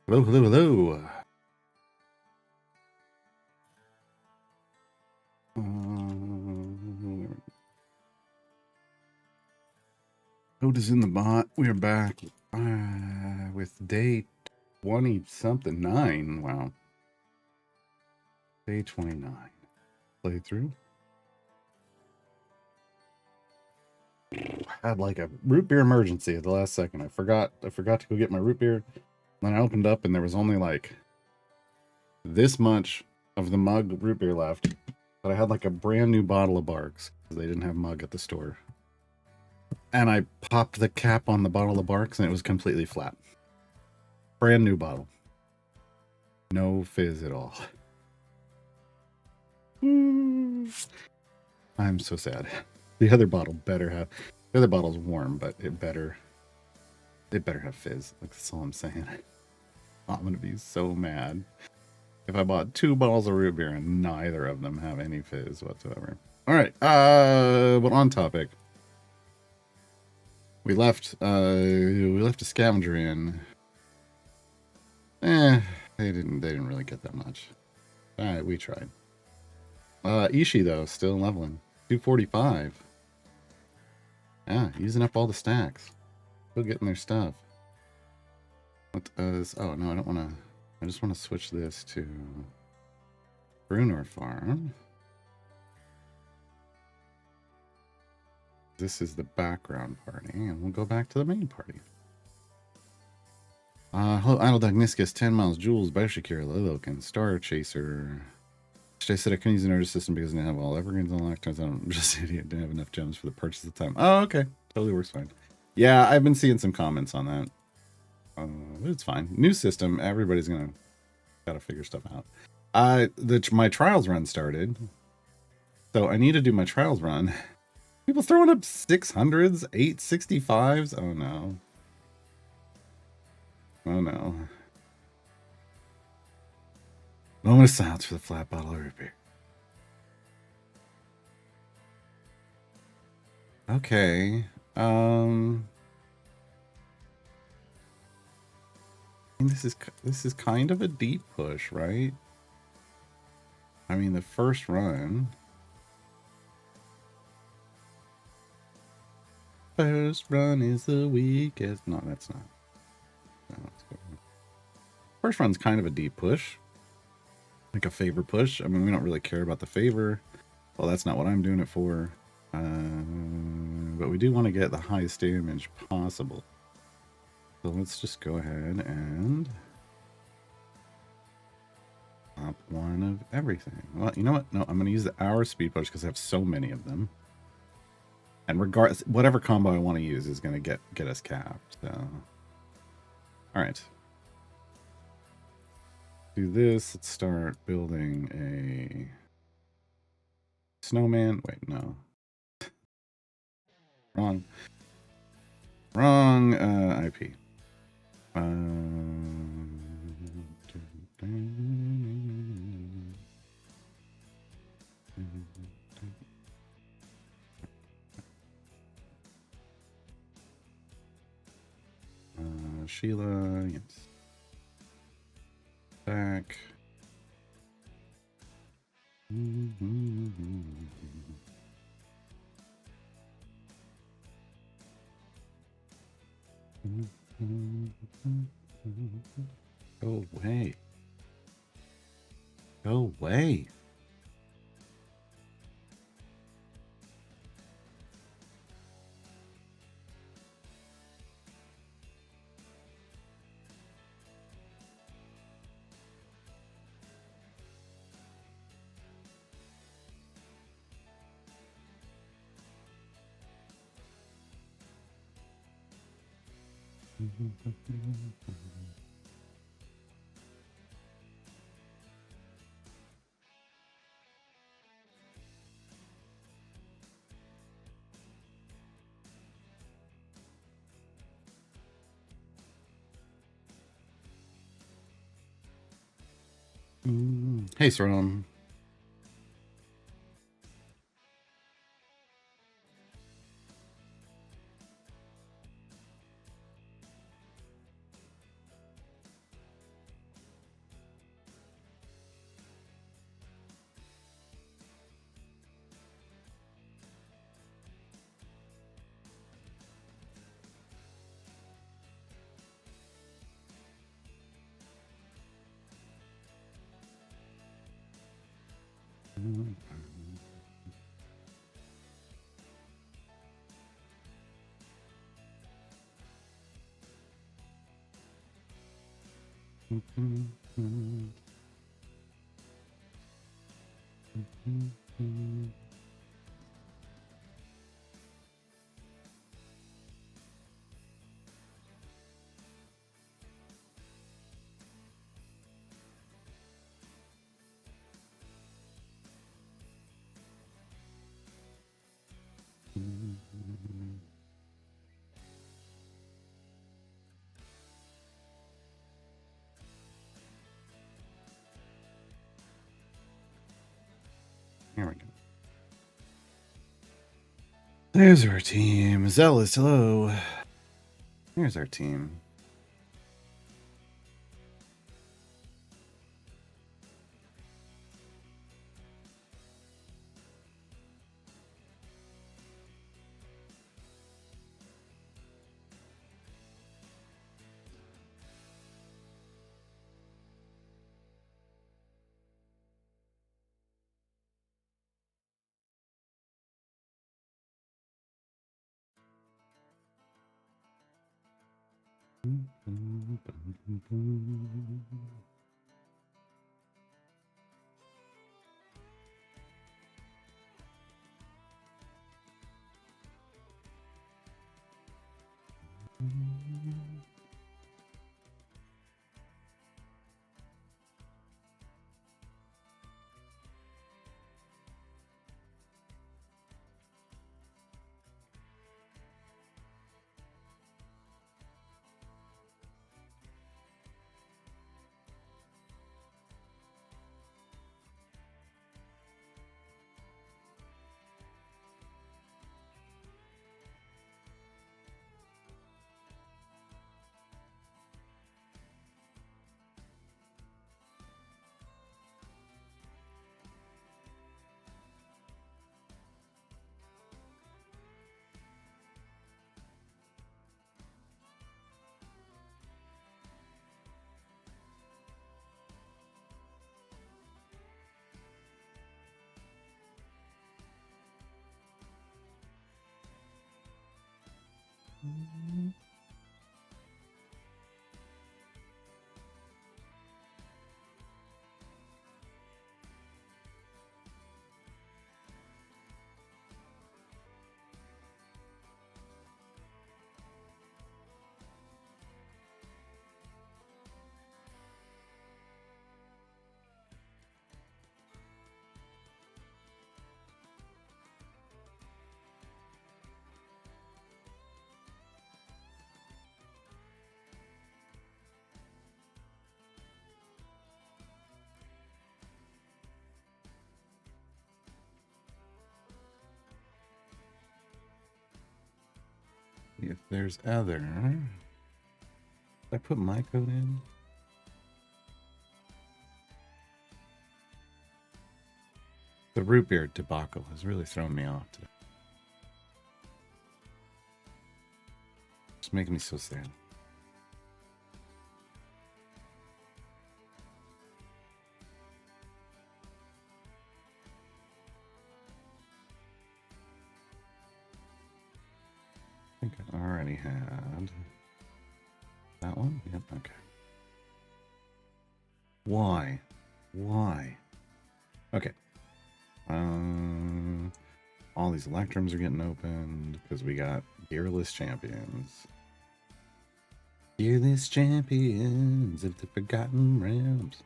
Hello, hello, hello. Code is in the bot. We are back with day 20 something 9. Wow. Day 29. Playthrough. Had like a root beer emergency at the last second. I forgot to go get my root beer. Then I opened up and there was only like this much of the mug root beer left. But I had like a brand new bottle of Barks because they didn't have mug at the store. And I popped the cap on the bottle of Barks and it was completely flat. Brand new bottle. No fizz at all. I'm so sad. The other bottle better have. The other bottle's warm, but it better have fizz. That's all I'm saying. I'm gonna be so mad if I bought 2 bottles of root beer and neither of them have any fizz whatsoever. All right. But on topic. We left a scavenger in. They didn't really get that much. All right, we tried. Ishii though, still leveling. 245. Yeah, using up all the stacks. Still getting their stuff. What does... Oh, no, I don't want to... I just want to switch this to Bruner Farm. This is the background party, and we'll go back to the main party. Hello, Idle 10 miles, Jules, Bioshakir, Lilokin, Star Chaser. I said I couldn't use the nervous system because I didn't have all evergreens unlocked. Turns out I'm just an idiot. Didn't have enough gems for the purchase at the time. Oh, okay. Totally works fine. Yeah, I've been seeing some comments on that. But it's fine. New system. Everybody's gotta figure stuff out. My trials run started. So I need to do my trials run. People throwing up 600s, 865s. Oh no. Oh no. Moment of silence for the flat bottle of root beer. Okay. This is kind of a deep push, right? I mean, the first run. First run is the weakest. No, that's not. No, first run's kind of a deep push. Like a favor push. I mean, we don't really care about the favor. Well, that's not what I'm doing it for. But we do want to get the highest damage possible. So let's just go ahead and pop one of everything. Well, you know what? No, I'm going to use the hour speed push because I have so many of them. And regardless, whatever combo I want to use is going to get us capped. So, all right. Do this. Let's start building a snowman. Wait, no. Wrong IP. Sheila, yes. Back. Go away. Go away. Hey, Sordom. Here we go. There's our team. Zealous, hello. Here's our team. If there's other, did I put my code in? The root beer debacle has really thrown me off today. It's making me so sad. I think I already had that one. Yep, okay. Why? Why? Okay. All these electrums are getting opened because we got gearless champions. Gearless champions of the Forgotten Realms.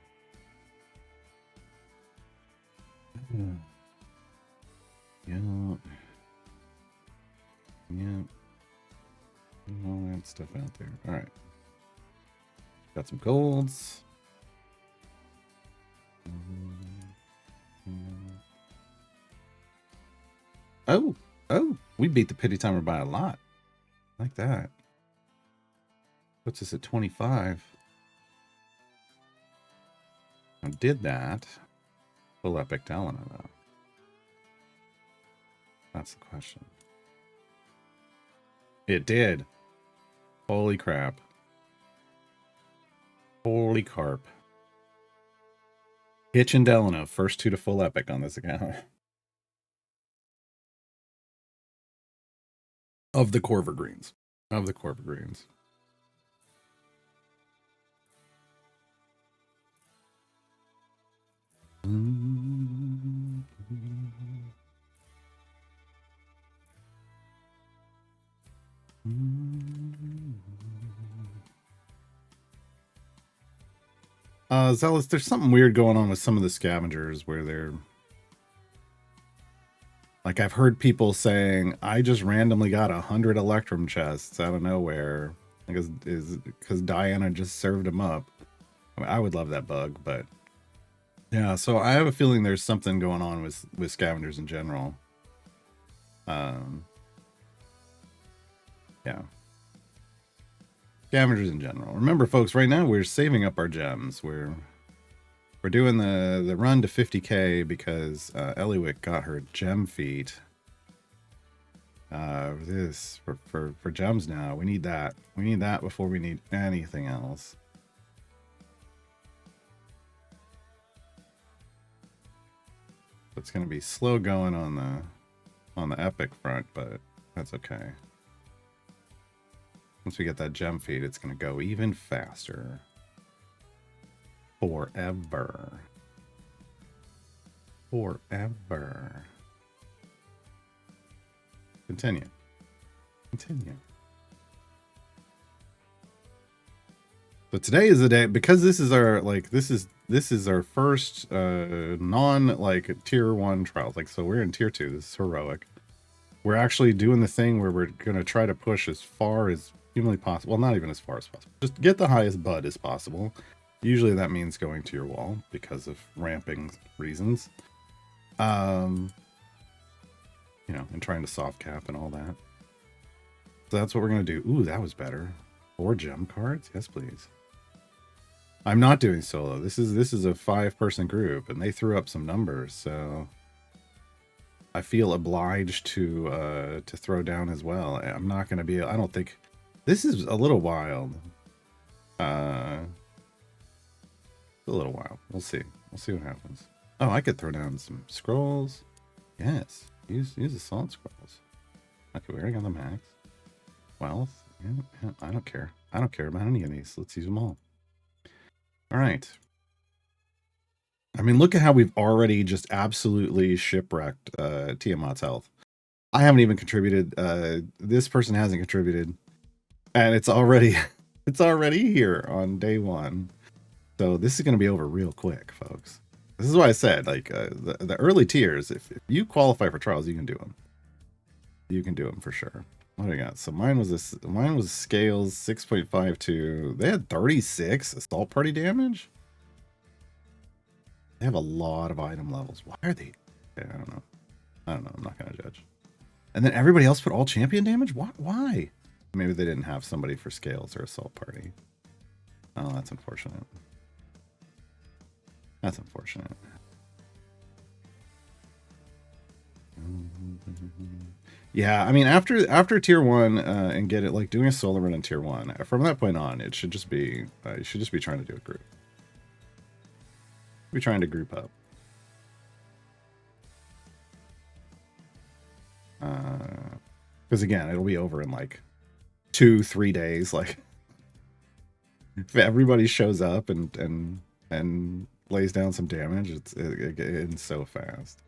Yeah. Yeah. All that stuff out there. All right. Got some golds. Oh, we beat the Pity Timer by a lot. Like that. Puts us at 25. I did that. Full epic Talent, though. That's the question. It did. Holy crap. Holy carp. Hitch and Delano, first 2 to full epic on this account. Of the Corver Greens. Of the Corver Greens. Zealous, there's something weird going on with some of the scavengers where they're like, I've heard people saying, I just randomly got 100 Electrum chests out of nowhere because Diana just served them up. I mean, I would love that bug, but yeah, so I have a feeling there's something going on with scavengers in general. Yeah. Scavengers in general. Remember, folks, right now we're saving up our gems. We're doing the run to 50k because Eliwick got her gem feat. This for gems now. We need that. We need that before we need anything else. It's going to be slow going on the epic front, but that's okay. Once we get that gem feed, it's going to go even faster. Forever. Forever. Continue. Continue. But today is the day, because this is our, like, this is our first non, like, tier 1 trials. Like, so we're in tier 2. This is heroic. We're actually doing the thing where we're going to try to push as far as humanly possible. Well, not even as far as possible. Just get the highest bud as possible. Usually that means going to your wall because of ramping reasons. You know, and trying to soft cap and all that. So that's what we're going to do. Ooh, that was better. 4 gem cards? Yes, please. I'm not doing solo. This is a 5-person group, and they threw up some numbers, so I feel obliged to throw down as well. I'm not going to be. I don't think this is a little wild. A little wild. We'll see. We'll see what happens. Oh, I could throw down some scrolls. Yes, use assault scrolls. Okay, we already got the max. Wealth. Yeah, I don't care. I don't care about any of these. Let's use them all. All right. I mean, look at how we've already just absolutely shipwrecked Tiamat's health. I haven't even contributed. This person hasn't contributed, and it's already here on day 1. So this is going to be over real quick, folks. This is why I said, like, the early tiers, if you qualify for trials, you can do them. You can do them for sure. What do I got? So mine was scales 6.52. They had 36 assault party damage. They have a lot of item levels. Why are they? Okay, I don't know. I'm not gonna judge. And then everybody else put all champion damage. Why? Maybe they didn't have somebody for scales or assault party. Oh, that's unfortunate. That's unfortunate. Yeah, I mean, after tier 1 and get it, like, doing a solo run in tier 1, from that point on, it should just be you should just be trying to do a group. Be trying to group up. Because again, it'll be over in like 2-3 days. Like, if everybody shows up and lays down some damage, it ends so fast.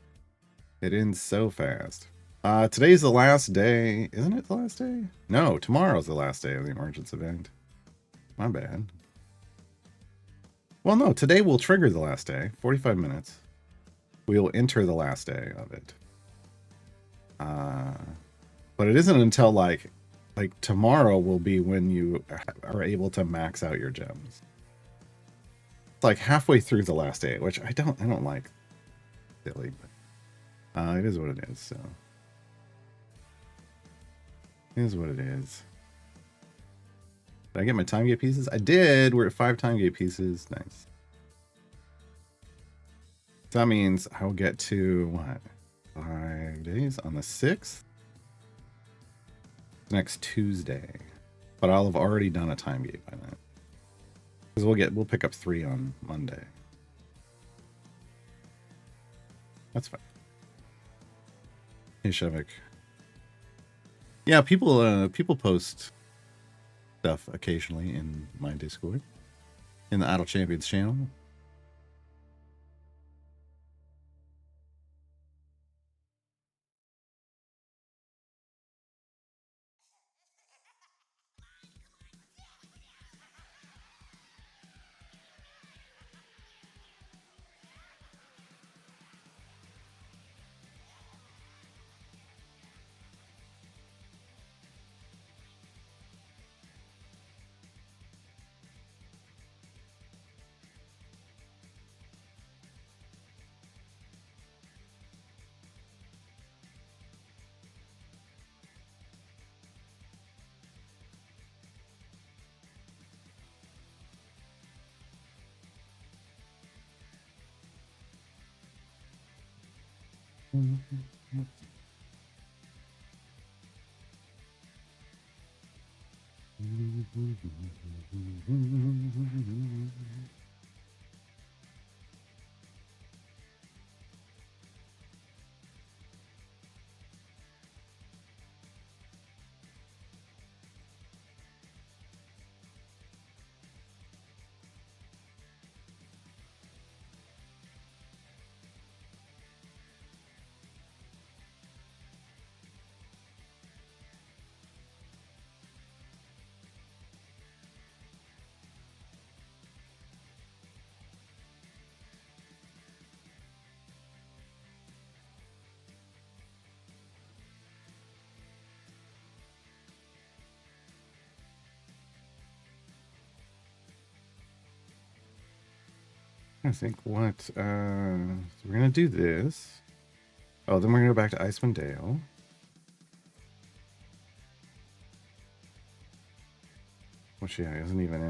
It ends so fast. Today's the last day. Isn't it the last day? No, tomorrow's the last day of the emergence event. My bad. Well, no, today will trigger the last day. 45 minutes. We will enter the last day of it. But it isn't until like tomorrow will be when you are able to max out your gems. It's like halfway through the last day, which I don't like. Silly, but it is what it is. So it is what it is. Did I get my time gate pieces? I did. We're at 5 time gate pieces. Nice. So that means I'll get to what? 5 days on the 6th. Next Tuesday. But I'll have already done a time gate by then. Because we'll pick up 3 on Monday. That's fine. Hey, Shevik. Yeah, people post stuff occasionally in my Discord, in the Idle Champions channel. I think what so we're gonna do this. Oh, then we're gonna go back to Icewind Dale. Which yeah, isn't even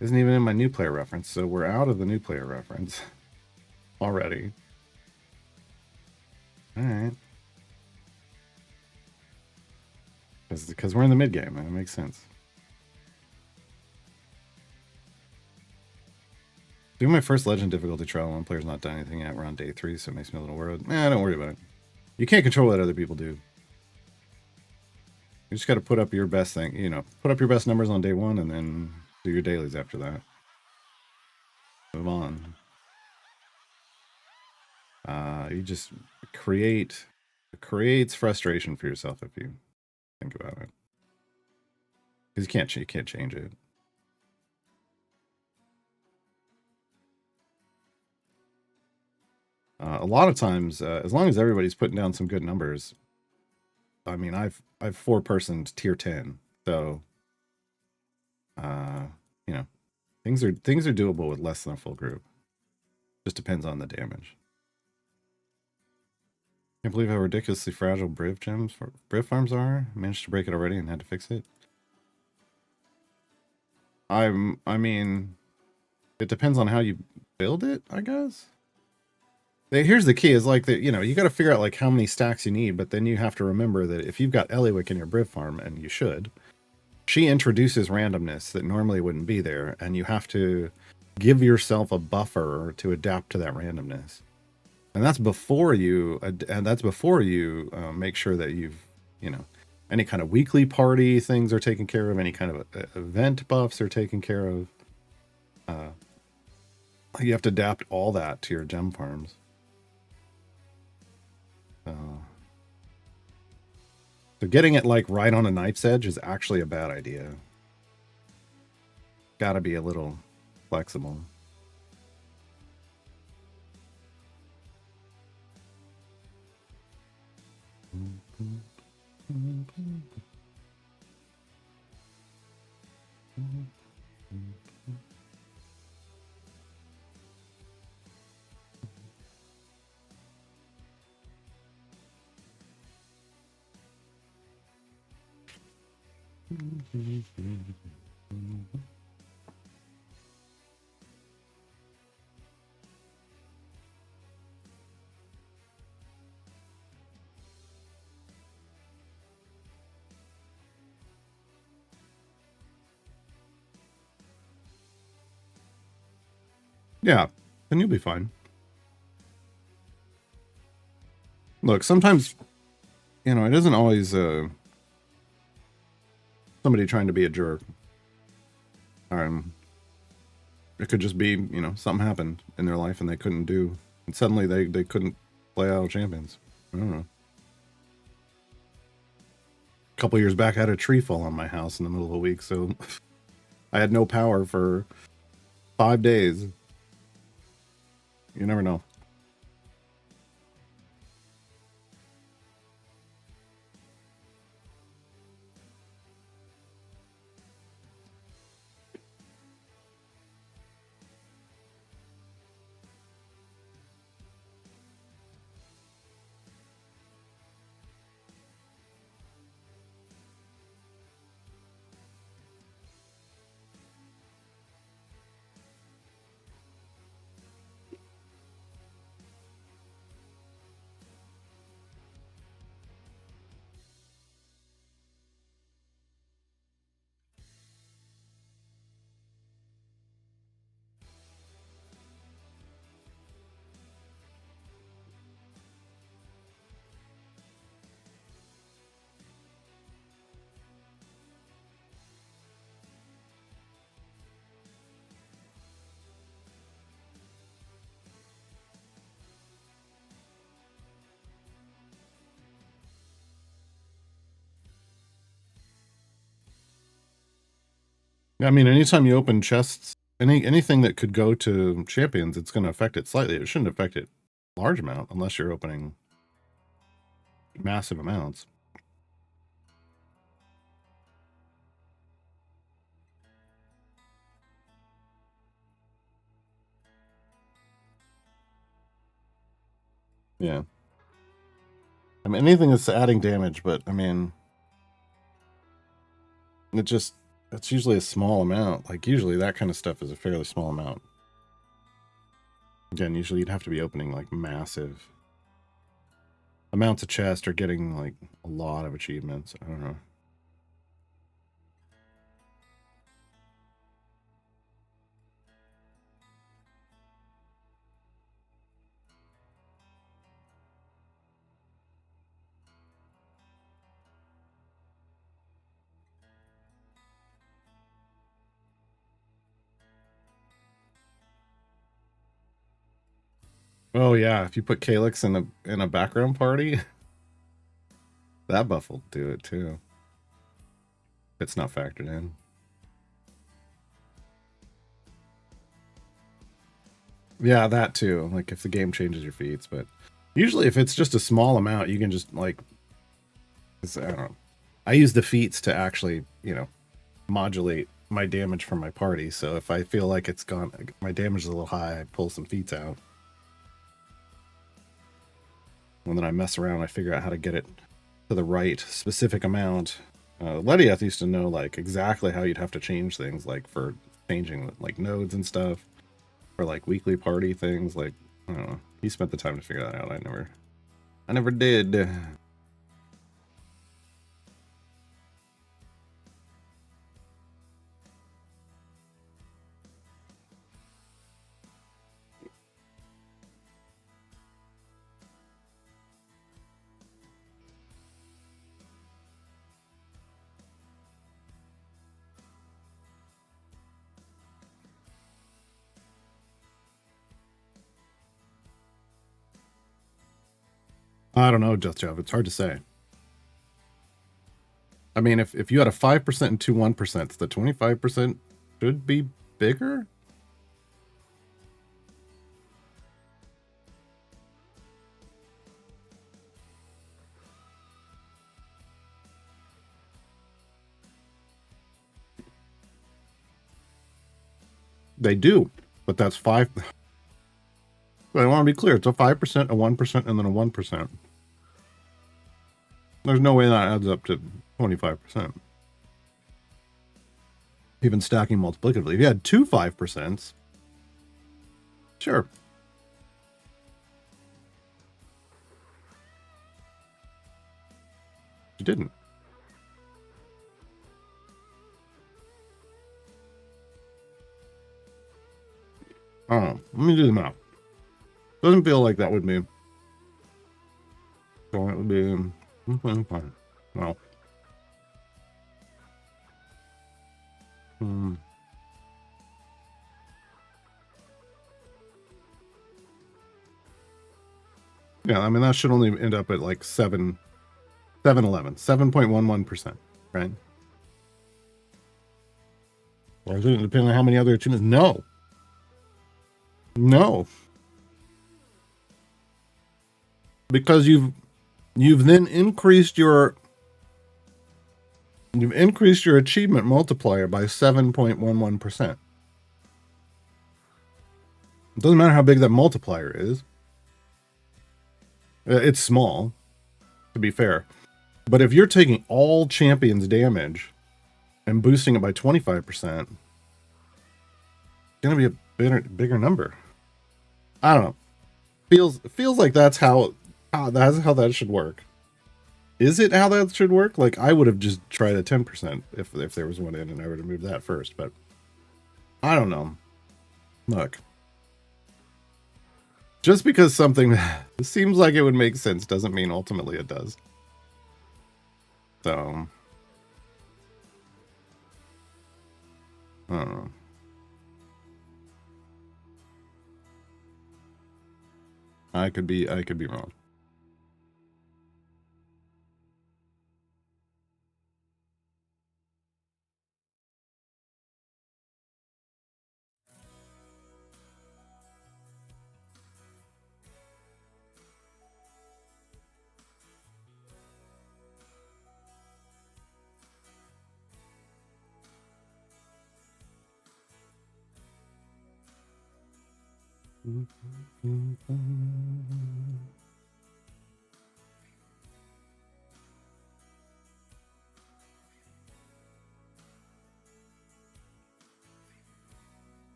in my new player reference, so we're out of the new player reference already. Alright. Because we're in the mid game, and it makes sense. Doing my first legend difficulty trial, one player's not done anything yet. We're on day 3, so it makes me a little worried. Don't worry about it. You can't control what other people do. You just got to put up your best thing, put up your best numbers on day 1 and then do your dailies after that. Move on. You just creates frustration for yourself if you think about it. Because you can't change it. A lot of times, as long as everybody's putting down some good numbers, I mean, I've 4-personed tier 10, so things are doable with less than a full group. Just depends on the damage. Can't believe how ridiculously fragile Briv farms are. Managed to break it already and had to fix it. I mean, it depends on how you build it, I guess. Here's the key: is like you got to figure out like how many stacks you need, but then you have to remember that if you've got Eliwick in your Briv farm, and you should, she introduces randomness that normally wouldn't be there, and you have to give yourself a buffer to adapt to that randomness. And that's before you make sure that you've any kind of weekly party things are taken care of, any kind of event buffs are taken care of. You have to adapt all that to your gem farms. So getting it like right on a knife's edge is actually a bad idea. Gotta be a little flexible. Yeah, then you'll be fine. Look, sometimes, you know, it isn't always somebody trying to be a jerk. It could just be, you know, something happened in their life and they couldn't do, and suddenly they couldn't play Isle of Champions. I don't know. A couple years back, I had a tree fall on my house in the middle of a week, so I had no power for 5 days. You never know. I mean, anytime you open chests, anything that could go to champions, it's going to affect it slightly. It shouldn't affect it a large amount unless you're opening massive amounts. Yeah. I mean, anything that's adding damage, but I mean, it's usually a small amount. Like, usually that kind of stuff is a fairly small amount. Again, usually you'd have to be opening like massive amounts of chest or getting like a lot of achievements. I don't know. Oh yeah, if you put Calyx in a background party, that buff will do it too. If it's not factored in. Yeah, that too. Like if the game changes your feats, but usually if it's just a small amount, you can just like, I don't know. I use the feats to actually, you know, modulate my damage from my party. So if I feel like it's gone, my damage is a little high, I pull some feats out. And then I mess around, I figure out how to get it to the right specific amount. Lediath used to know like exactly how you'd have to change things, like for changing like nodes and stuff, or like weekly party things. Like, I don't know. He spent the time to figure that out. I never did. I don't know, Just Jeff. It's hard to say. I mean, if you had a 5% and two 1%, the 25% should be bigger. They do, but that's 5. But I want to be clear. It's a 5%, a 1%, and then a 1%. There's no way that adds up to 25%. Even stacking multiplicatively. If you had two 5%, sure. You didn't. I don't know. Let me do the math. Doesn't feel like that would be. So it would be fine. Well. Yeah, I mean, that should only end up at like 7.11%, right? Or is it depending on how many other achievements? No, because you've then increased your achievement multiplier by 7.11%. It doesn't matter how big that multiplier is. It's small, to be fair. But if you're taking all champions damage and boosting it by 25%, it's going to be a bigger number. I don't know. Feels like that's how that should work. Is it how that should work? Like, I would have just tried a 10% if there was one in, and I would have moved that first. But I don't know. Look, just because something seems like it would make sense doesn't mean ultimately it does. So I don't know. I could be wrong.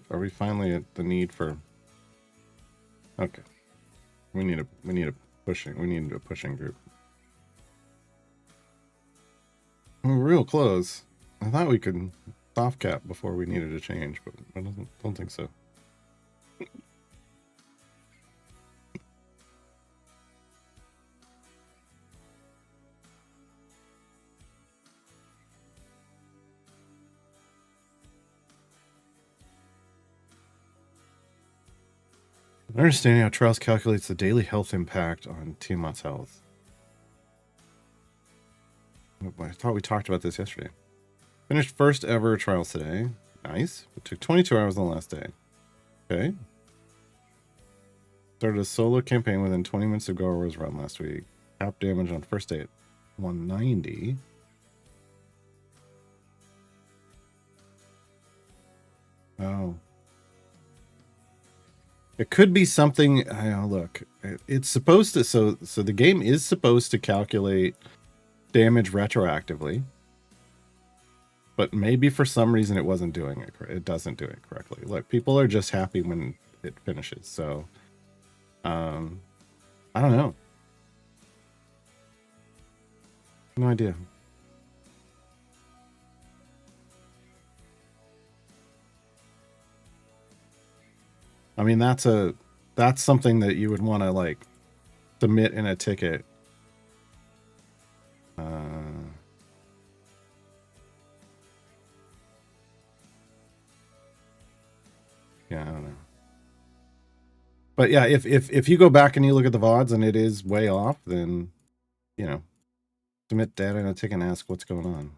Are we finally at the need for? Okay, we need a pushing group. We're real close. I thought we could soft cap before we needed a change, but I don't think so. Understanding how Trials calculates the daily health impact on Tiamat's health. I thought we talked about this yesterday. Finished first ever Trials today. Nice. It took 22 hours on the last day. Okay. Started a solo campaign within 20 minutes of Garwar's run last week. Cap damage on first day at 190. Oh. It could be something. Look, it's supposed to. So the game is supposed to calculate damage retroactively, but maybe for some reason it wasn't doing it. It doesn't do it correctly. Like, people are just happy when it finishes. So, I don't know. No idea. I mean, that's something that you would want to like submit in a ticket. Yeah, I don't know. But yeah, if you go back and you look at the VODs and it is way off, then, you know, submit data in a ticket and ask what's going on.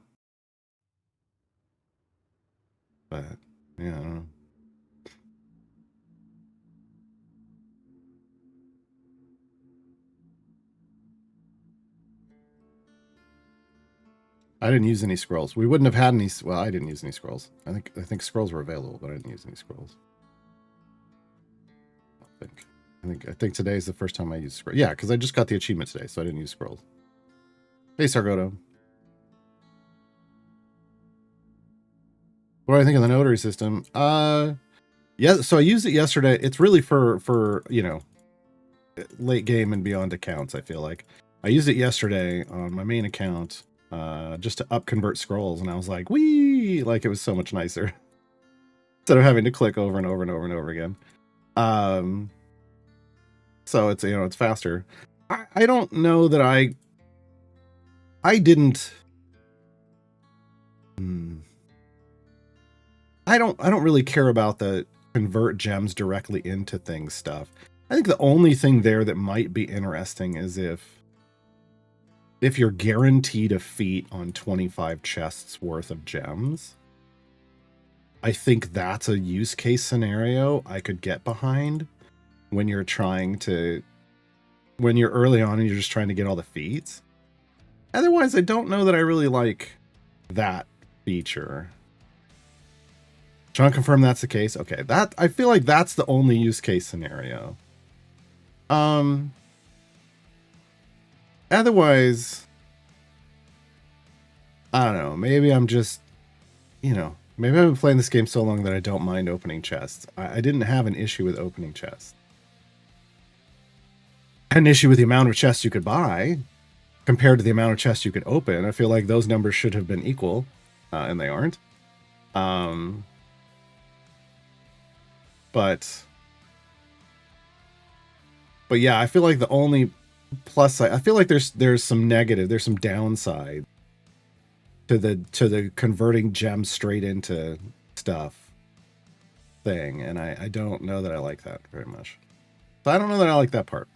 But yeah, I don't know. I didn't use any scrolls. We wouldn't have had any. Well, I didn't use any scrolls. I think scrolls were available, but I didn't use any scrolls. I think today's the first time I used scrolls. Yeah, because I just got the achievement today, so I didn't use scrolls. Hey, Sargoto. What do I think of the notary system? Yeah. So I used it yesterday. It's really for you know, late game and beyond accounts. I feel like I used it yesterday on my main account, just to up convert scrolls, and I was like, wee, like it was so much nicer instead of having to click over and over and over and over again. So it's, you know, it's faster. I don't know that I didn't. I don't really care about the convert gems directly into things stuff. I think the only thing there that might be interesting is if you're guaranteed a feat on 25 chests worth of gems. I think that's a use case scenario I could get behind when you're early on and you're just trying to get all the feats. Otherwise, I don't know that I really like that feature. Trying to confirm that's the case. Okay, that I feel like that's the only use case scenario. Otherwise, I don't know. Maybe I'm just, you know, maybe I've been playing this game so long that I don't mind opening chests. I didn't have an issue with opening chests. I had an issue with the amount of chests you could buy compared to the amount of chests you could open. I feel like those numbers should have been equal, and they aren't. But yeah, I feel like the only plus side, I feel like there's some negative, there's some downside to the converting gems straight into stuff thing, and I don't know that I like that very much. So I don't know that I like that part.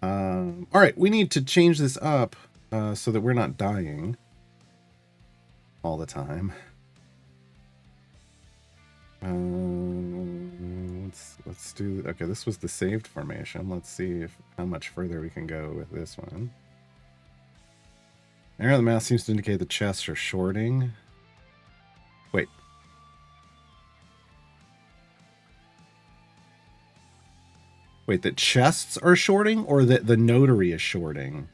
All right, we need to change this up so that we're not dying all the time. Let's do, okay, this was the saved formation. Let's see how much further we can go with this one. Arrow the mouse seems to indicate the chests are shorting. Wait. Wait, the chests are shorting or that the notary is shorting?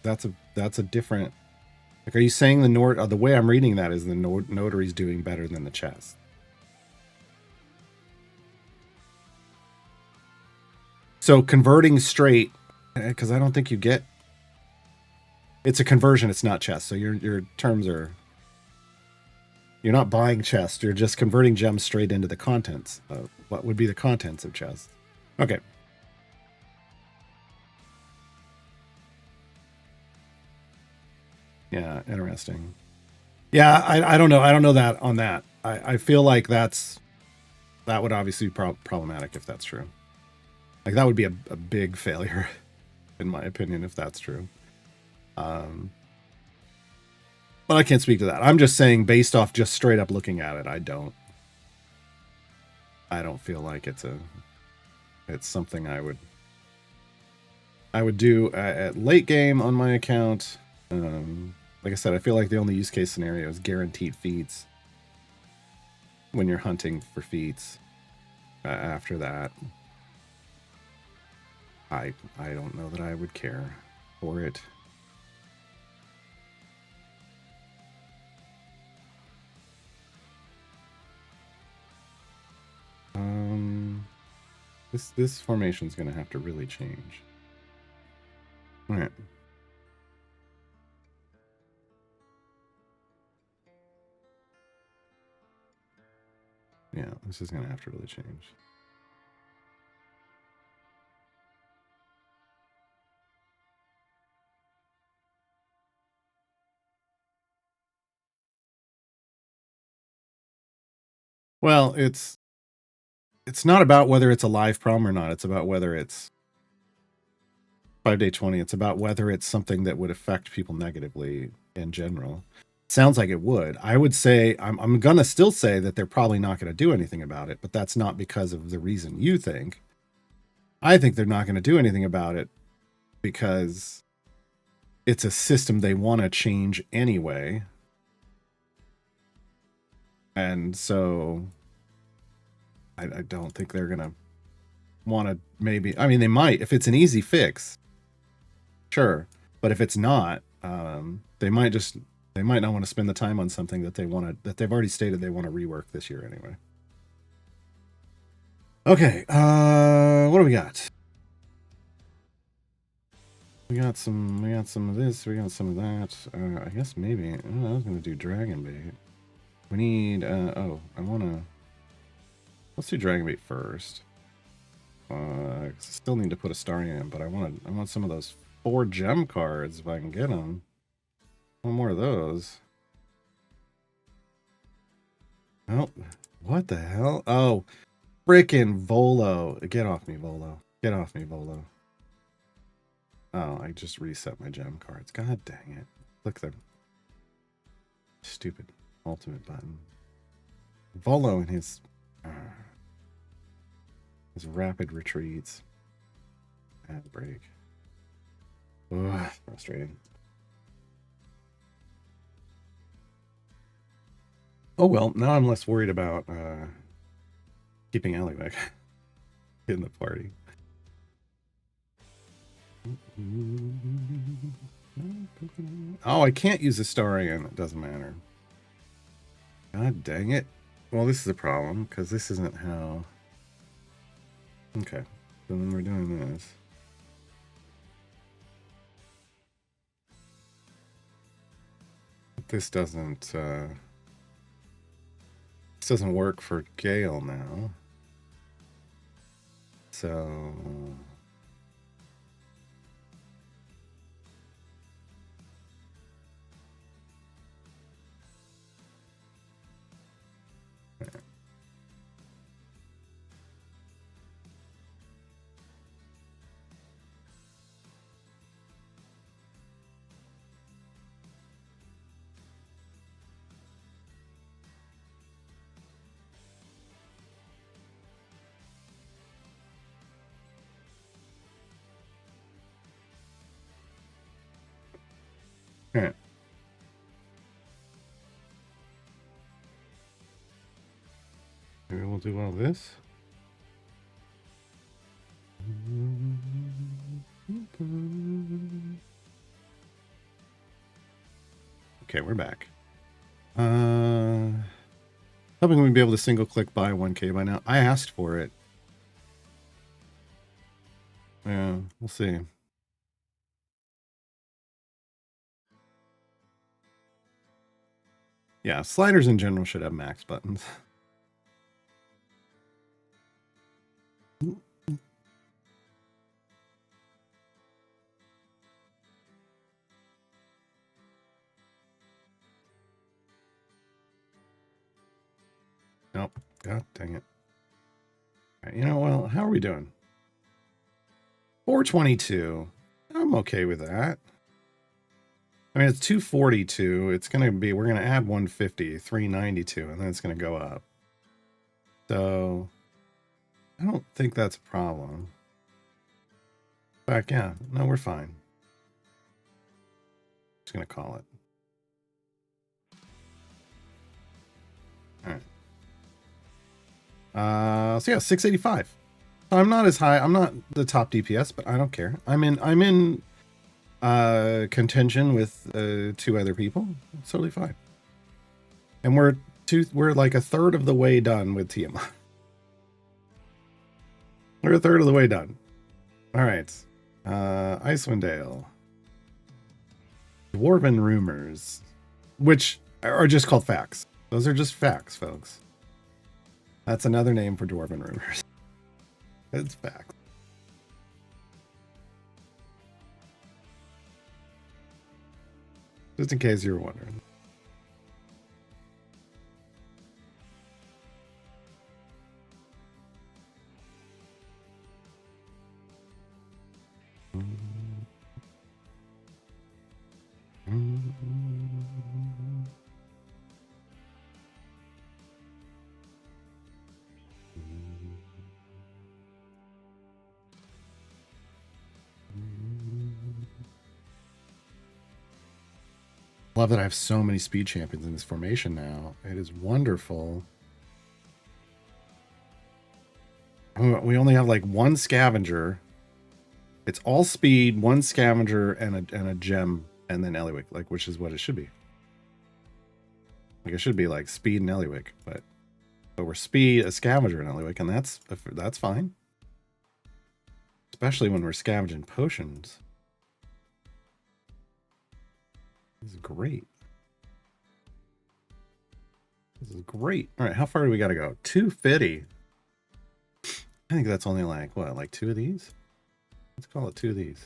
That's a different, like, are you saying the way I'm reading that is the notary's doing better than the chest? So converting straight, because I don't think you get, it's a conversion, it's not chest. So your terms are, you're not buying chest, you're just converting gems straight into the contents of what would be the contents of chest. Okay. Yeah, interesting. Yeah, I don't know. I don't know that on that. I feel like that would obviously be problematic if that's true. Like that would be a big failure, in my opinion, if that's true. But I can't speak to that. I'm just saying, based off just straight up looking at it, I don't feel like it's something I would do at late game on my account. Like I said, I feel like the only use case scenario is guaranteed feats when you're hunting for feats. After that, I don't know that I would care for it. This formation is going to have to really change. All right. This is going to have to really change. Well, it's not about whether it's a live problem or not. It's about whether it's 5-day 20. It's about whether it's something that would affect people negatively in general. Sounds like it would. I would say, I'm going to still say that they're probably not going to do anything about it, but that's not because of the reason you think. I think they're not going to do anything about it because it's a system they want to change anyway. And so I don't think they're going to want to maybe, I mean, they might, if it's an easy fix, sure. But if it's not, they might not want to spend the time on something that they've already stated they want to rework this year anyway. Okay, what do we got? We got some of this, we got some of that. I guess maybe, I was gonna do Dragon Bait. We need, let's do Dragon Bait first. I still need to put a star in, but I want some of those 4 gem cards if I can get them. One more of those. Oh, what the hell? Oh, frickin' Volo. Get off me, Volo. Get off me, Volo. Oh, I just reset my gem cards. God dang it. Click the stupid ultimate button. Volo and his rapid retreats. Ad break. Ugh, frustrating. Oh well, now I'm less worried about keeping Alec in the party. Oh, I can't use Astarion. It doesn't matter. God dang it. Well, this is a problem, because this isn't how... Okay, so then we're doing this. This doesn't work for Gale now. So... All right. Maybe we'll do all this. Okay, we're back. Hoping we'd be able to single click buy 1K by now. I asked for it. Yeah, we'll see. Yeah, sliders in general should have max buttons. Nope. God dang it. All right, you know, well, how are we doing? 422. I'm okay with that. I mean, it's 242. It's going to be, we're going to add 150, 392, and then it's going to go up. So, I don't think that's a problem. In fact, yeah, no, we're fine. Just going to call it. All right. So yeah, 685. I'm not as high. I'm not the top DPS, but I don't care. I'm in contention with 2 other people. It's totally fine. And we're like a third of the way done with TMI. We're a third of the way done. All right. Icewind Dale. Dwarven Rumors, which are just called facts. Those are just facts, folks. That's another name for Dwarven rumors. It's facts. Just in case you were wondering. Love that I have so many speed champions in this formation now. It is wonderful. We only have like one scavenger. It's all speed, one scavenger, and a gem, and then Eliwick, like, which is what it should be. Like, it should be like speed and Eliwick, but we're speed, a scavenger, and Eliwick, and that's fine. Especially when we're scavenging potions. This is great. This is great. All right, how far do we got to go? 250. I think that's only like, what, like 2 of these? Let's call it 2 of these.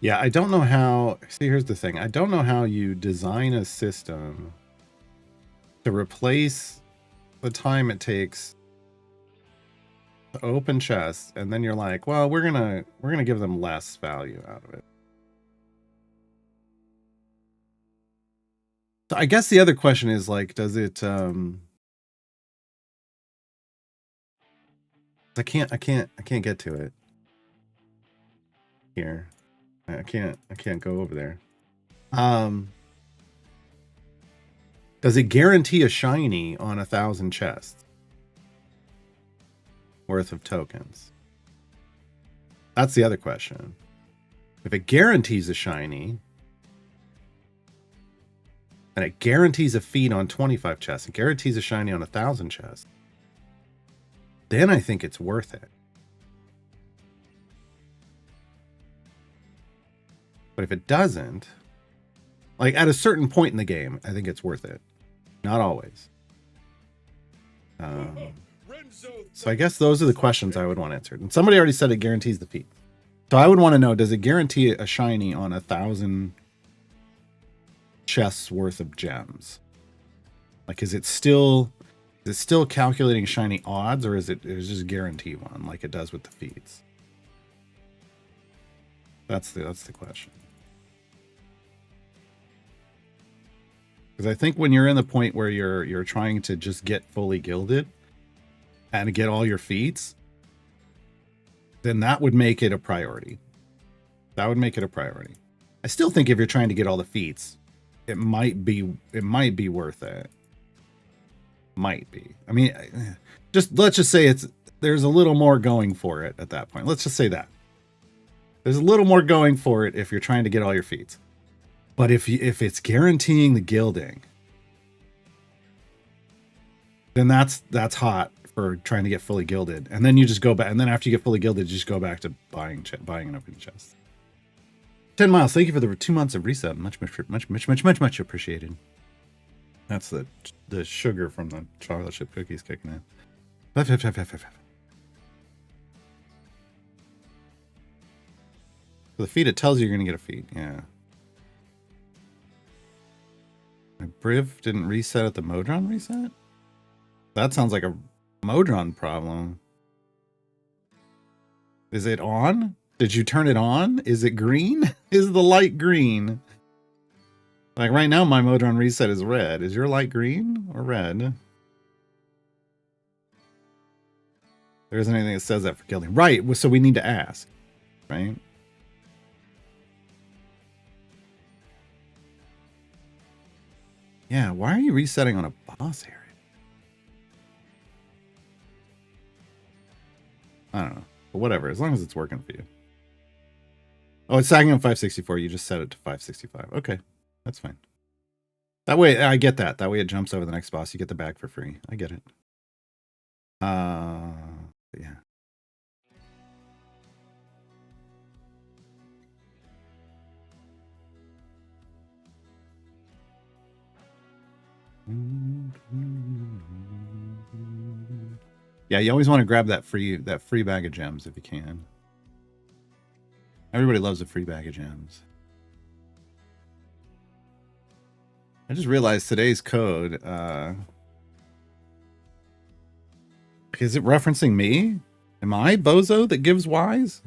Yeah, I don't know how. See, here's the thing. I don't know how you design a system to replace the time it takes to open chests, and then you're like, well, we're gonna give them less value out of it. So I guess the other question is, like, does it I can't get to it here. I can't go over there. Does it guarantee a shiny on 1,000 chests worth of tokens? That's the other question. If it guarantees a shiny, and it guarantees a feat on 25 chests, it guarantees a shiny on 1,000 chests, then I think it's worth it. But if it doesn't, like at a certain point in the game, I think it's worth it. Not always. So I guess those are the questions I would want answered. And somebody already said it guarantees the feat. So I would want to know, does it guarantee a shiny on 1,000 chests worth of gems? Like, is it still calculating shiny odds, or is it just guarantee one like it does with the feats? That's the question. Because I think when you're in the point where you're trying to just get fully gilded and get all your feats, then that would make it a priority. That would make it a priority. I still think if you're trying to get all the feats, it might be worth it. Might be. I mean, let's just say there's a little more going for it at that point. Let's just say that. There's a little more going for it if you're trying to get all your feats. But if it's guaranteeing the gilding, then that's hot for trying to get fully gilded. And then you just go back, and then after you get fully gilded, you just go back to buying and opening chests. 10 Miles, thank you for the 2 months of reset. Much appreciated. That's the sugar from the chocolate chip cookies kicking in. For the feed, it tells you you're going to get a feed. Yeah. Briv didn't reset at the Modron reset? That sounds like a Modron problem. Is it on? Did you turn it on? Is it green? Is the light green? Like right now, my Modron reset is red. Is your light green or red? There isn't anything that says that for gilding. Right, so we need to ask, right? Yeah, why are you resetting on a boss area? I don't know. But whatever, as long as it's working for you. Oh, it's sagging on 564. You just set it to 565. Okay, that's fine. That way, I get that. That way it jumps over the next boss. You get the bag for free. I get it. Yeah. Yeah, you always want to grab that free bag of gems if you can. Everybody loves a free bag of gems. I just realized today's code, is it referencing me? Am I Bozo that gives Ys?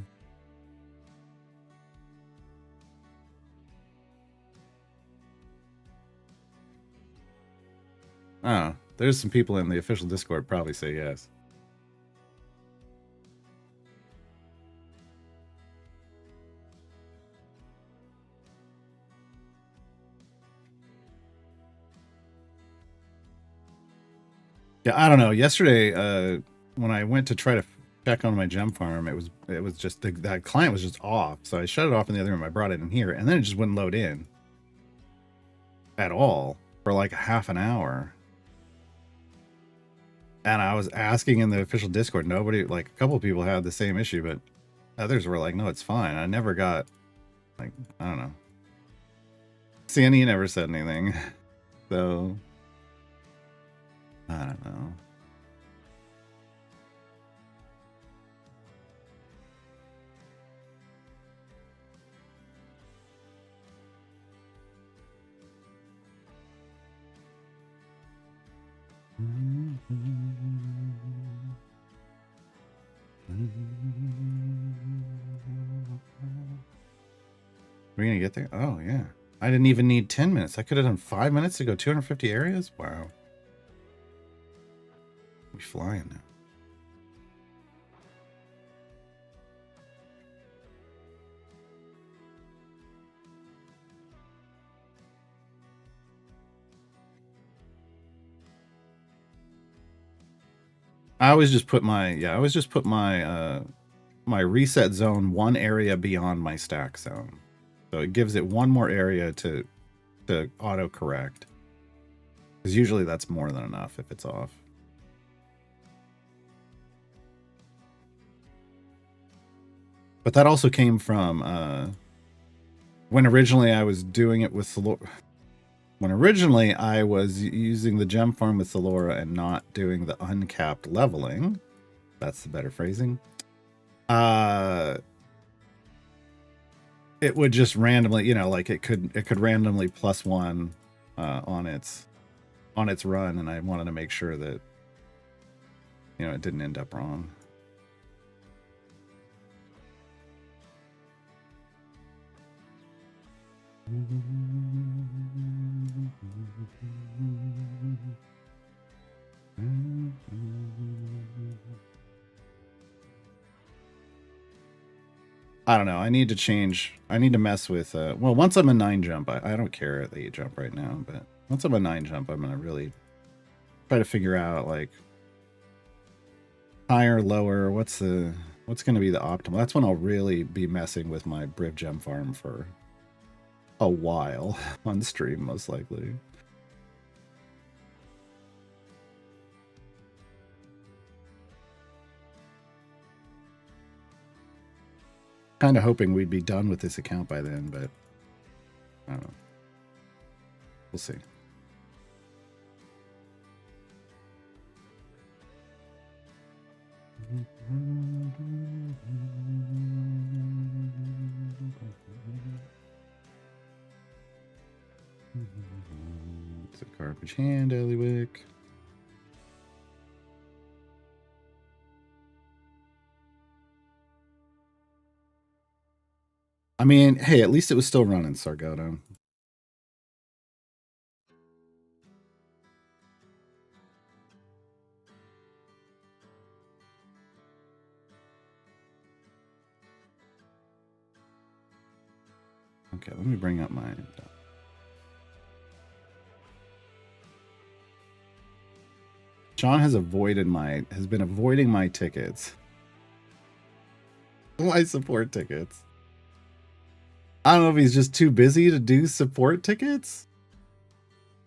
Oh, there's some people in the official Discord probably say yes. Yeah, I don't know. Yesterday, when I went to try to check on my gem farm, it was just that client was just off. So I shut it off in the other room. I brought it in here, and then it just wouldn't load in at all for like a half an hour. And I was asking in the official Discord, nobody, like a couple of people had the same issue, but others were like, no, it's fine. I never got, like, I don't know. Sandy never said anything. So, I don't know. We're gonna get there? Oh, yeah. I didn't even need 10 minutes. I could have done 5 minutes to go 250 areas? Wow. We flying now. I always just put my my reset zone one area beyond my stack zone. So it gives it one more area to auto correct. Because usually that's more than enough if it's off. But that also came from when originally I was doing it with when originally I was using the gem farm with Thalora and not doing the uncapped leveling. That's the better phrasing. It would just randomly, you know, like it could randomly +1 on its run, and I wanted to make sure that, you know, it didn't end up wrong. I don't know. I need to change. I need to mess with. Well, once I'm a 9 jump, I don't care at the 8 jump right now. But once I'm a 9 jump, I'm gonna really try to figure out like higher, lower. What's gonna be the optimal? That's when I'll really be messing with my Briv gem farm for a while on stream, most likely. Kind of hoping we'd be done with this account by then, but I don't know. We'll see. It's a garbage hand, Eliwick. I mean, hey, at least it was still running, Sargoto. Okay, let me bring up my... Sean has been avoiding my tickets. My support tickets. I don't know if he's just too busy to do support tickets,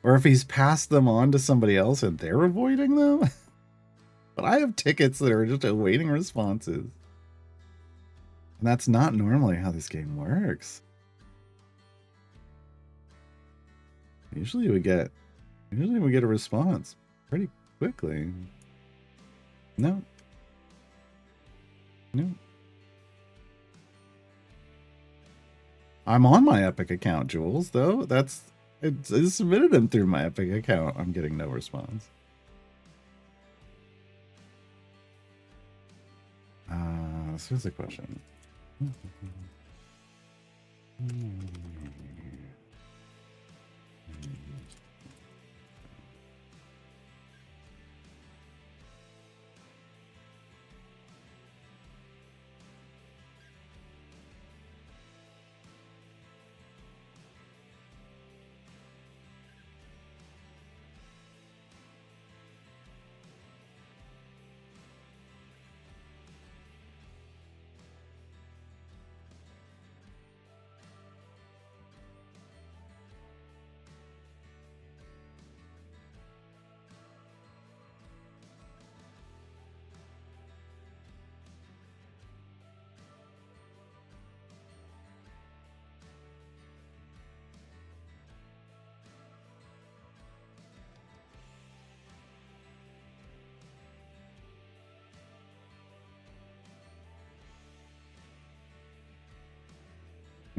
or if he's passed them on to somebody else and they're avoiding them. But I have tickets that are just awaiting responses. And that's not normally how this game works. Usually we get a response pretty quickly. No. No. I'm on my Epic account, Jules, though. I submitted them through my Epic account. I'm getting no response. So here's the question.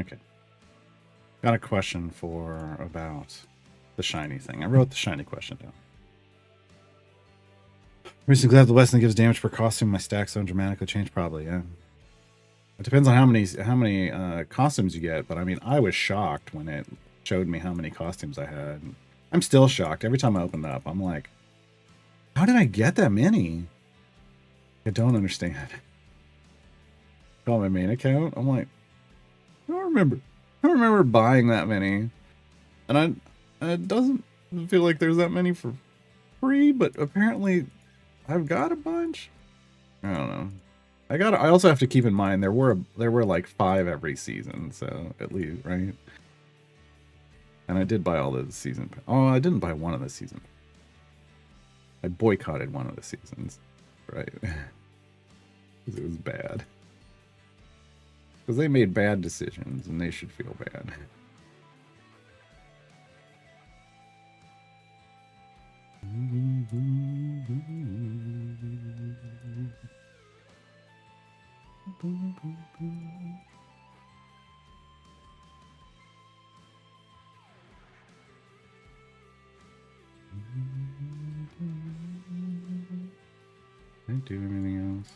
Okay. Got a question about the shiny thing. I wrote the shiny question down. Recently glad the lesson gives damage per costume. My stacks don't dramatically change. Probably, yeah. It depends on how many costumes you get, but I mean, I was shocked when it showed me how many costumes I had. I'm still shocked every time I open it up. I'm like, how did I get that many? I don't understand. Call my main account. I'm like, I don't remember buying that many, and it doesn't feel like there's that many for free. But apparently, I've got a bunch. I don't know. I also have to keep in mind there were like 5 every season, so at least, right? And I did buy all the season. Oh, I didn't buy one of the season. I boycotted one of the seasons, right? Because it was bad. Because they made bad decisions, and they should feel bad. Can I do anything else?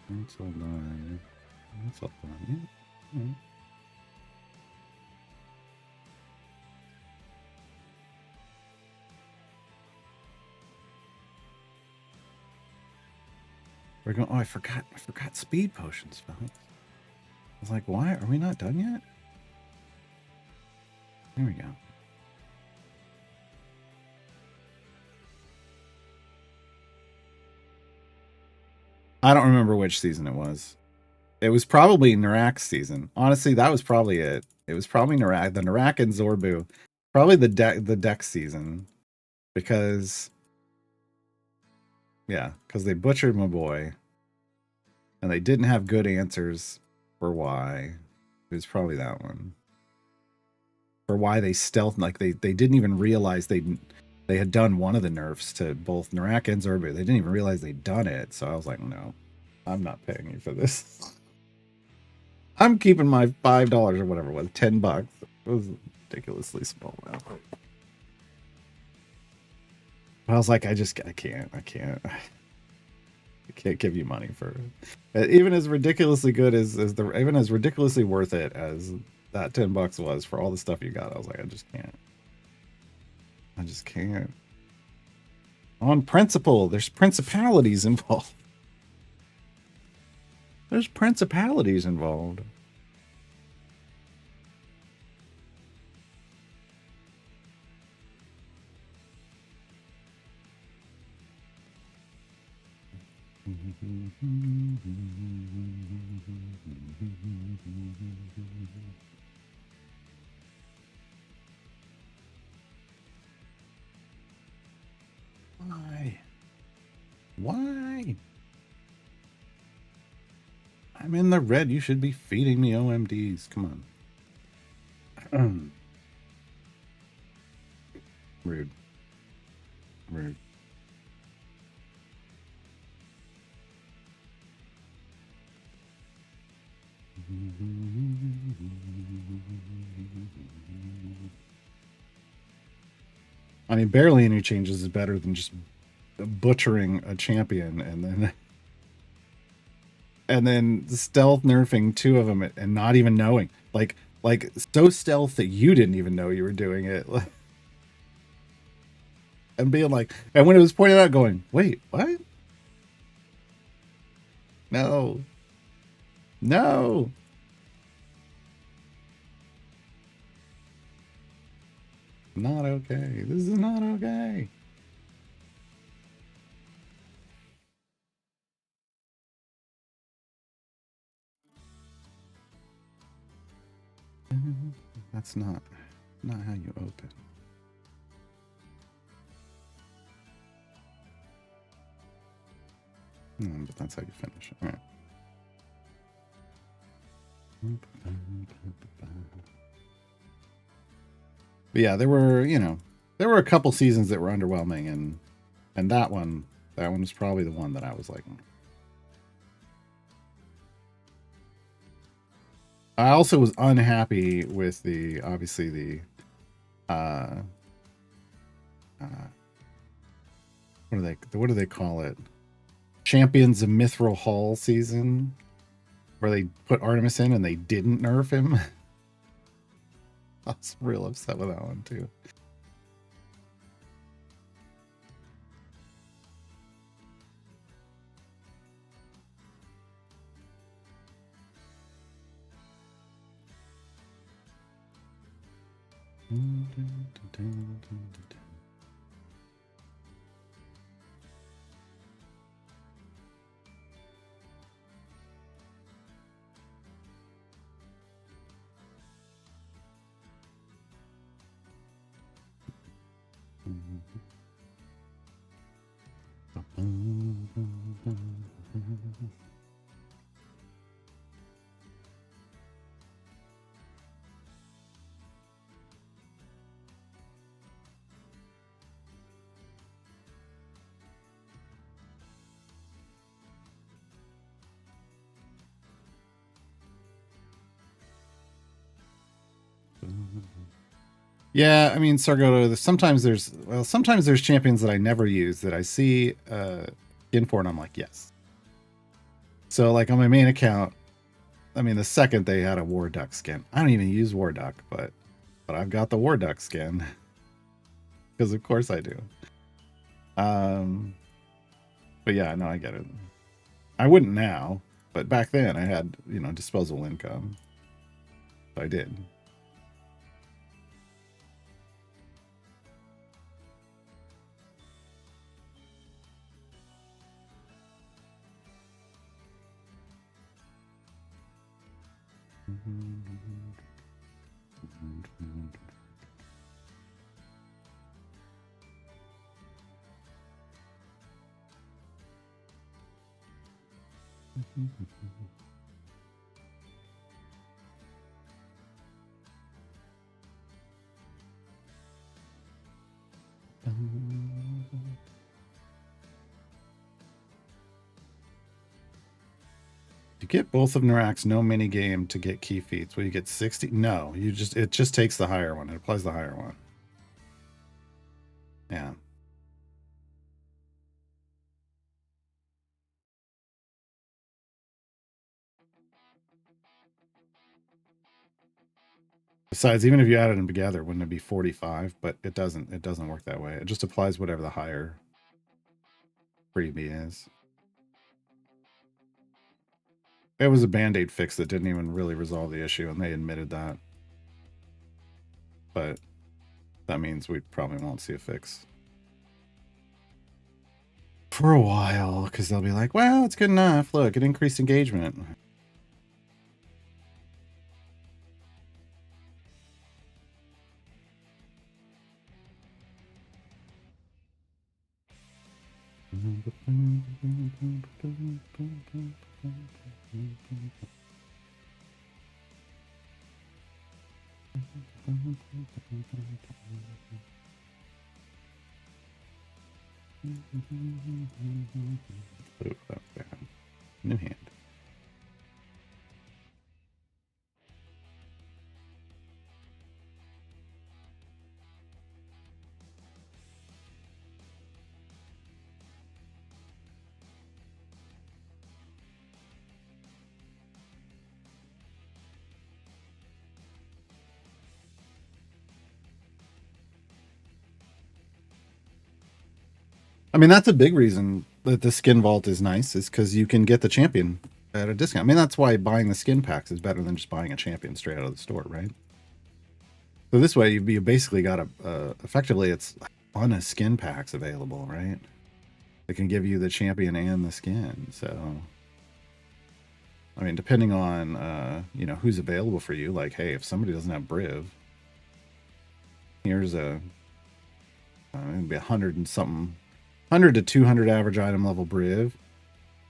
That's all done. That's all done. Yeah. Yeah. We're going. Oh, I forgot speed potions, fellas. I was like, why are we not done yet? There we go. I don't remember which season it was. It was probably Narak's season. Honestly, that was probably it. It was probably the Narak and Zorbu. Probably the deck season. Because they butchered my boy. And they didn't have good answers for why. It was probably that one. For why they stealth, like they didn't even realize they had done one of the nerfs to both Narak and Zorbu. They didn't even realize they'd done it. So I was like, no, I'm not paying you for this. I'm keeping my $5 or whatever it was, $10. It was ridiculously small amount. I was like, I can't. I can't give you money for it. Even as ridiculously good even as ridiculously worth it as that $10 was for all the stuff you got. I was like, I just can't. On principle, there's principalities involved. There's principalities involved. Why? Why? I'm in the red. You should be feeding me OMDs. Come on. Rude. Rude. I mean, barely any changes is better than just butchering a champion and then stealth nerfing two of them and not even knowing. Like so stealth that you didn't even know you were doing it. And being like, and when it was pointed out, going, wait, what? No. No. Not okay. This is not okay. That's not how you open. But that's how you finish. All right. But yeah, there were a couple seasons that were underwhelming, and that one was probably the one that I was like. I also was unhappy with obviously the what do they call it? Champions of Mithril Hall season, where they put Artemis in and they didn't nerf him. I was real upset with that one too. Yeah, I mean, Sargoto, sometimes there's champions that I never use that I see skin for, and I'm like, yes. So, like, on my main account, I mean, the second they had a War Duck skin, I don't even use War Duck, but I've got the War Duck skin. Because of course I do. But yeah, no, I get it. I wouldn't now, but back then I had, disposable income. So I did. You get both of Narak's no mini game to get key feats. Will you get 60? No, it just takes the higher one. It applies the higher one. Yeah. Besides, even if you added them together, wouldn't it be 45? But it doesn't work that way. It just applies whatever the higher freebie is. It was a band-aid fix that didn't even really resolve the issue, and they admitted that. But that means we probably won't see a fix For a while, because they'll be like, well, it's good enough. Look, it increased engagement. Ooh, that bad. New hand. I mean, that's a big reason that the skin vault is nice, is because you can get the champion at a discount. I mean, that's why buying the skin packs is better than just buying a champion straight out of the store, right? So this way, you basically got effectively, it's a ton of skin packs available, right? It can give you the champion and the skin. So, I mean, depending on, you know, who's available for you, like, hey, if somebody doesn't have Briv, here's it'd be 100 and something, 100 to 200 average item level Briv.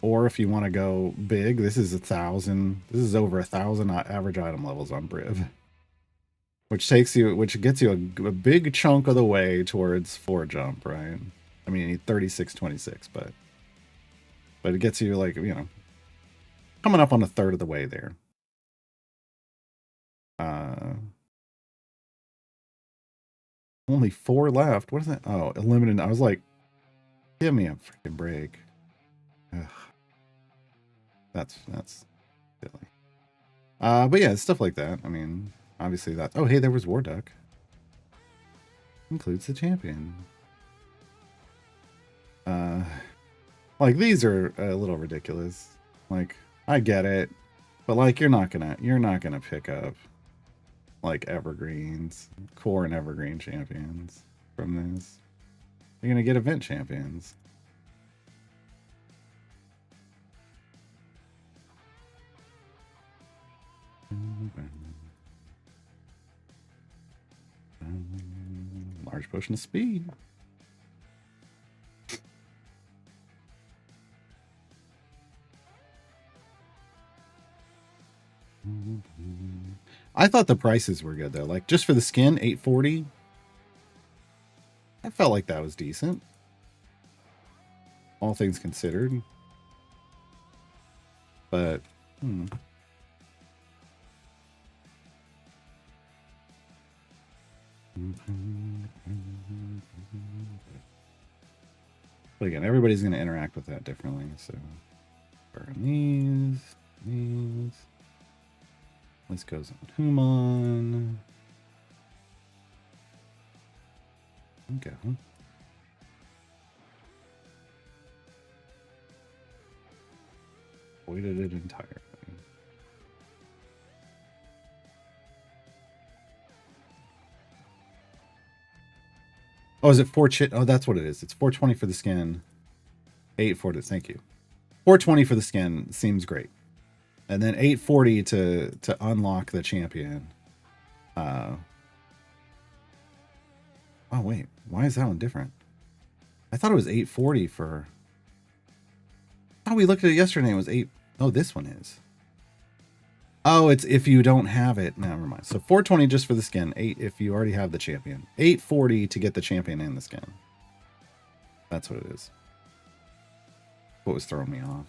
Or if you want to go big, this is 1,000. This is over 1,000 average item levels on Briv, which gets you a big chunk of the way towards 4 jump, right? I mean, you need 3626, but it gets you, like, you know, coming up on a third of the way there. Only 4 left. What is that? Oh, eliminated. I was like, give me a freaking break. Ugh. That's silly. But yeah, stuff like that. I mean, obviously that. Oh, hey, there was War Duck. Includes the champion. Like, these are a little ridiculous. Like, I get it, but like, you're not gonna pick up like evergreens, core and evergreen champions from this. You're gonna get event champions. Large potion of speed. I thought the prices were good though. Like, just for the skin, $840. I felt like that was decent, all things considered. But But again, everybody's going to interact with that differently. So burn these. This goes on Human. Okay. Avoided it entirely. Oh, is it 4 chit? Oh, that's what it is. It's 420 for the skin. 840. Thank you. 420 for the skin seems great. And then 840 to unlock the champion. Oh wait, why is that one different? I thought it was 840 for. Oh, we looked at it yesterday. It was 8. Oh, this one is. Oh, it's if you don't have it. No, never mind. So 420 just for the skin. 8 if you already have the champion. 840 to get the champion and the skin. That's what it is. What was throwing me off?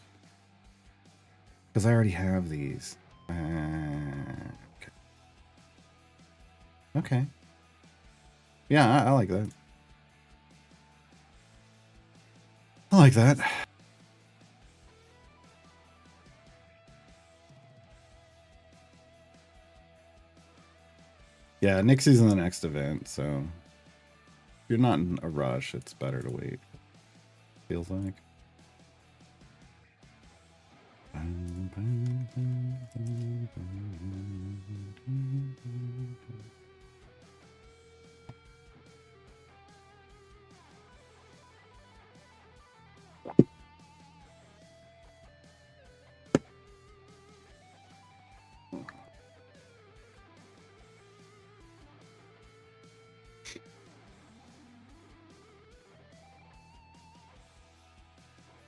Because I already have these. Okay. Okay. Yeah, I like that. I like that. Yeah, Nixie's in the next event, so if you're not in a rush, it's better to wait. Feels like.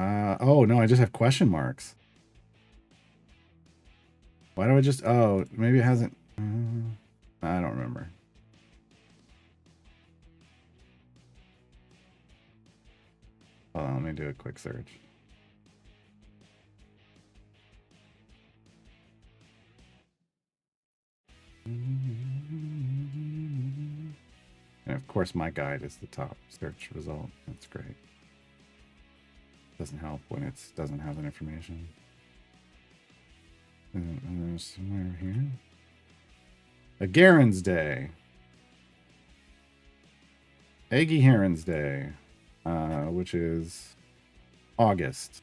Oh no, I just have question marks. Why do I just? Oh, maybe it hasn't. I don't remember. Hold on, let me do a quick search. And of course, my guide is the top search result. That's great. Doesn't help when it doesn't have that information. And there's somewhere here. A Garen's Day. Eggy Heron's Day, which is August.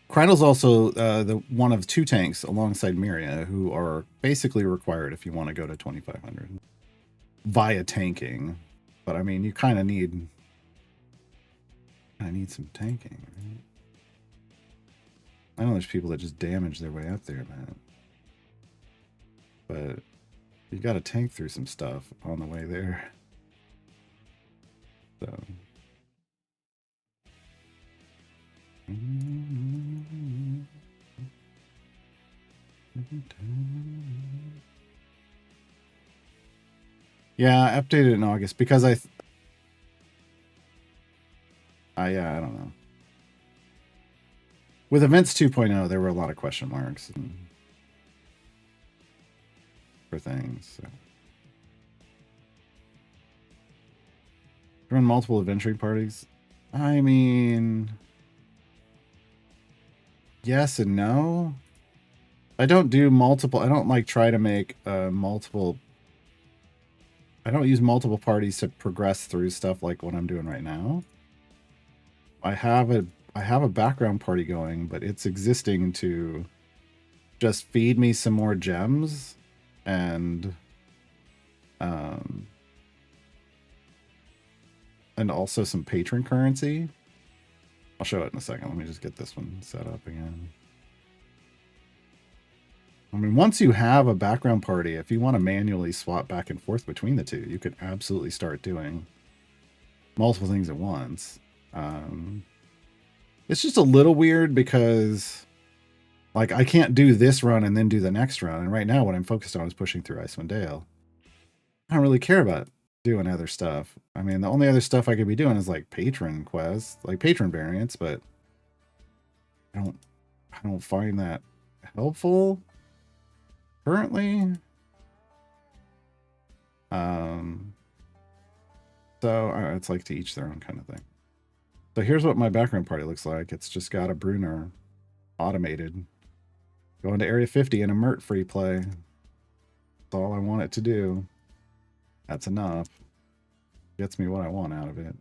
Kreidel's also the one of 2 tanks alongside Miria who are basically required if you want to go to 2500 via tanking. But I mean, you kind of need some tanking, right? I know there's people that just damage their way up there, man. But you got to tank through some stuff on the way there. So. Yeah, I updated in August because yeah, I don't know. With Events 2.0, there were a lot of question marks for things. So. Run multiple adventuring parties. I mean, yes and no. I don't do multiple. I don't like try to make multiple. I don't use multiple parties to progress through stuff like what I'm doing right now. I have a background party going, but it's existing to just feed me some more gems and also some patron currency. I'll show it in a second. Let me just get this one set up again. I mean, once you have a background party, if you want to manually swap back and forth between the two, you could absolutely start doing multiple things at once. It's just a little weird because, like, I can't do this run and then do the next run. And right now, what I'm focused on is pushing through Icewind Dale. I don't really care about doing other stuff. I mean, the only other stuff I could be doing is like patron quests, like patron variants, but I don't find that helpful currently. So it's like to each their own kind of thing. So here's what my background party looks like. It's just got a Brunner automated. Going to Area 50 in a Mert free play. That's all I want it to do. That's enough. Gets me what I want out of it.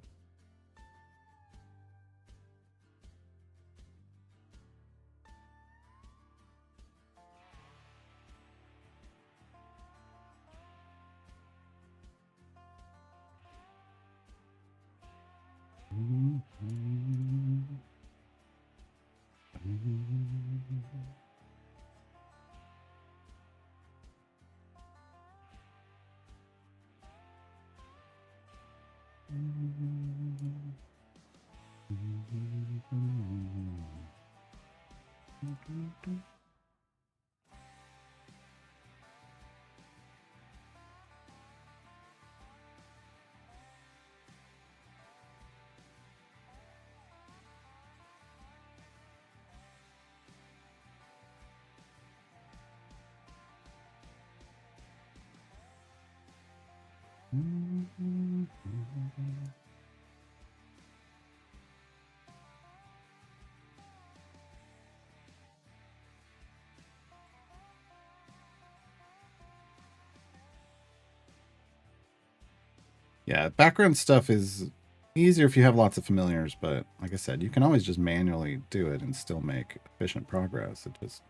Yeah, background stuff is easier if you have lots of familiars, but like I said, you can always just manually do it and still make efficient progress. It's just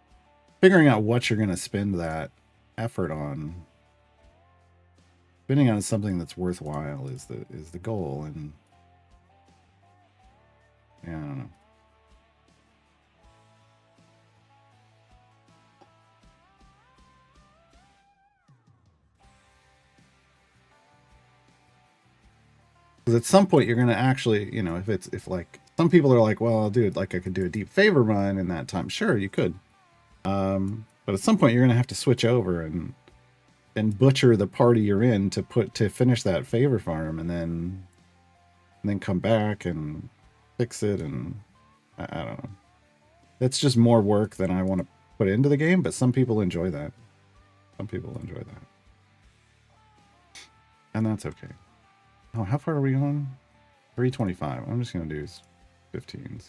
figuring out what you're going to spend that effort on. Spending on something that's worthwhile is the goal, and yeah, I don't know. Because at some point you're going to actually, you know, if like some people are like, well, dude, like I could do a deep favor run in that time. Sure, you could. But at some point you're going to have to switch over and butcher the party you're in to finish that favor farm, and then come back and fix it. And I don't know. It's just more work than I want to put into the game, but some people enjoy that. Some people enjoy that. And that's okay. Oh, how far are we on? 325. I'm just going to do 15s.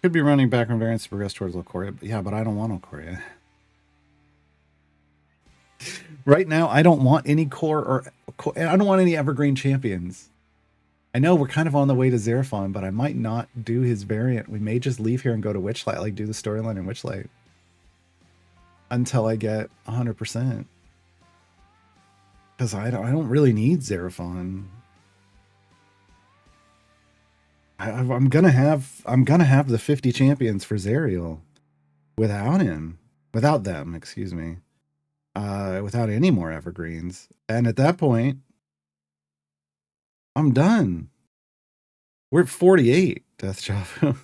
Could be running background variants to progress towards Locoria. Yeah, but I don't want Locoria. Right now, I don't want any core I don't want any evergreen champions. I know we're kind of on the way to Xeraphon, but I might not do his variant. We may just leave here and go to Witchlight, like do the storyline in Witchlight until I get 100%. Because I don't really need Xeraphon. I'm gonna have the 50 champions for Zerial without them, excuse me, without any more evergreens. And at that point, I'm done. We're at 48, Death Job.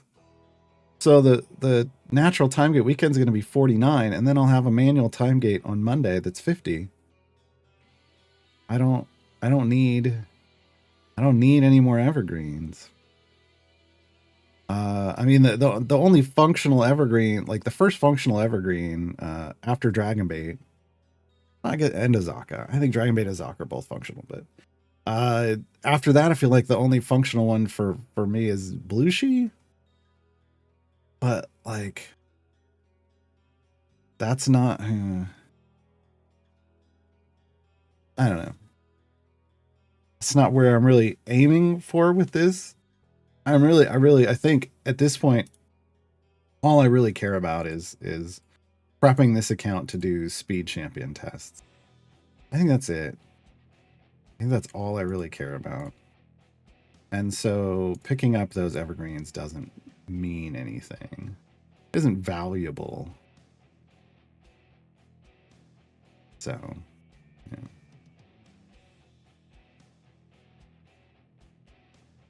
So the natural time gate weekend's going to be 49, and then I'll have a manual time gate on Monday that's 50. I don't need any more evergreens. I mean the only functional evergreen, like the first functional evergreen after Dragonbait, I get and Azaka. I think Dragonbait and Azaka are both functional, but after that I feel like the only functional one for me is Blushi. But like that's not I don't know. It's not where I'm really aiming for with this. I think at this point, all I really care about is prepping this account to do speed champion tests. I think that's it. I think that's all I really care about. And so picking up those evergreens doesn't mean anything. It isn't valuable. So, yeah.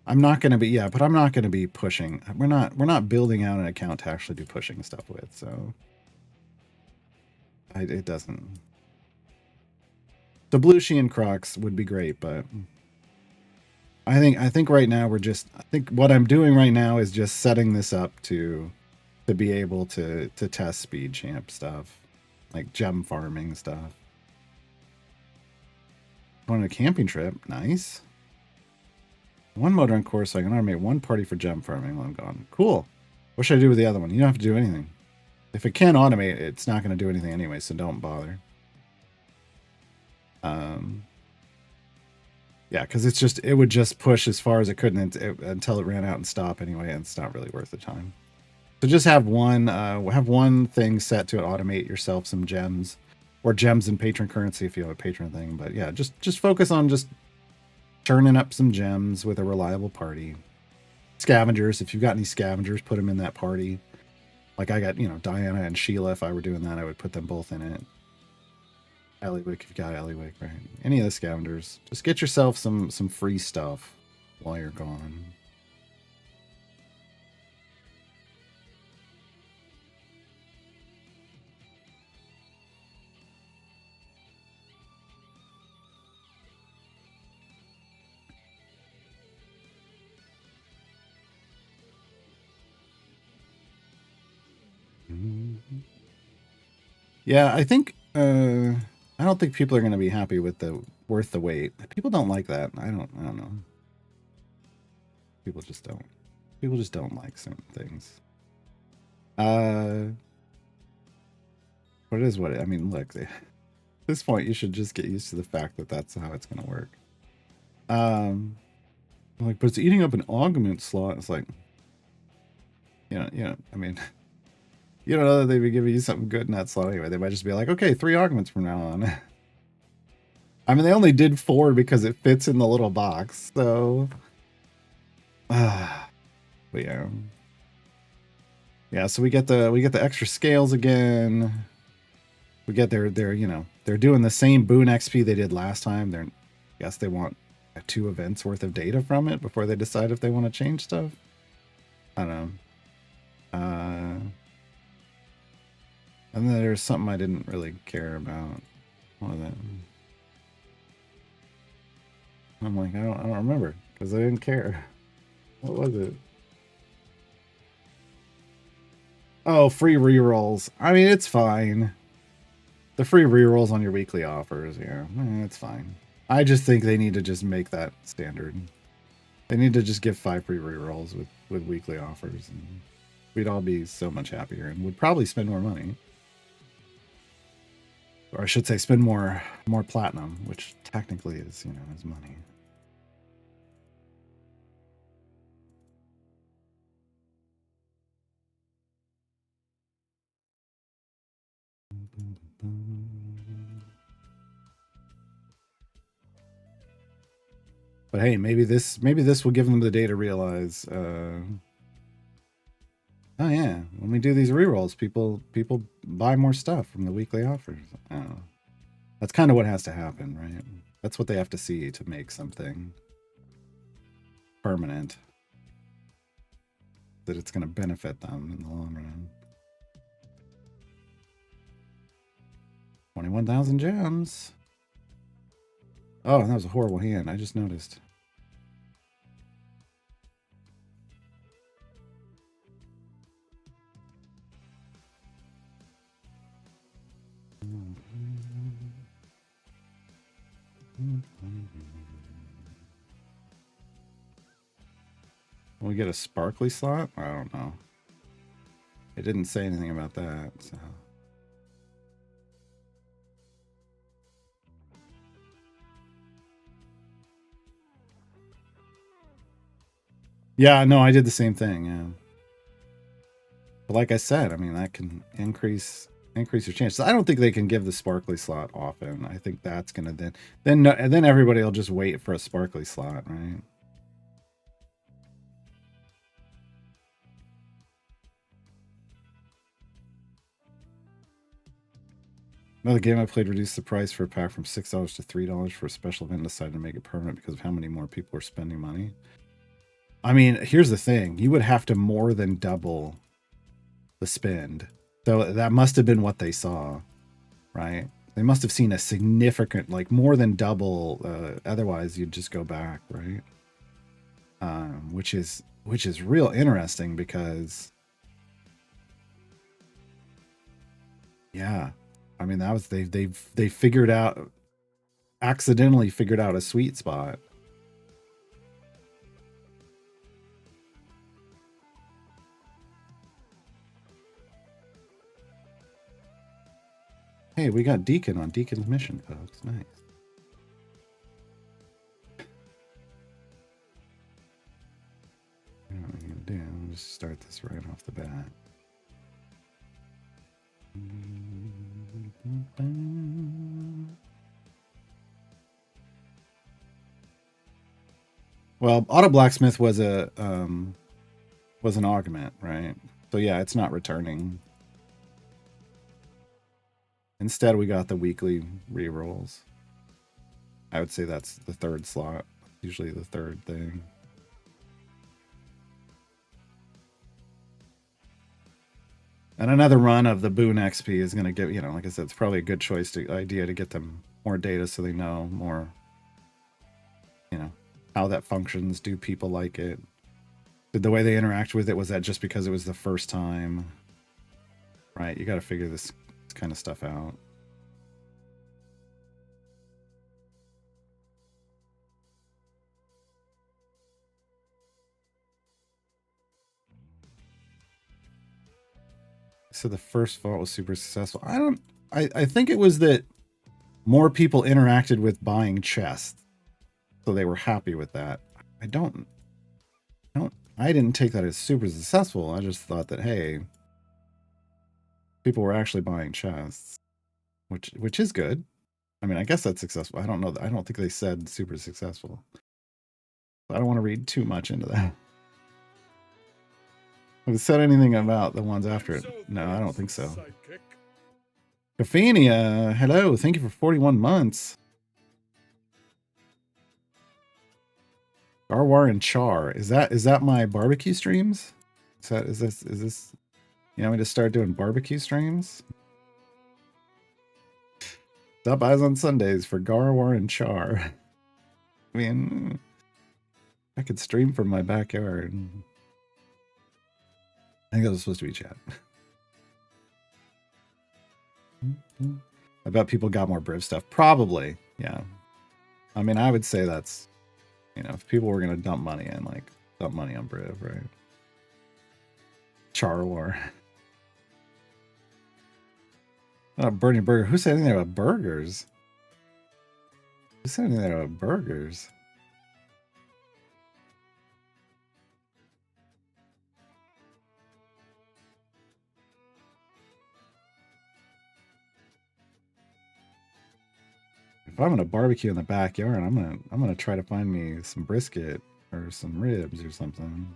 I'm not going to be, yeah, but I'm not going to be pushing. We're not building out an account to actually do pushing stuff with. So it doesn't. The Blushi and Crocs would be great, but I think right now I think what I'm doing right now is just setting this up to be able to test speed champ stuff, like gem farming stuff. Going on a camping trip, nice. One motor on course, so I can automate one party for gem farming while I'm gone. Cool. What should I do with the other one? You don't have to do anything. If it can't automate, it's not going to do anything anyway, so don't bother. Yeah, because it would just push as far as it could until it ran out and stop anyway, and it's not really worth the time. So just have one thing set to automate yourself some gems, or gems and patron currency if you have a patron thing. But yeah, just focus on just turning up some gems with a reliable party. Scavengers, if you've got any scavengers, put them in that party. Like I got, Diana and Sheila. If I were doing that, I would put them both in it. Eliwick, if you got Eliwick, right? Any of the scavengers. Just get yourself some free stuff while you're gone. Yeah, I think I don't think people are going to be happy with the worth the wait. People don't like that. I don't know. People just don't. People just don't like certain things. But it is what I mean. Look, at this point, you should just get used to the fact that that's how it's going to work. Like, but it's eating up an augment slot. It's like, I mean, You don't know that they'd be giving you something good in that slot anyway. They might just be like, okay, 3 augments from now on. I mean, they only did 4 because it fits in the little box. So, but yeah, yeah. So we get the extra scales again. We get their you know, they're doing the same boon XP they did last time. I guess they want 2 events worth of data from it before they decide if they want to change stuff. I don't know. And then there's something I didn't really care about. What was it? I'm like, I don't remember because I didn't care. What was it? Oh, free rerolls. I mean, it's fine. The free rerolls on your weekly offers, yeah, it's fine. I just think they need to just make that standard. They need to just give 5 free rerolls with weekly offers, and we'd all be so much happier and would probably spend more money. Or I should say spend more platinum, which technically is, you know, is money. But hey, maybe this will give them the day to realize, oh yeah, when we do these rerolls, people buy more stuff from the weekly offers. Oh. That's kind of what has to happen, right? That's what they have to see to make something permanent. That it's going to benefit them in the long run. 21,000 gems. Oh, that was a horrible hand. I just noticed. Will we get a sparkly slot? I don't know. It didn't say anything about that, so. Yeah, no, I did the same thing, yeah. But like I said, I mean, that can increase your chances. I don't think they can give the sparkly slot often. I think that's gonna then everybody will just wait for a sparkly slot, right? Another game I played reduced the price for a pack from $6 to $3 for a special event and decided to make it permanent because of how many more people are spending money. I mean, here's the thing. You would have to more than double the spend. So that must have been what they saw, right? They must have seen a significant, like more than double. Otherwise, you'd just go back, right? Which is real interesting because, yeah, I mean that was they figured out, accidentally figured out a sweet spot. Hey, we got Deacon on Deacon's mission, folks. Nice. What am I gonna do? I'll just start this right off the bat. Well, Auto Blacksmith was an augment, right? So yeah, it's not returning. Instead, we got the weekly rerolls. I would say that's the 3rd slot. Usually the 3rd thing. And another run of the boon XP is going to give, you know, like I said, it's probably a good idea to get them more data so they know more, you know, how that functions. Do people like it? Did the way they interact with it, was that just because it was the first time? Right, you got to figure this kind of stuff out. So the first vault was super successful. I think it was that more people interacted with buying chests, so they were happy with that. I didn't take that as super successful. I just thought that, hey, People were actually buying chests, which is good. I mean, I guess that's successful. I don't know. I don't think they said super successful. I don't want to read too much into that. Have it said anything about the ones after it? No, I don't think so. Caffeinia, hello. Thank you for 41 months. Garwar and Char. Is that my barbecue streams? Is this you want me to start doing barbecue streams? Stop eyes on Sundays for Garwar and Char. I mean, I could stream from my backyard. I think that was supposed to be chat. I bet people got more Briv stuff. Probably, yeah. I mean, I would say that's, if people were going to dump money in, like, dump money on Briv, right? Char War. Burning Burger. Who said anything about burgers? Who said anything about burgers? If I'm gonna barbecue in the backyard, I'm gonna try to find me some brisket or some ribs or something.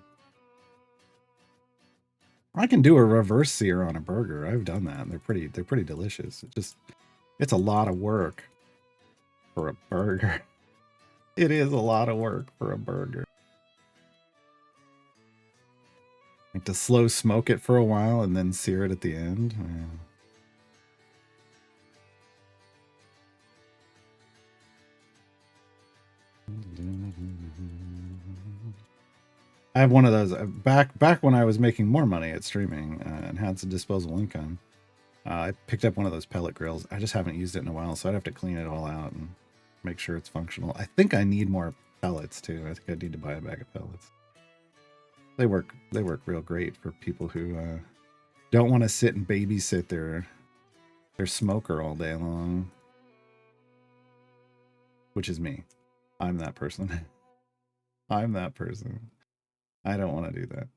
I can do a reverse sear on a burger. I've done that. They're pretty delicious. It's a lot of work for a burger. It is a lot of work for a burger. Like to slow smoke it for a while and then sear it at the end. Yeah. I have one of those back when I was making more money at streaming and had some disposable income. I picked up one of those pellet grills. I just haven't used it in a while, so I'd have to clean it all out and make sure it's functional. I think I need more pellets too. I think I need to buy a bag of pellets. They work real great for people who don't want to sit and babysit their smoker all day long, which is me. I'm that person. I'm that person. I don't want to do that.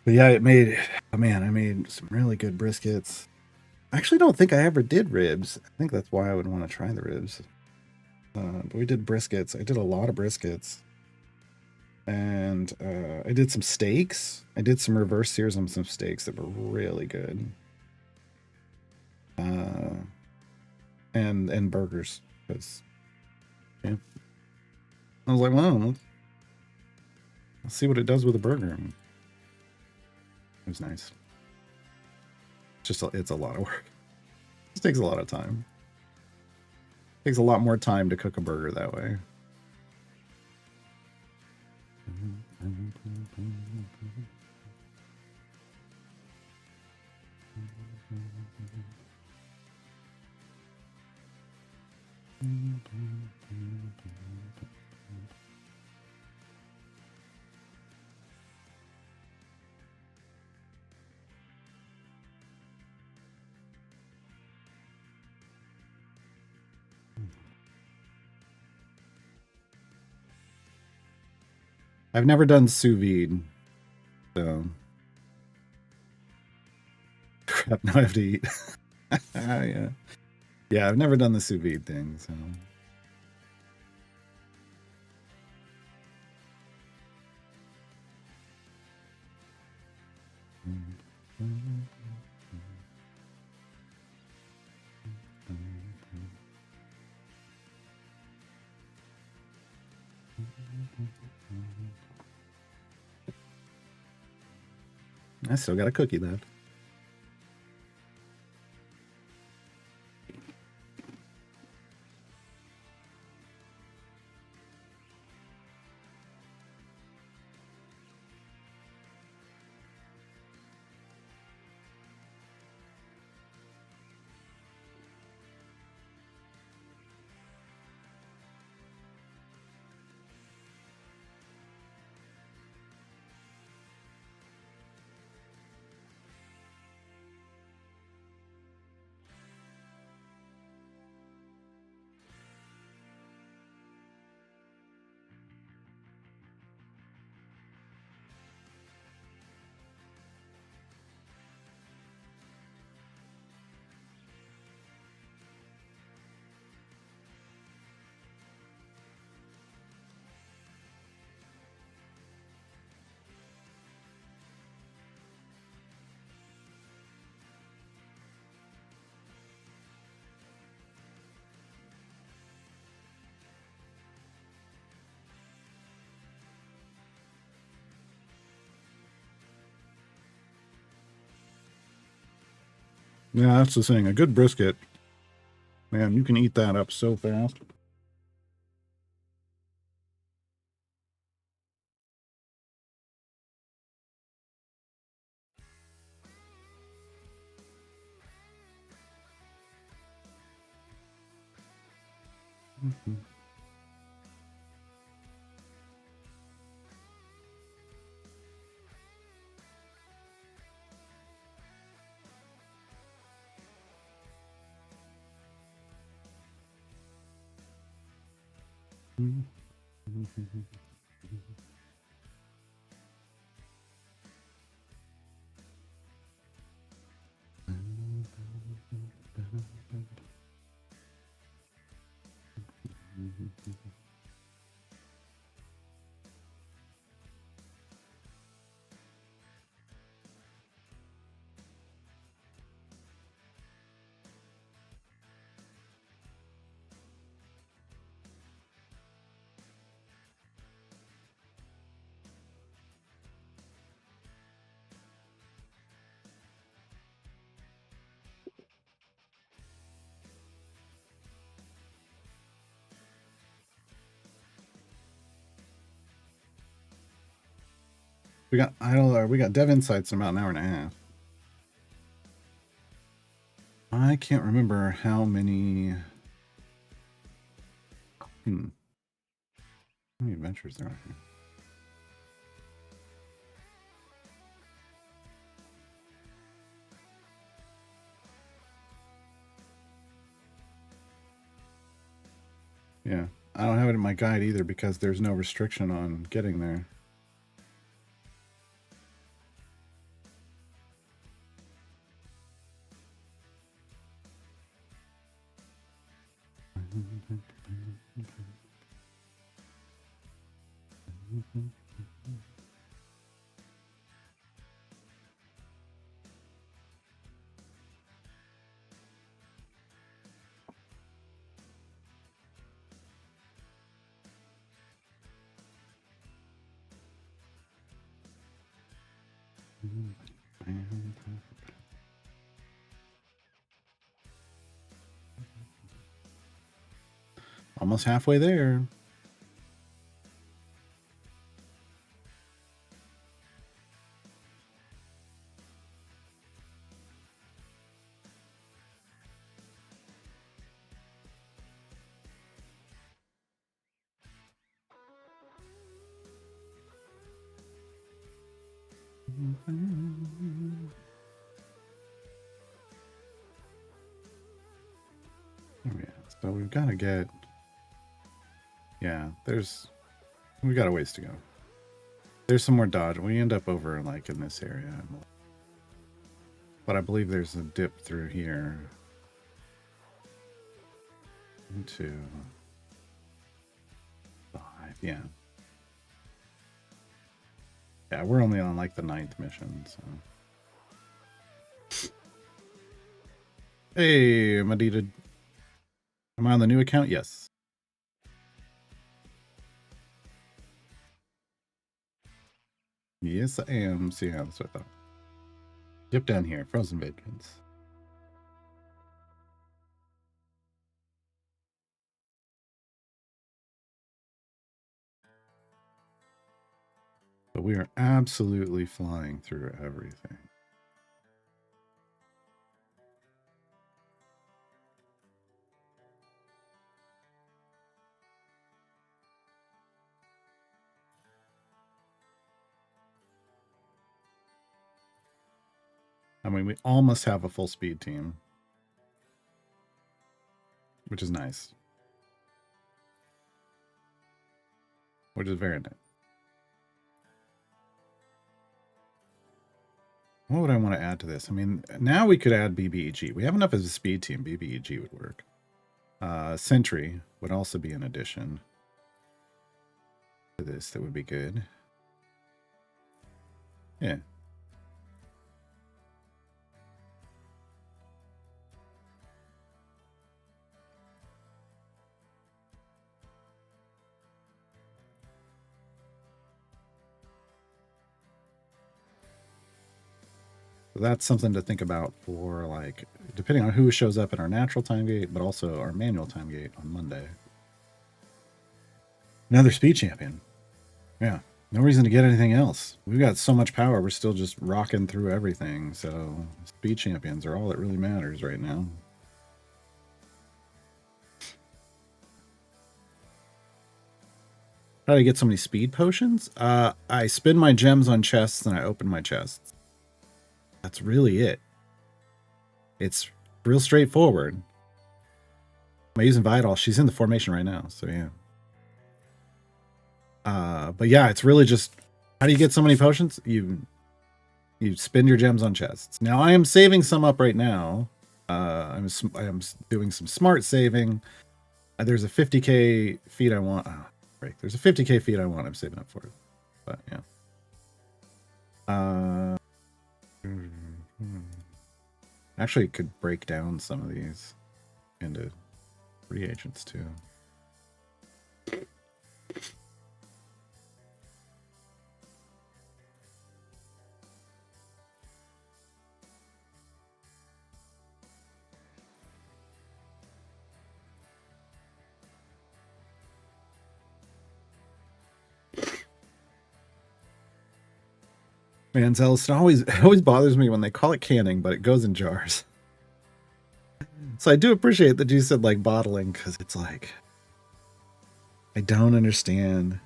But yeah, I made some really good briskets. I actually don't think I ever did ribs. I think that's why I would want to try the ribs. But we did briskets. I did a lot of briskets. And I did some steaks. I did some reverse sears on some steaks that were really good. And burgers. Because, yeah. I was like, well, let's see what it does with a burger. It was nice. It's a lot of work. It takes a lot of time. It takes a lot more time to cook a burger that way. I've never done sous vide, so crap. Now I have to eat. Yeah, yeah. I've never done the sous vide thing, so. I still got a cookie left. Yeah, that's the thing. A good brisket, man, you can eat that up so fast. Mm-hmm. We got idle. We got dev insights in about an hour and a half. I can't remember how many. How many adventures there are here? Yeah, I don't have it in my guide either because there's no restriction on getting there. Almost halfway there. Oh, yeah. So we've got to get. Yeah, we got a ways to go. There's some more dodge. We end up over like in this area, but I believe there's a dip through here into 5. Yeah. Yeah, we're only on like the 9th mission, so. Hey, Madita. Am I on the new account? Yes. Yes, I am. See how that's what I thought. Dip down here, frozen vengeance. But we are absolutely flying through everything. I mean, we almost have a full speed team, which is nice. Which is very nice. What would I want to add to this? I mean, now we could add BBEG. We have enough as a speed team. BBEG would work. Sentry would also be an addition to this. That would be good. Yeah. That's something to think about for, like, depending on who shows up in our natural time gate, but also our manual time gate on Monday. Another speed champion. Yeah. No reason to get anything else. We've got so much power, we're still just rocking through everything. So speed champions are all that really matters right now. How do I get so many speed potions? I spend my gems on chests and I open my chests. That's really it. It's real straightforward. Am I using Vidal? She's in the formation right now, so yeah. But yeah, it's really just, how do you get so many potions? You spend your gems on chests. Now I am saving some up right now. I am doing some smart saving. There's a 50k feat I want. Oh, break. There's a 50k feat I want. I'm saving up for it. But yeah. Actually, could break down some of these into reagents too. Man, Zealous, it always bothers me when they call it canning, but it goes in jars. So I do appreciate that you said like bottling, because it's like, I don't understand.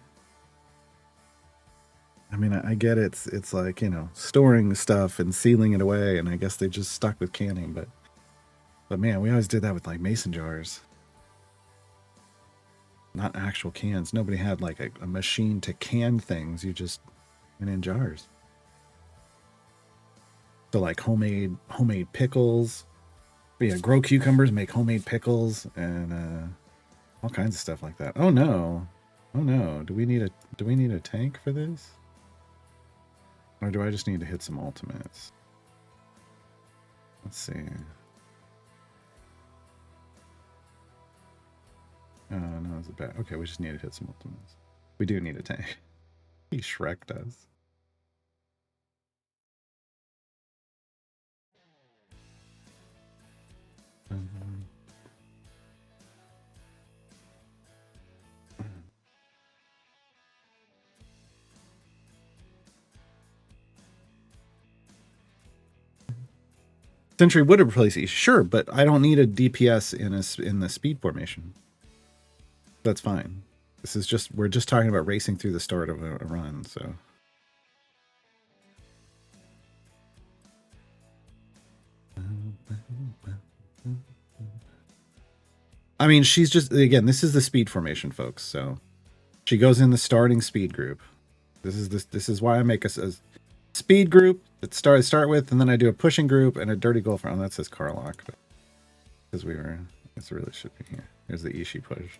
I mean, I get it. It's like, you know, storing stuff and sealing it away, and I guess they just stuck with canning, but man, we always did that with like mason jars. Not actual cans. Nobody had like a machine to can things. You just went in jars. So like homemade pickles. But yeah, grow cucumbers, make homemade pickles, and all kinds of stuff like that. Oh no. Oh no. Do we need a tank for this? Or do I just need to hit some ultimates? Let's see. No, it's a bad. Okay, we just need to hit some ultimates. We do need a tank. He Shrek does. Sentry would replace E, sure, but I don't need a DPS in the speed formation. That's fine. This is just, we're just talking about racing through the start of a run, so. I mean, she's just, again, this is the speed formation, folks. So she goes in the starting speed group. This is why I make a speed group that start with, and then I do a pushing group and a dirty goal farm. Oh, that says Carlock, because we were, this really should be here. Here's the Ishii push.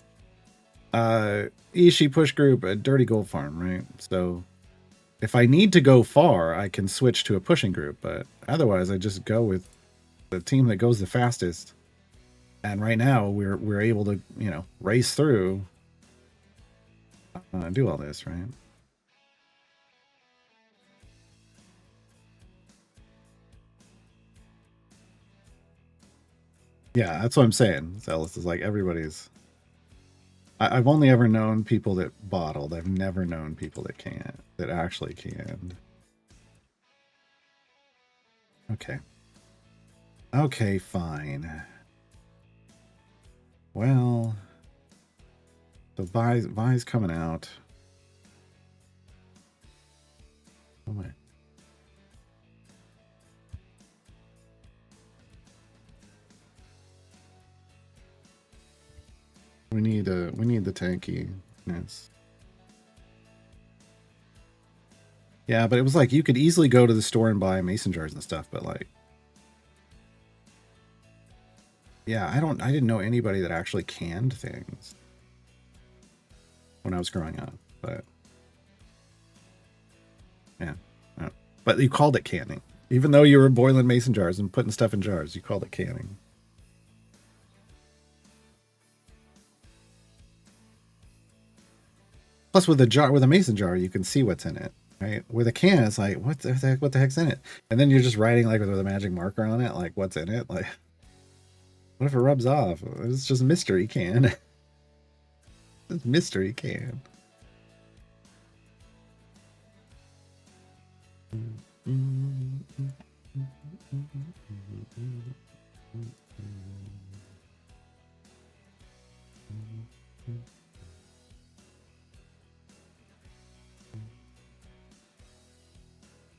Ishii push group, a dirty gold farm, right? So if I need to go far, I can switch to a pushing group, but otherwise I just go with the team that goes the fastest. And right now we're able to, you know, race through, do all this, right? Yeah, that's what I'm saying. Zealous is like everybody's. I've only ever known people that bottled. I've never known people that can't, that actually canned. Okay. Okay, fine. Well, so Vi's coming out. Oh my. We need the tankiness. Yeah, but it was like you could easily go to the store and buy mason jars and stuff, but like, yeah, I didn't know anybody that actually canned things when I was growing up, but yeah. But you called it canning. Even though you were boiling mason jars and putting stuff in jars, you called it canning. Plus with a mason jar, you can see what's in it. right? With a can, it's like, what the heck's in it? And then you're just writing like with a magic marker on it, like what's in it? Like, what if it rubs off? It's just mystery can. It's mystery can.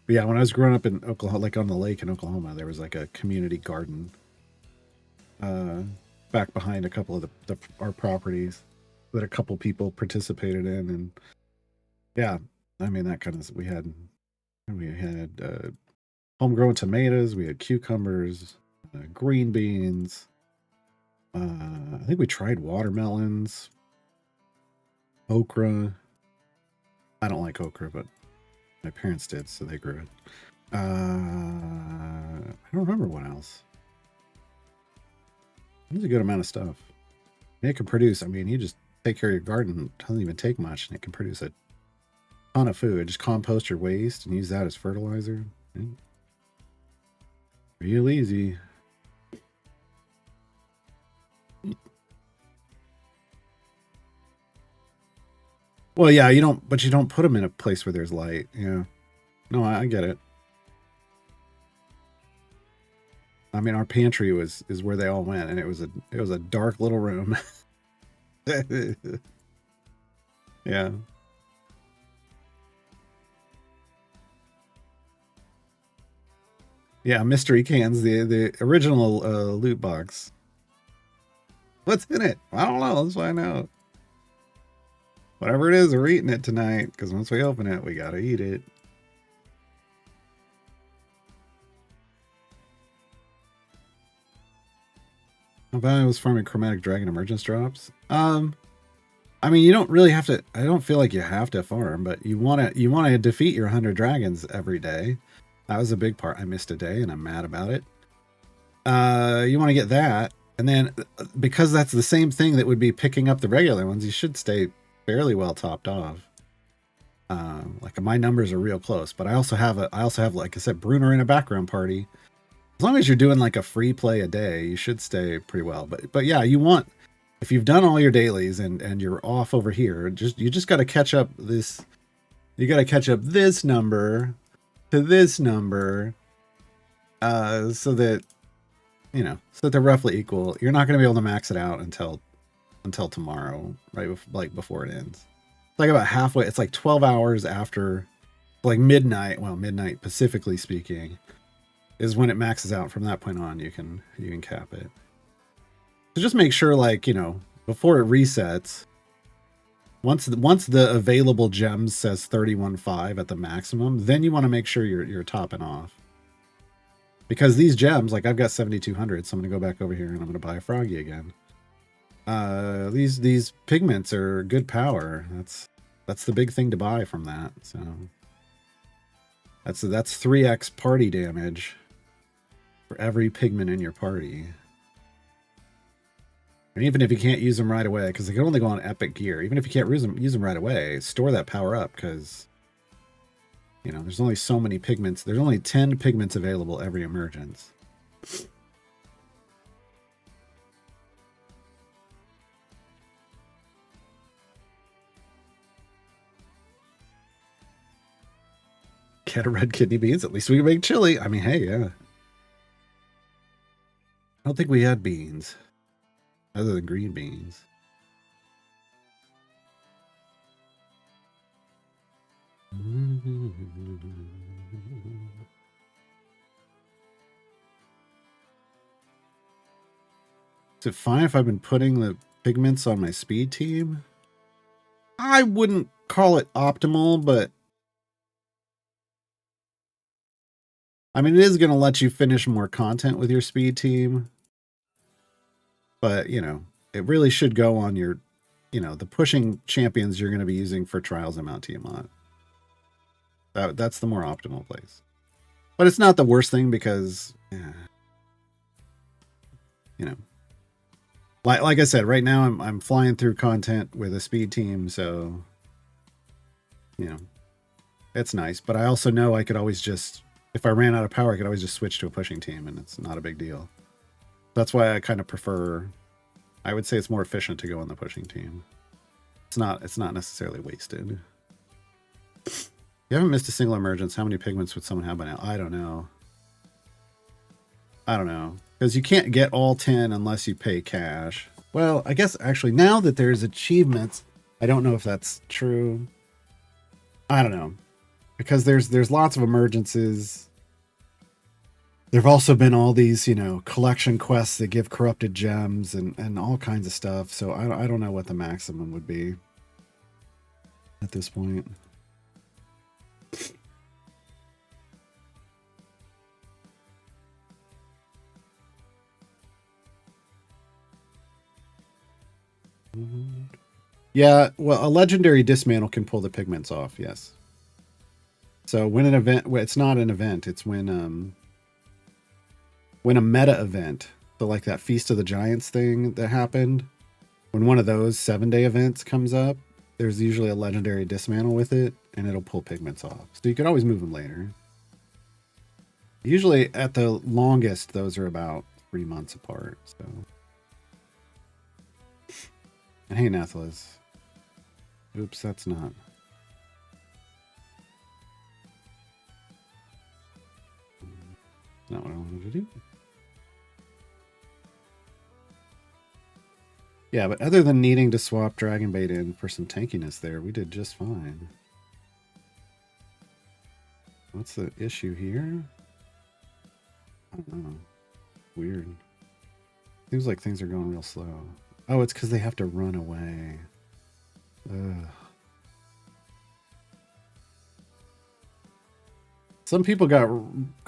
But yeah, when I was growing up in Oklahoma, like on the lake in Oklahoma, there was like a community garden back behind a couple of our properties that a couple people participated in, and yeah, I mean that kind of we had homegrown tomatoes, we had cucumbers, green beans. I think we tried watermelons, okra. I don't like okra, but my parents did, so they grew it. I don't remember what else. There's a good amount of stuff. And it can produce. I mean, you just take care of your garden. It doesn't even take much, and it can produce a ton of food. Just compost your waste and use that as fertilizer. Real easy. Well, yeah, you don't put them in a place where there's light. Yeah. No, I get it. I mean, our pantry is where they all went, and it was a dark little room. Yeah. Yeah, mystery cans, the original loot box. What's in it? I don't know. Let's find out. Whatever it is, we're eating it tonight, because once we open it, we gotta eat it. How about I was farming chromatic dragon emergence drops? I mean, you don't really have to. I don't feel like you have to farm, but you want to defeat your 100 dragons every day. That was a big part. I missed a day, and I'm mad about it. You want to get that, and then because that's the same thing that would be picking up the regular ones, you should stay fairly well topped off. Like my numbers are real close, but I also have like I said, Bruner in a background party. As long as you're doing like a free play a day, you should stay pretty well. But yeah, you want, if you've done all your dailies and you're off over here, you just got to catch up this. You got to catch up this number to this number, so that so that they're roughly equal. You're not going to be able to max it out until tomorrow, right? Like before it ends. It's like about halfway. It's like 12 hours after, like midnight. Well, midnight Pacifically speaking, is when it maxes out. From that point on, you can cap it. So just make sure, like, before it resets, once the available gems says 31.5 at the maximum, then you want to make sure you're topping off. Because these gems, like I've got 7,200, so I'm gonna go back over here and I'm gonna buy a froggy again. These pigments are good power. That's the big thing to buy from that. So that's 3x party damage for every pigment in your party. And even if you can't use them right away, because they can only go on epic gear, even if you can't use them right away, store that power up, because there's only so many pigments. There's only 10 pigments available every emergence. Get a red kidney beans. At least we can make chili. I mean, hey, yeah. I don't think we had beans other than green beans. Is it fine if I've been putting the pigments on my speed team? I wouldn't call it optimal, but I mean, it is going to let you finish more content with your speed team. But, it really should go on your, the pushing champions you're going to be using for Trials and Mount Tiamat. That's the more optimal place. But it's not the worst thing because, like I said, right now I'm flying through content with a speed team, so, It's nice, but I also know I could always just, if I ran out of power, I could always just switch to a pushing team, and it's not a big deal. That's why I kind of prefer. I would say it's more efficient to go on the pushing team. It's not. It's not necessarily wasted. You haven't missed a single emergence. How many pigments would someone have by now? I don't know. I don't know. Because you can't get all 10 unless you pay cash. Well, I guess actually now that there's achievements, I don't know if that's true. I don't know. Because there's lots of emergences. There've also been all these, collection quests that give corrupted gems and all kinds of stuff. So I don't know what the maximum would be at this point. Yeah, well, a legendary dismantle can pull the pigments off. Yes. So when an event, well, it's not an event. It's when a meta event, so like that Feast of the Giants thing that happened, when one of those 7-day events comes up, there's usually a legendary dismantle with it, and it'll pull pigments off. So you can always move them later. Usually, at the longest, those are about 3 months apart. So, and hey, Nathalis. Oops, that's not. Not what I wanted to do. Yeah, but other than needing to swap Dragon Bait in for some tankiness there, we did just fine. What's the issue here? I don't know. Weird. Seems like things are going real slow. Oh, it's because they have to run away. Ugh. Some people got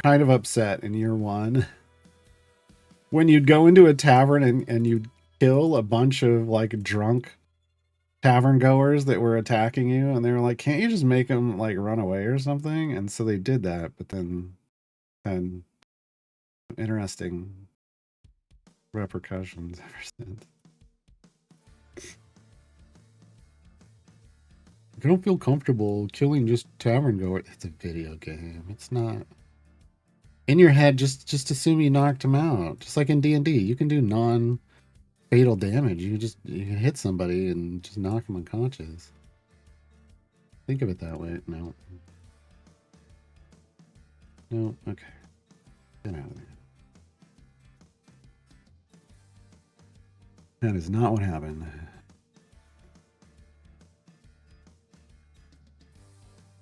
kind of upset in year one when you'd go into a tavern and you'd kill a bunch of like drunk tavern goers that were attacking you, and they were like, can't you just make them like run away or something? And so they did that, but then had interesting repercussions ever since. I don't feel comfortable killing just tavern goers. It's a video game. It's not. In your head, just assume you knocked him out. Just like in D&D, you can do non-fatal damage. You can hit somebody and just knock them unconscious. Think of it that way. No. No. Okay. Get out of there. That is not what happened.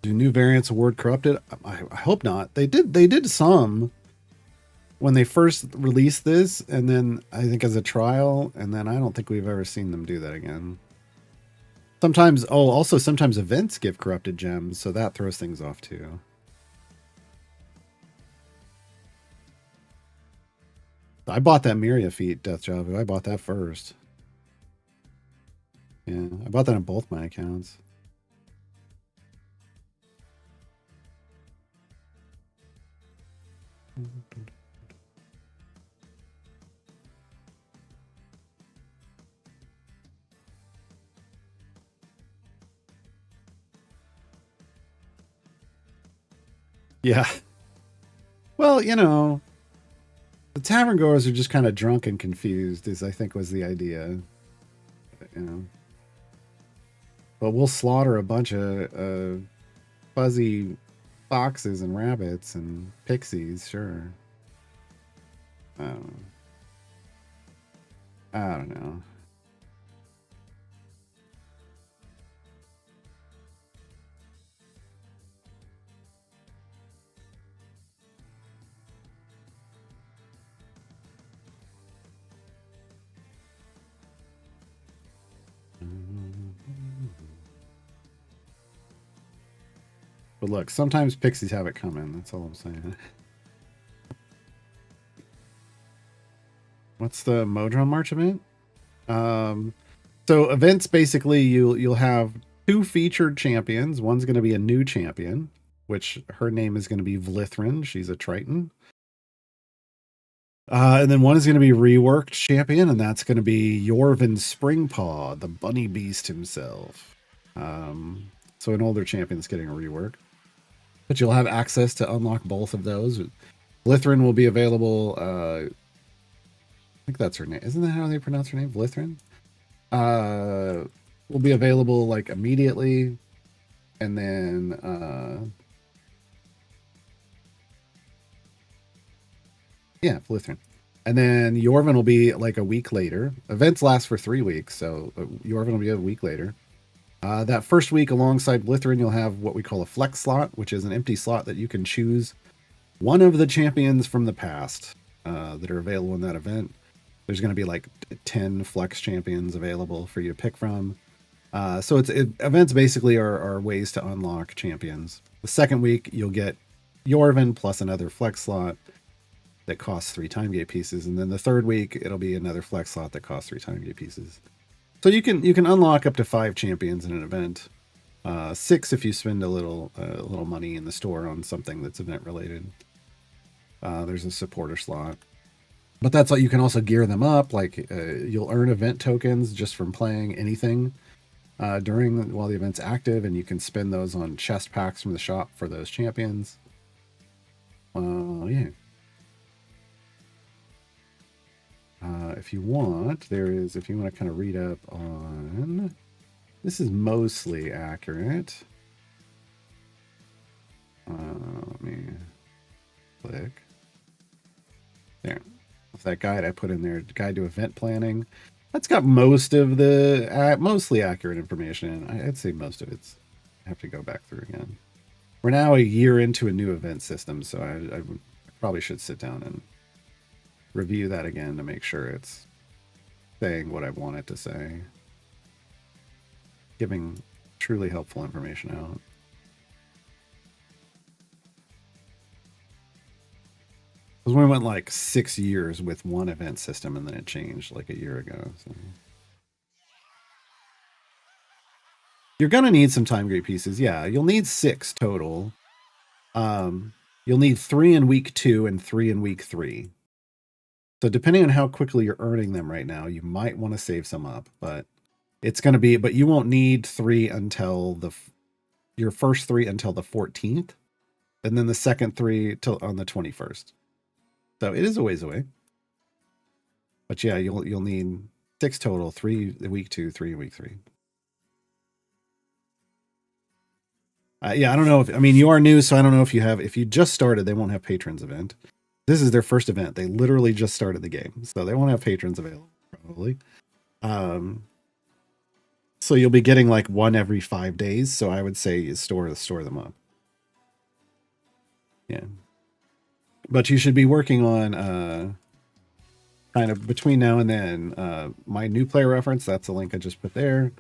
Do new variants of Word Corrupted? I hope not. They did some when they first released this, and then I think as a trial, and then I don't think we've ever seen them do that again. Sometimes, also sometimes events give corrupted gems, so that throws things off too. I bought that Miria feat, Death Javu. I bought that first. Yeah, I bought that on both my accounts. Yeah. Well, the tavern goers are just kind of drunk and confused, is I think was the idea. You know. But we'll slaughter a bunch of fuzzy foxes and rabbits and pixies, sure. I don't know. I don't know. But look, sometimes pixies have it coming. That's all I'm saying. What's the Modron March event? So events basically you'll have 2 featured champions. One's going to be a new champion, which her name is going to be Vlithrin. She's a Triton. And then one is going to be reworked champion, and that's going to be Yorvin Springpaw, the bunny beast himself. So an older champion's getting a rework. but you'll have access to unlock both of those. Vlithrin will be available. I think that's her name. Isn't that how they pronounce her name? Vlithrin? Will be available like immediately. And then, yeah, Vlithrin. And then Yorvin will be like a week later. Events last for 3 weeks, so Yorvin will be a week later. That first week, alongside Vlithrin, you'll have what we call a flex slot, which is an empty slot that you can choose one of the champions from the past that are available in that event. There's going to be like 10 flex champions available for you to pick from. So events basically are ways to unlock champions. The second week, you'll get Yorvin plus another flex slot that costs 3 time gate pieces, and then the third week it'll be another flex slot that costs 3 time gate pieces. So you can unlock up to 5 champions in an event. 6 if you spend a little money in the store on something that's event related. There's a supporter slot, but that's like you can also gear them up. Like you'll earn event tokens just from playing anything while the event's active, and you can spend those on chest packs from the shop for those champions. Yeah. If you want, if you want to kind of read up on, this is mostly accurate. Let me click there. With that guide I put in there, guide to event planning, that's got most of the mostly accurate information. I'd say most of it's, I have to go back through again. We're now a year into a new event system, so I probably should sit down and review that again to make sure it's saying what I want it to say, giving truly helpful information out. Because we went like 6 years with one event system, and then it changed like a year ago. So. You're gonna need some time gate pieces. Yeah, you'll need 6 total. You'll need 3 in week 2 and 3 in week 3. So depending on how quickly you're earning them right now, you might want to save some up, but it's going to be, but you won't need 3 until your first 3 until the 14th, and then the second 3 till on the 21st. So it is a ways away. But yeah, you'll need 6 total, 3 in week 2, 3 in week 3. Yeah, I don't know I mean, you are new, so I don't know if you just started, they won't have patrons event. This is their first event. They literally just started the game, so they won't have patrons available probably. So you'll be getting like 1 every 5 days. So I would say store them up. Yeah, but you should be working on kind of between now and then. My new player reference, that's the link I just put there.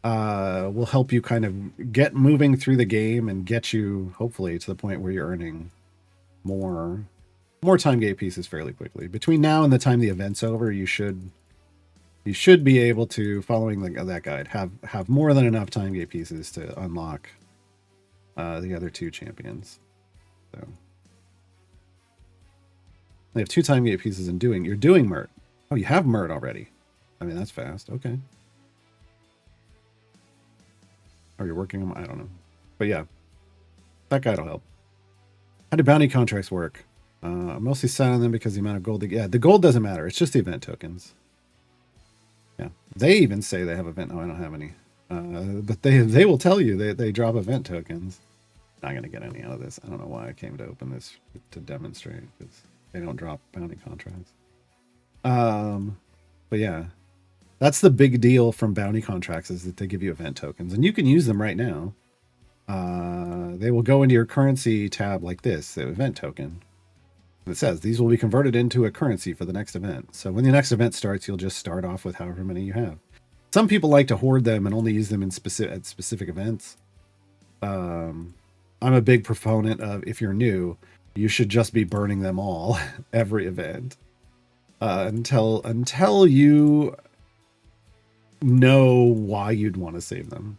Will help you kind of get moving through the game and get you hopefully to the point where you're earning more time gate pieces fairly quickly. Between now and the time the event's over, you should be able to, following that guide, have more than enough time gate pieces to unlock the other 2 champions. So they have 2 time gate pieces and you're doing Mert. Oh, you have Mert already. I mean, that's fast. Okay. Or you're working on, I don't know. But yeah, that guide will help. How do bounty contracts work? I'm mostly signing them because the amount of gold. Yeah, the gold doesn't matter. It's just the event tokens. Yeah, they even say they have event. Oh, I don't have any. But they will tell you they drop event tokens. Not gonna get any out of this. I don't know why I came to open this to demonstrate, because they don't drop bounty contracts. But yeah, that's the big deal from bounty contracts, is that they give you event tokens, and you can use them right now. They will go into your currency tab like this, the event token. It says these will be converted into a currency for the next event. So when the next event starts, you'll just start off with however many you have. Some people like to hoard them and only use them in specific events. I'm a big proponent of, if you're new, you should just be burning them all every event until you know why you'd want to save them.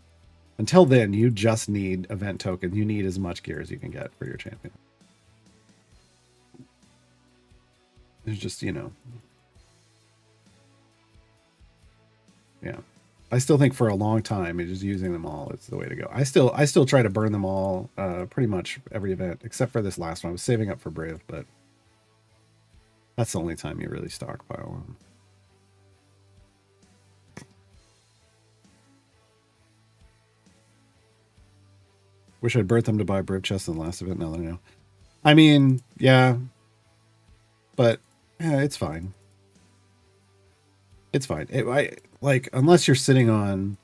Until then, you just need event token. You need as much gear as you can get for your champion. It's just, yeah. I still think for a long time, just using them all is the way to go. I still try to burn them all, pretty much every event, except for this last one. I was saving up for Briv, but that's the only time you really stockpile them. Wish I'd burnt them to buy Briv chests in the last event. Now that I know. I mean, yeah, but yeah, it's fine. It's fine. Unless you're sitting on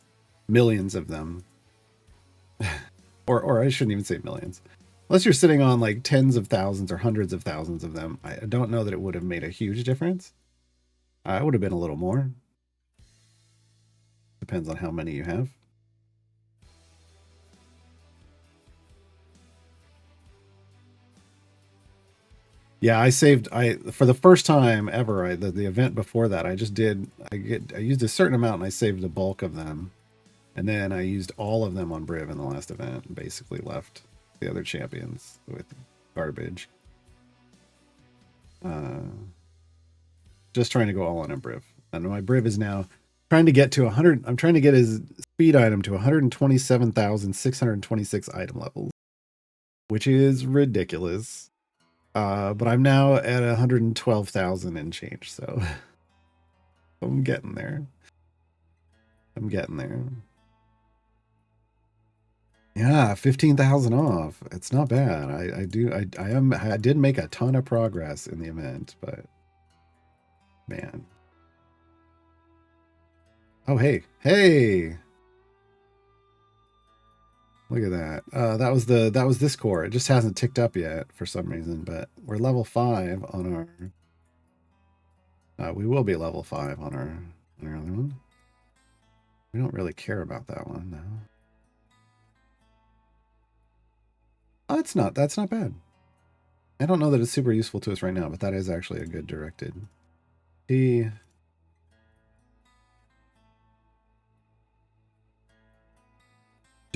millions of them, or I shouldn't even say millions. Unless you're sitting on like tens of thousands or hundreds of thousands of them, I don't know that it would have made a huge difference. It would have been a little more. Depends on how many you have. Yeah, I saved. For the first time ever, the event before that, I used a certain amount and I saved the bulk of them, and then I used all of them on Briv in the last event, and basically left the other champions with garbage. Just trying to go all on a Briv, and my Briv is now trying to get to 100. I'm trying to get his speed item to 127,626 item levels, which is ridiculous. But I'm now at 112,000 and change, so I'm getting there. I'm getting there. Yeah, 15,000 off. It's not bad. I did make a ton of progress in the event, but man. Oh, hey. Look at that. That was this core. It just hasn't ticked up yet for some reason, but we're level 5 on our we will be level 5 on our other one. We don't really care about that one now. Oh, that's not bad. I don't know that it's super useful to us right now, but that is actually a good directed. Do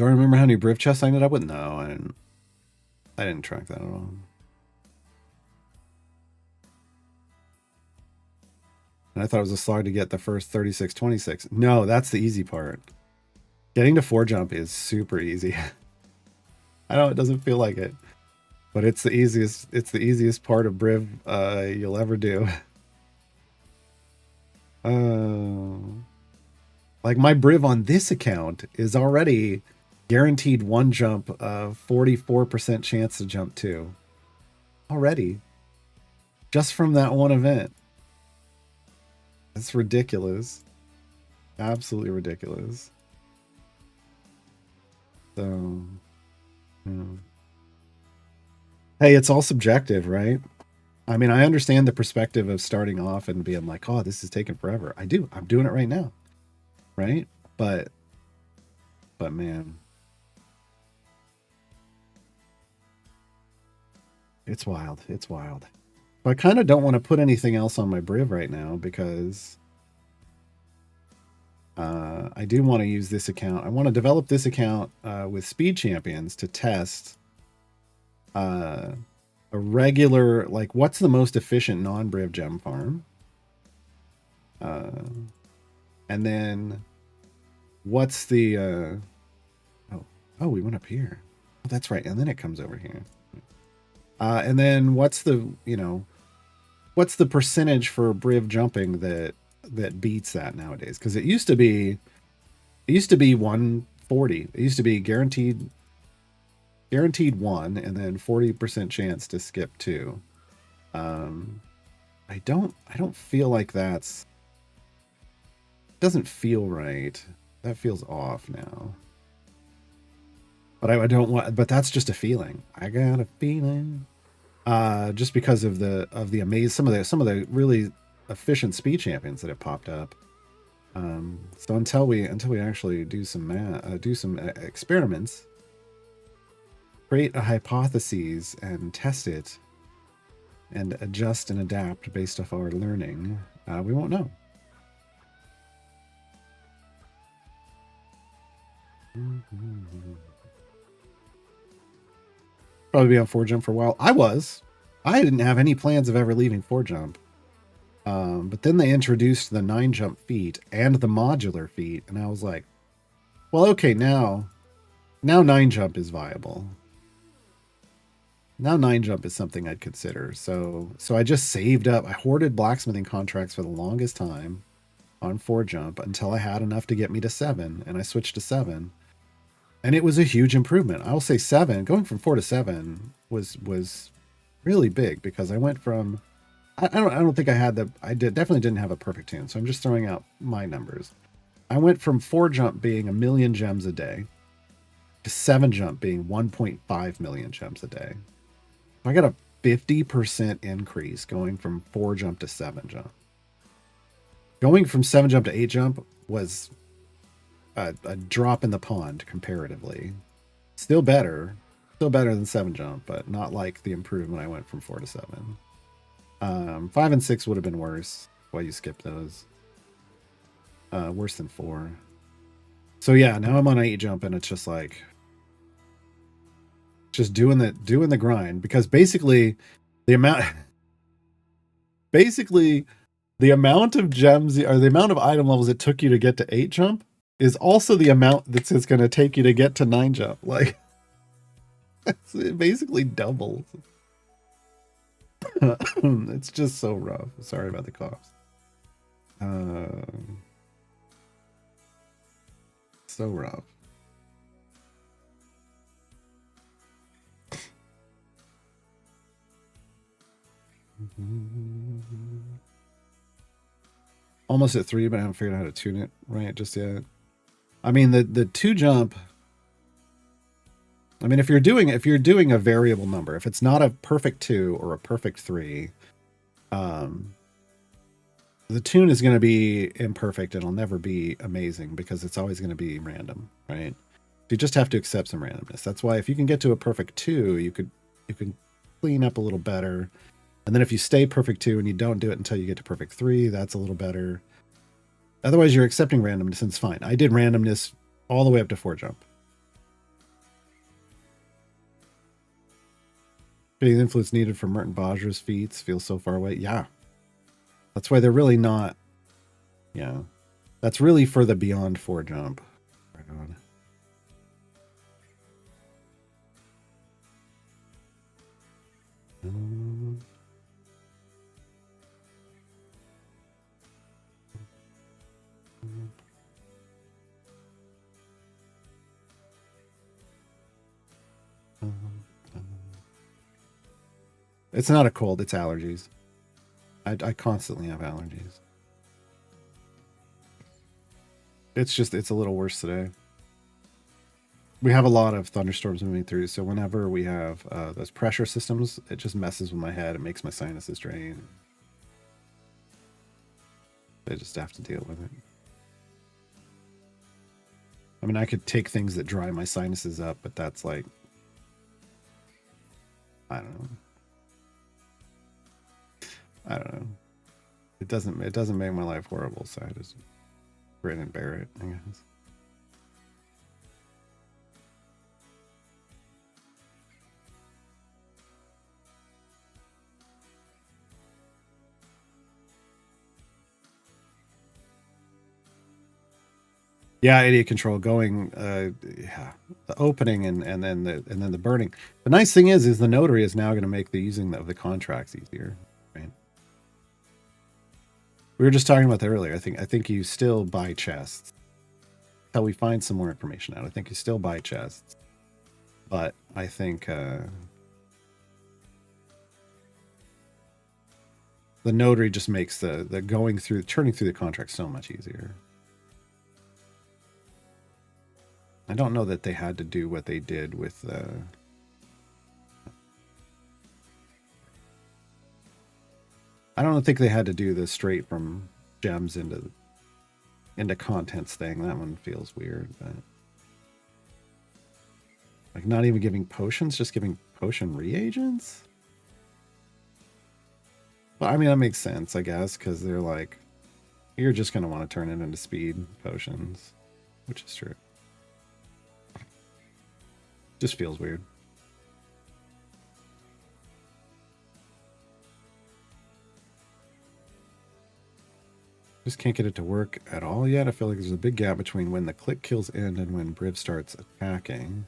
I remember how many Briv chests I ended up with? No, I didn't. I didn't track that at all. And I thought it was a slog to get the first 3626. No, that's the easy part. Getting to 4 jump is super easy. I know it doesn't feel like it, but it's the easiest part of Briv you'll ever do. Like my Briv on this account is already guaranteed 1 jump, 44% chance to jump 2. Already. Just from that one event. That's ridiculous. Absolutely ridiculous. So, hey, it's all subjective, right? I mean, I understand the perspective of starting off and being like, oh, this is taking forever. I do. I'm doing it right now. Right? But man, it's wild. It's wild. But I kind of don't want to put anything else on my Briv right now because I do want to use this account. I want to develop this account with speed champions to test a regular, like, what's the most efficient non-Briv gem farm? And then what's the oh, we went up here. Oh, that's right. And then it comes over here. And then what's the, what's the percentage for Briv jumping that beats that nowadays? Because it used to be 140. It used to be guaranteed 1 and then 40% chance to skip 2. I don't feel like doesn't feel right. That feels off now. But I don't want, but that's just a feeling. I got a feeling. Just because of the some of the really efficient speed champions that have popped up. So until we actually do some experiments, create a hypothesis and test it, and adjust and adapt based off our learning, we won't know. Probably be on 4 jump for a while. I didn't have any plans of ever leaving 4 jump. But then they introduced the 9-jump feat and the modular feat, and I was like, well, okay, now 9-jump is viable. Now 9-jump is something I'd consider. So I just saved up. I hoarded blacksmithing contracts for the longest time on 4-jump until I had enough to get me to 7, and I switched to 7. And it was a huge improvement. I will say 7, going from 4 to 7 was really big, because I went from I don't think definitely didn't have a perfect tune. So I'm just throwing out my numbers. I went from 4-jump being 1 million gems a day to 7-jump being 1.5 million gems a day. I got a 50% increase going from 4-jump to 7-jump. Going from 7-jump to 8-jump was a drop in the pond comparatively. Still better than 7-jump, but not like the improvement I went from 4 to 7. 5 and 6 would have been worse. Why you skip those? Worse than 4. So yeah, now I'm on 8-jump, and it's just like doing the grind, because basically the amount of gems, or the amount of item levels it took you to get to 8-jump is also the amount that it's going to take you to get to 9-jump. Like, it basically doubles. It's just so rough. Sorry about the coughs. So rough. Almost at 3, but I haven't figured out how to tune it right just yet. I mean, the 2-jump. I mean, if you're doing a variable number, if it's not a perfect 2 or a perfect 3, the tune is going to be imperfect. It'll never be amazing, because it's always going to be random, right? You just have to accept some randomness. That's why if you can get to a perfect 2, you can clean up a little better. And then if you stay perfect 2 and you don't do it until you get to perfect 3, that's a little better. Otherwise, you're accepting randomness, and it's fine. I did randomness all the way up to 4-jump. The influence needed for Merton Bajra's feats feels so far away. Yeah. That's why they're really not. Yeah. That's really for the beyond 4-jump. Right on. It's not a cold, it's allergies. I constantly have allergies. It's a little worse today. We have a lot of thunderstorms moving through, so whenever we have those pressure systems, it just messes with my head. It makes my sinuses drain. I just have to deal with it. I mean, I could take things that dry my sinuses up, but that's like, I don't know. It doesn't make my life horrible, so I just grin and bear it, I guess. Yeah, idiot control going. Yeah, the opening and then the burning. The nice thing is the notary is now going to make the using of the contracts easier. Right? We were just talking about that earlier. I think you still buy chests. Until we find some more information out, I think you still buy chests. But I think the notary just makes the turning through the contract so much easier. I don't know that they had to do what they did with I don't think they had to do the straight from gems into contents thing. That one feels weird, but like not even giving potions, just giving potion reagents. Well, I mean that makes sense, I guess, because they're like, you're just gonna want to turn it into speed potions, which is true. Just feels weird. Just can't get it to work at all yet. I feel like there's a big gap between when the click kills end and when Briv starts attacking.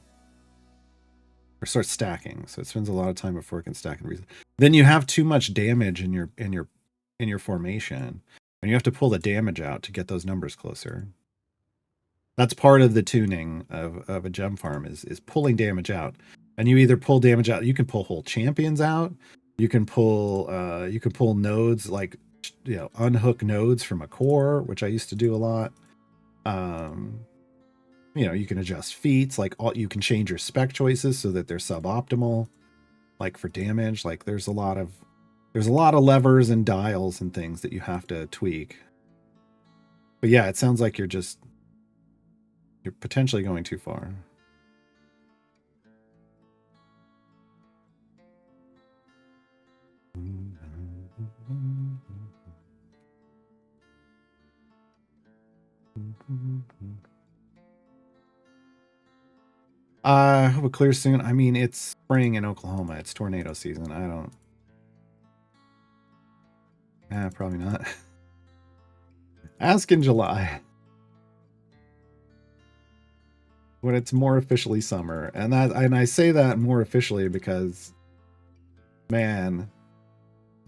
Or starts stacking. So it spends a lot of time before it can stack and reason. Then you have too much damage in your formation. And you have to pull the damage out to get those numbers closer. That's part of the tuning of a gem farm is pulling damage out. And you either pull damage out, you can pull whole champions out, you can pull nodes, like, you know, unhook nodes from a core, which I used to do a lot. You know, you can adjust feats, like you can change your spec choices so that they're suboptimal, like for damage. Like there's a lot of levers and dials and things that you have to tweak. But yeah, it sounds like you're potentially going too far. I hope it clears soon. I mean, it's spring in Oklahoma. It's tornado season. I don't. Probably not. Ask in July. When it's more officially summer. And I say that more officially because, man,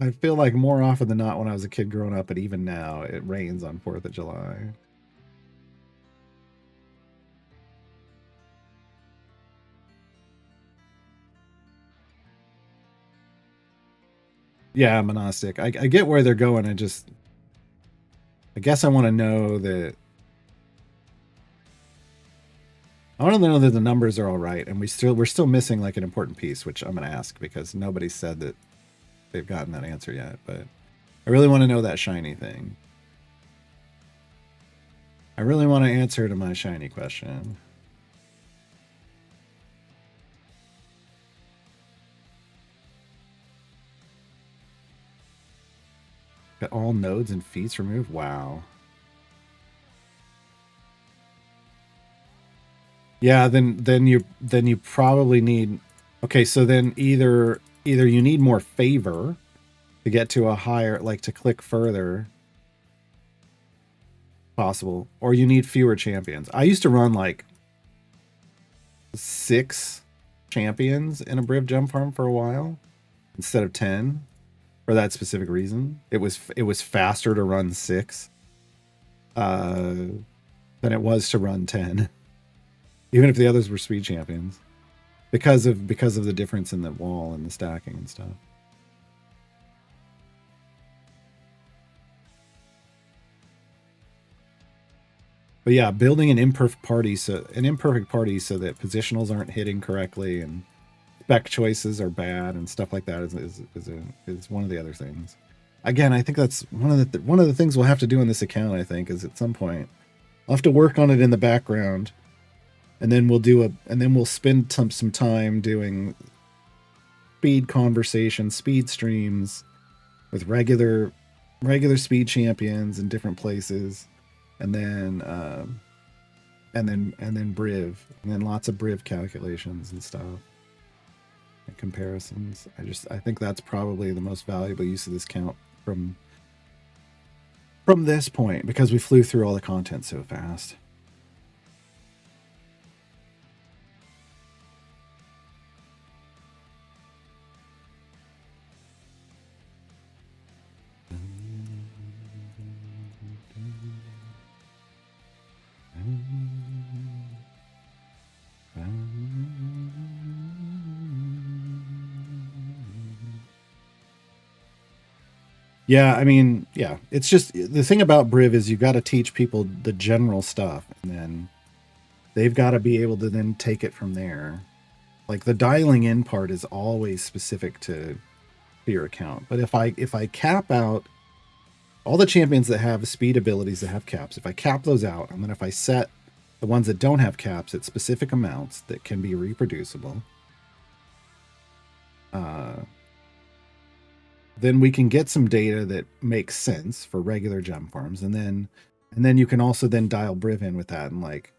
I feel like more often than not when I was a kid growing up, and even now, it rains on 4th of July. Yeah, monastic. I get where they're going. I guess I want to know that. I want to know that the numbers are all right, and we're still missing like an important piece, which I'm going to ask because nobody said that they've gotten that answer yet. But I really want to know that shiny thing. I really want to answer to my shiny question. Got all nodes and feats removed. Wow. Yeah, then you probably need. Okay, so then either you need more favor to get to a higher, like to click further, possible, or you need fewer champions. I used to run like 6 champions in a Briv gem farm for a while instead of 10 for that specific reason. It was faster to run 6 than it was to run 10. Even if the others were speed champions, because of the difference in the wall and the stacking and stuff. But yeah, building an imperfect party so that positionals aren't hitting correctly and spec choices are bad and stuff like that is one of the other things. Again, I think that's one of the things we'll have to do in this account. I think is at some point I'll have to work on it in the background. And then we'll spend some time doing speed conversations, speed streams with regular speed champions in different places, and then Briv, and then lots of Briv calculations and stuff and comparisons. I think that's probably the most valuable use of this count from this point because we flew through all the content so fast. Yeah, I mean, yeah, it's just the thing about Briv is you got to teach people the general stuff, and then they've got to be able to then take it from there. Like the dialing in part is always specific to your account. But if I cap out all the champions that have speed abilities that have caps, if I cap those out, and then if I set the ones that don't have caps at specific amounts that can be reproducible, then we can get some data that makes sense for regular gem farms, and then you can also then dial Briv in with that and like,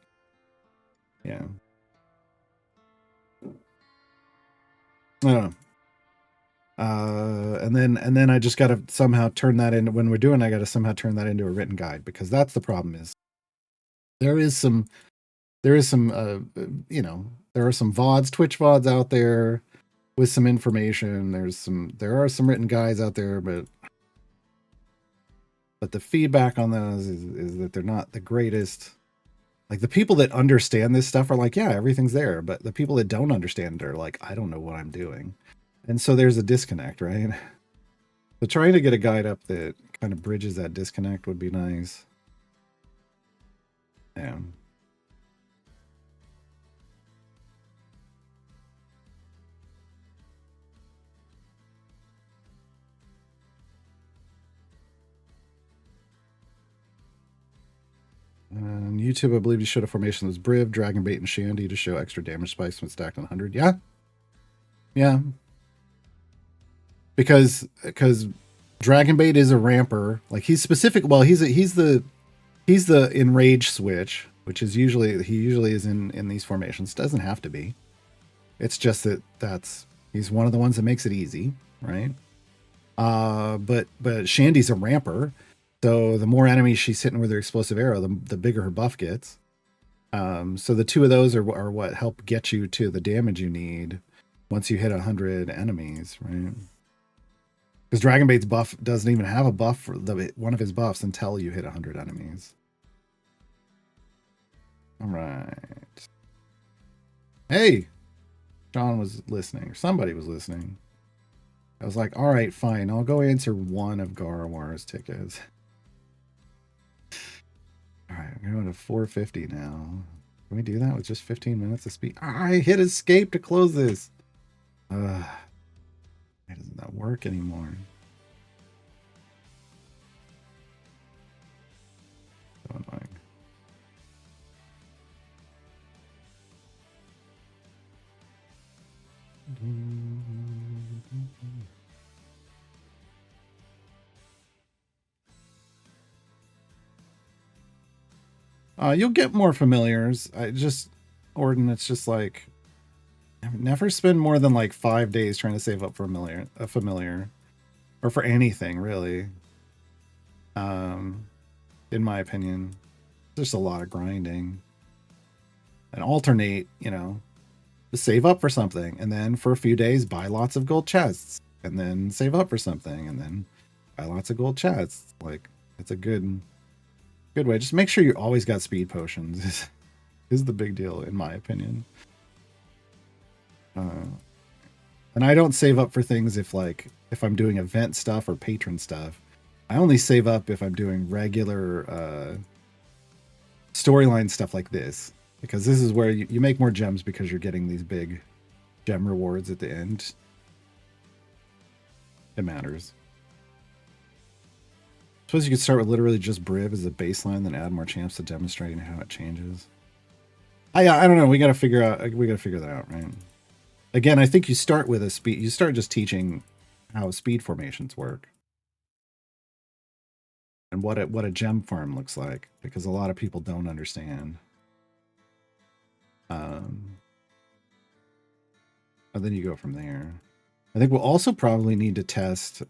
yeah. I don't know. and then I just got to somehow turn that into, when we're doing, I got to somehow turn that into a written guide, because that's the problem. Is there is some there are some VODs, Twitch VODs out there with some information. There are some written guides out there, but the feedback on those is that they're not the greatest. Like, the people that understand this stuff are like, yeah, everything's there, but the people that don't understand it are like, I don't know what I'm doing. And so there's a disconnect, right? So trying to get a guide up that kind of bridges that disconnect would be nice. Yeah. On YouTube, I believe you showed a formation that was Briv, Dragon Bait, and Shandy to show extra damage spikes when stacked on 100. Yeah. Yeah. Because Dragon Bait is a ramper. Like, he's specific. Well, he's the enrage switch, which is usually is in these formations. Doesn't have to be. It's just he's one of the ones that makes it easy, right? But Shandy's a ramper. So the more enemies she's hitting with her explosive arrow, the bigger her buff gets. So the two of those are what help get you to the damage you need once you hit 100 enemies, right? Because Dragon Bait's buff doesn't even have a buff for one of his buffs until you hit 100 enemies. All right. Hey, John was listening, or somebody was listening. I was like, all right, fine. I'll go answer one of Garawar's tickets. All right, I'm going to 450 now. Can we do that with just 15 minutes of speed? I hit escape to close this. Why doesn't that work anymore? So annoying. You'll get more familiars. Orden, it's just like, never spend more than like 5 days trying to save up for a familiar, or for anything really. In my opinion, there's a lot of grinding. And alternate, save up for something, and then for a few days buy lots of gold chests, and then save up for something, and then buy lots of gold chests. Like, it's a good way. Just make sure you always got speed potions is the big deal, in my opinion. And I don't save up for things if I'm doing event stuff or patron stuff. I only save up if I'm doing regular storyline stuff like this, because this is where you make more gems because you're getting these big gem rewards at the end. It matters. Suppose you could start with literally just Briv as a baseline, then add more champs to demonstrating how it changes. I don't know. We gotta figure that out, right? Again, I think you start with you start just teaching how speed formations work and what a gem farm looks like, because a lot of people don't understand. And then you go from there. I think we'll also probably need to test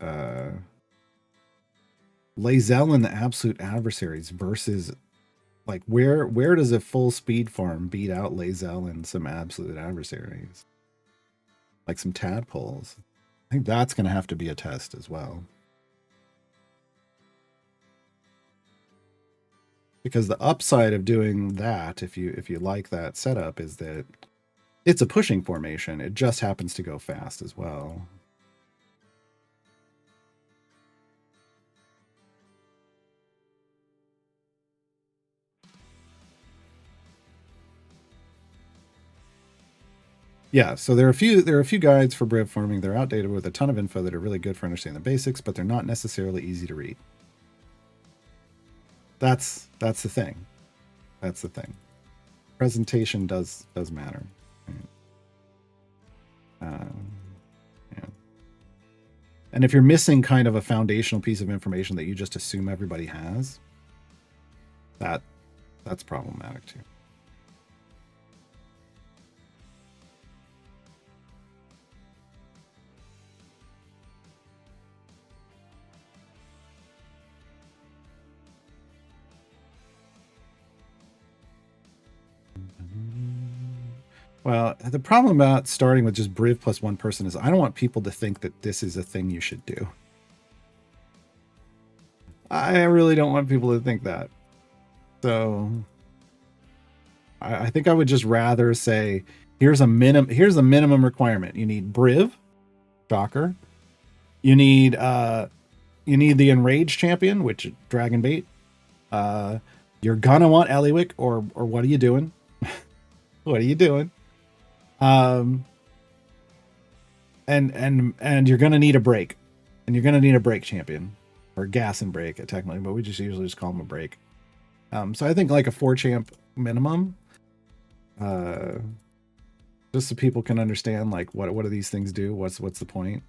Lae'zel and the absolute adversaries versus, like, where does a full speed farm beat out Lae'zel and some absolute adversaries, like some tadpoles. I think that's going to have to be a test as well, because the upside of doing that, if you like that setup, is that it's a pushing formation. It just happens to go fast as well. Yeah, so there are a few guides for Briv farming. They're outdated with a ton of info that are really good for understanding the basics, but they're not necessarily easy to read. That's the thing. That's the thing. Presentation does matter. Right? Yeah. And if you're missing kind of a foundational piece of information that you just assume everybody has, that's problematic too. Well, the problem about starting with just Briv plus one person is I don't want people to think that this is a thing you should do. I really don't want people to think that. So I think I would just rather say here's a minimum requirement. You need Briv, Shocker. You need the Enraged champion, which Dragon Bait. You're gonna want Eliwick, or what are you doing? What are you doing? And you're gonna need a break, and you're gonna need a break champion, or gas and break technically, but we just usually just call them a break. So I think like a 4 champ minimum, just so people can understand like what do these things do? What's the point?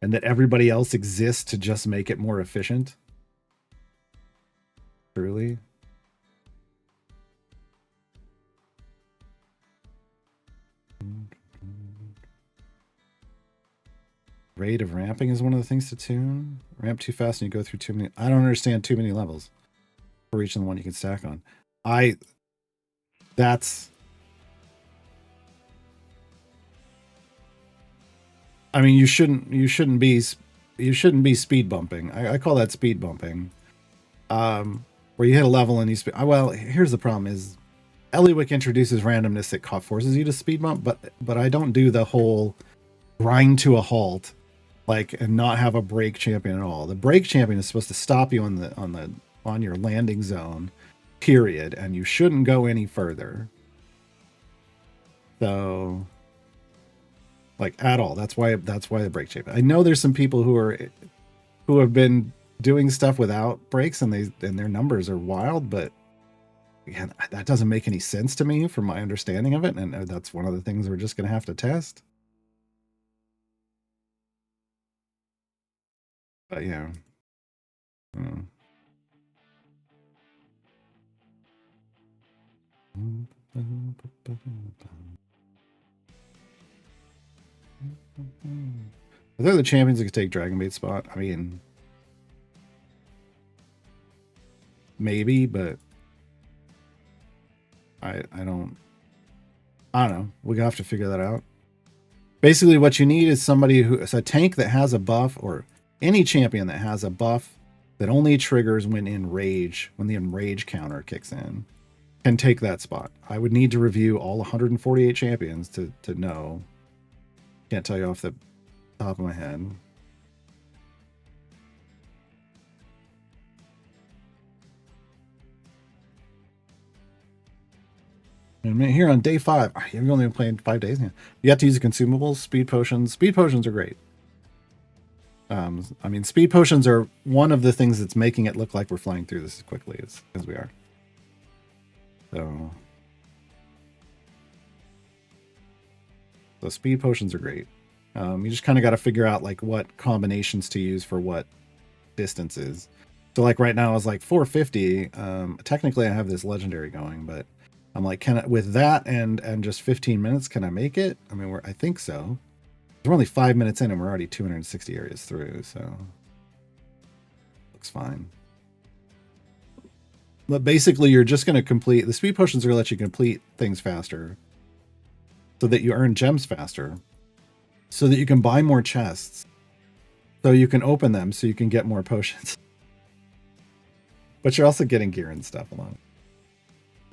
And that everybody else exists to just make it more efficient. Truly. Rate of ramping is one of the things to tune. Ramp too fast and you go through too many. I don't understand too many levels for each of the one you can stack on. I mean, you shouldn't be speed bumping. I call that speed bumping. Where you hit a level and you speed. Well, here's the problem: is Eliwick introduces randomness that forces you to speed bump, but I don't do the whole grind to a halt, like, and not have a break champion at all. The break champion is supposed to stop you on your landing zone, period, and you shouldn't go any further. So, like, at all. That's why the break champion. I know there's some people who have been doing stuff without breaks and their numbers are wild, but again, that doesn't make any sense to me from my understanding of it, and that's one of the things we're just going to have to test. But yeah. If they're the champions that could take Dragon Bait spot, I mean, maybe, but I don't know. We're gonna have to figure that out. Basically, what you need is somebody who is a tank that has a buff, or any champion that has a buff that only triggers when the enrage counter kicks in, can take that spot. I would need to review all 148 champions to know. Can't tell you off the top of my head. And here on day 5, you've only been playing 5 days now. You have to use the consumables, speed potions. Speed potions are great. I mean, speed potions are one of the things that's making it look like we're flying through this as quickly as we are. So speed potions are great. You just kind of got to figure out like what combinations to use for what distances. So like right now I was like 450. Technically I have this legendary going, but I'm like, with that and just 15 minutes, can I make it? I mean, I think so. We're only 5 minutes in and we're already 260 areas through, so looks fine. But basically you're just going to complete, the speed potions are going to let you complete things faster so that you earn gems faster, so that you can buy more chests, so you can open them, so you can get more potions. But you're also getting gear and stuff along.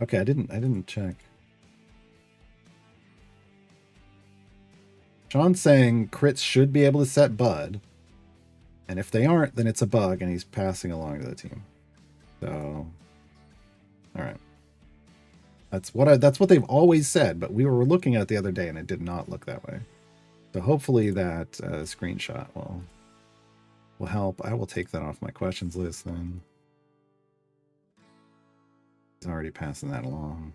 Okay, I didn't check. Sean's saying crits should be able to set Bud, and if they aren't, then it's a bug, and he's passing along to the team. So, all right, that's what they've always said. But we were looking at it the other day, and it did not look that way. So hopefully that screenshot will help. I will take that off my questions list then. He's already passing that along.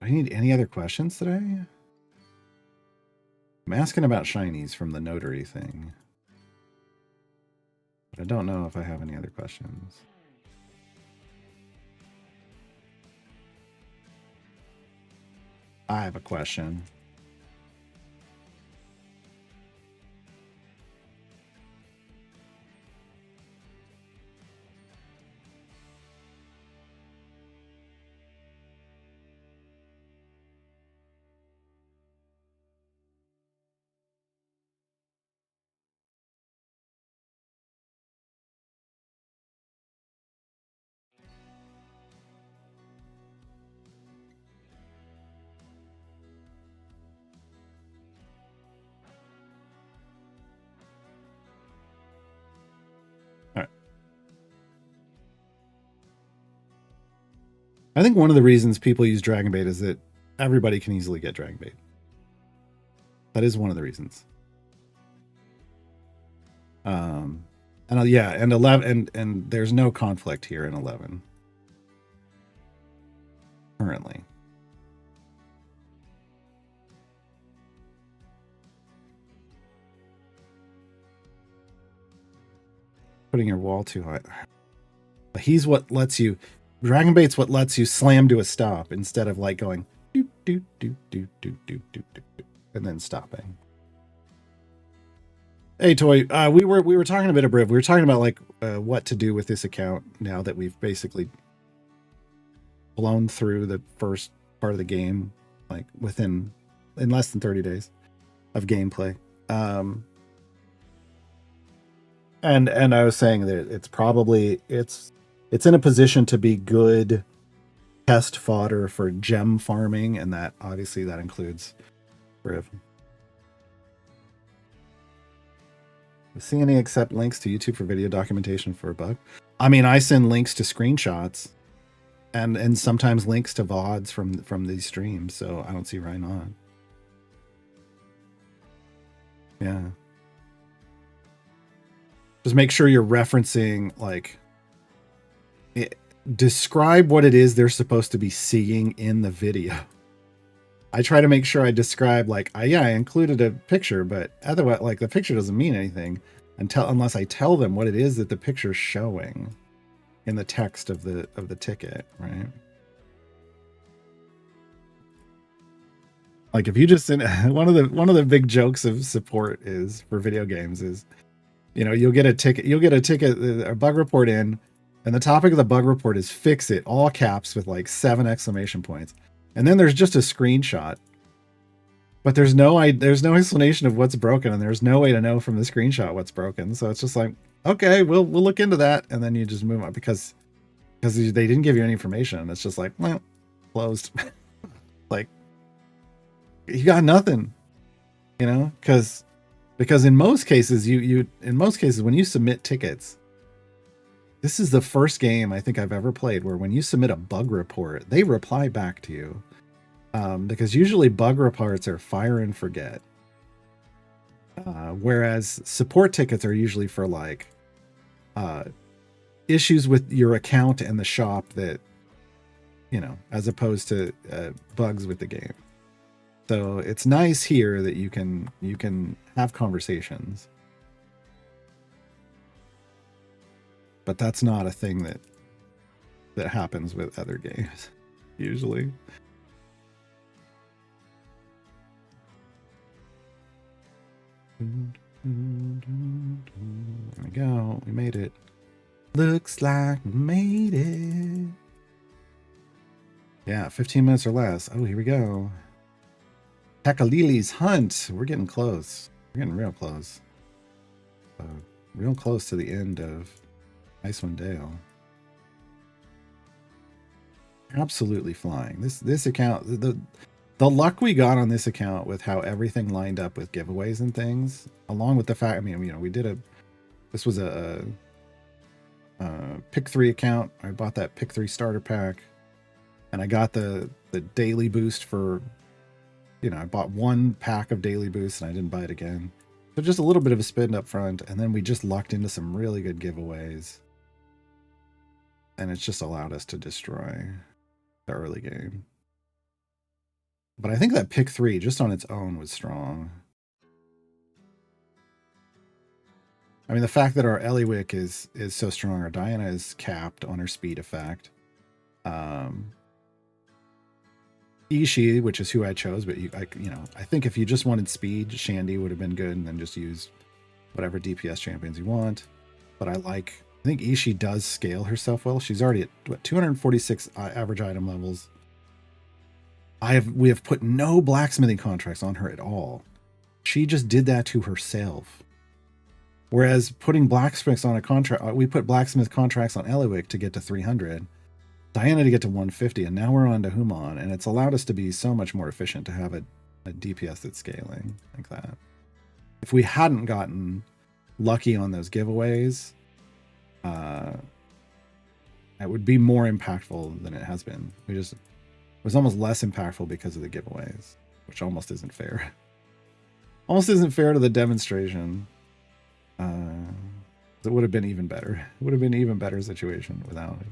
Do I need any other questions today? I'm asking about shinies from the notary thing, but I don't know if I have any other questions. I have a question. I think one of the reasons people use Dragon Bait is that everybody can easily get Dragon Bait. That is one of the reasons. And yeah, and 11 and there's no conflict here in 11 currently. Putting your wall too high. He's what lets you Dragon Bait's what lets you slam to a stop instead of like going do do do do do do do do and then stopping. Hey Toy, we were talking a bit of Briv. We were talking about like what to do with this account now that we've basically blown through the first part of the game, like in less than 30 days of gameplay. And I was saying that it's probably it's in a position to be good test fodder for gem farming, and that obviously that includes Briv. See any accept links to YouTube for video documentation for a bug? I mean, I send links to screenshots and sometimes links to VODs from these streams, so I don't see why not. Yeah. Just make sure you're referencing, like, describe what it is they're supposed to be seeing in the video. I try to make sure I describe, like, I included a picture, but otherwise, like, the picture doesn't mean anything unless I tell them what it is that the picture's showing in the text of the ticket, right? Like, if you just one of the big jokes of support is for video games is, you know, you'll get a bug report in, and the topic of the bug report is fix it, all caps with like 7 exclamation points. And then there's just a screenshot, but there's no explanation of what's broken, and there's no way to know from the screenshot what's broken. So it's just like, okay, we'll look into that, and then you just move on because they didn't give you any information. It's just like, well, closed. Like, you got nothing, you know, because in most cases when you submit tickets, this is the first game I think I've ever played where when you submit a bug report, they reply back to you. Because usually bug reports are fire and forget. Whereas support tickets are usually for like issues with your account and the shop that, you know, as opposed to bugs with the game. So it's nice here that you can have conversations. But that's not a thing that happens with other games, usually. There we go. We made it. Looks like we made it. Yeah, 15 minutes or less. Oh, here we go. Pekalili's Hunt. We're getting close. We're getting real close. Real close to the end of Icewind Dale. Absolutely flying. This account, the luck we got on this account with how everything lined up with giveaways and things, along with the fact, I mean, you know, this was a Pick3 account. I bought that Pick3 starter pack, and I got the daily boost for, you know, I bought 1 pack of daily boost and I didn't buy it again. So just a little bit of a spin up front, and then we just lucked into some really good giveaways. And it's just allowed us to destroy the early game. But I think that pick 3 just on its own was strong. I mean, the fact that our Eliwick is so strong, our Diana is capped on her speed effect. Ishii, which is who I chose, but I think if you just wanted speed, Shandy would have been good, and then just use whatever DPS champions you want. But I think Ishii does scale herself well. She's already at 246 average item levels. We have put no blacksmithing contracts on her at all. She just did that to herself. Whereas putting blacksmiths on a contract, we put blacksmith contracts on Eliwick to get to 300, Diana to get to 150, and now we're on to Human, and it's allowed us to be so much more efficient to have a DPS that's scaling like that. If we hadn't gotten lucky on those giveaways, It would be more impactful than it has been. It was almost less impactful because of the giveaways, which almost isn't fair. Almost isn't fair to the demonstration. It would have been even better. It would have been an even better situation without it.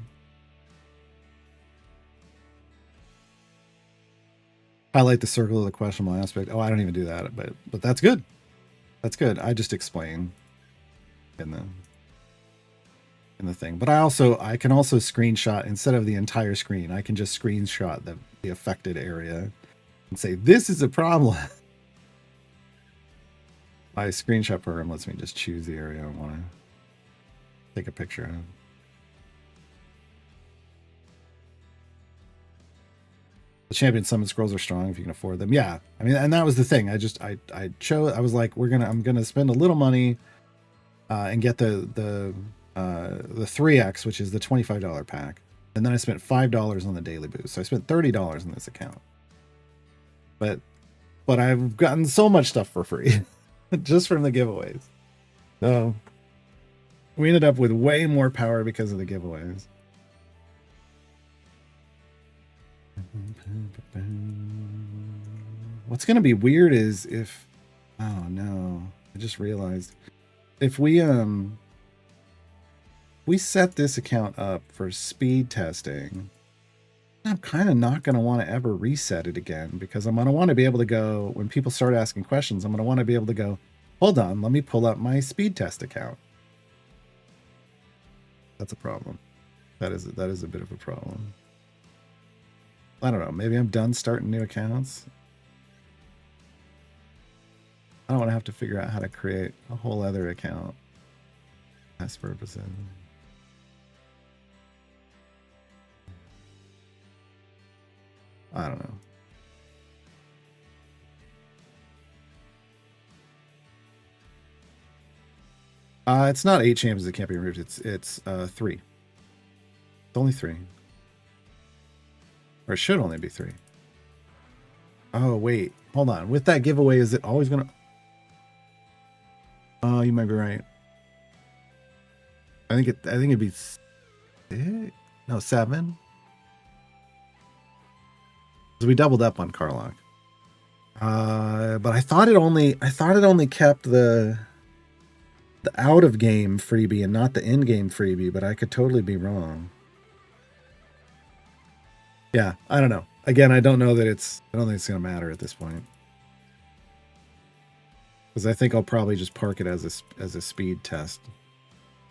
Highlight the circle of the questionable aspect. Oh, I don't even do that, but that's good. That's good. I just explain in the thing. But I can also screenshot instead of the entire screen. I can just screenshot the affected area and say this is a problem. My screenshot program lets me just choose the area I want to take a picture of. The champion summon scrolls are strong if you can afford them. Yeah, I mean, and that was the thing. I chose. I was like, I'm gonna spend a little money, and get the 3x, which is the $25 pack, and then I spent $5 on the daily boost. So I spent $30 on this account. But I've gotten so much stuff for free, just from the giveaways. So we ended up with way more power because of the giveaways. What's going to be weird is if, oh no, I just realized if we set this account up for speed testing, I'm kind of not going to want to ever reset it again, because I'm going to want to be able to go, when people start asking questions, I'm going to want to be able to go, hold on, let me pull up my speed test account. That's a problem. That is a bit of a problem. I don't know. Maybe I'm done starting new accounts. I don't want to have to figure out how to create a whole other account. Test purposes. I don't know. It's not 8 champions that can't be removed. It's 3. It's only 3. Or it should only be 3. Oh, wait. Hold on. With that giveaway, is it always going to... Oh, you might be right. I think it'd be 6? No, 7. So we doubled up on Carlock. But I thought it only kept the out of game freebie and not the in game freebie, but I could totally be wrong. Yeah, I don't know. Again, I don't think it's going to matter at this point, because I think I'll probably just park it as a speed test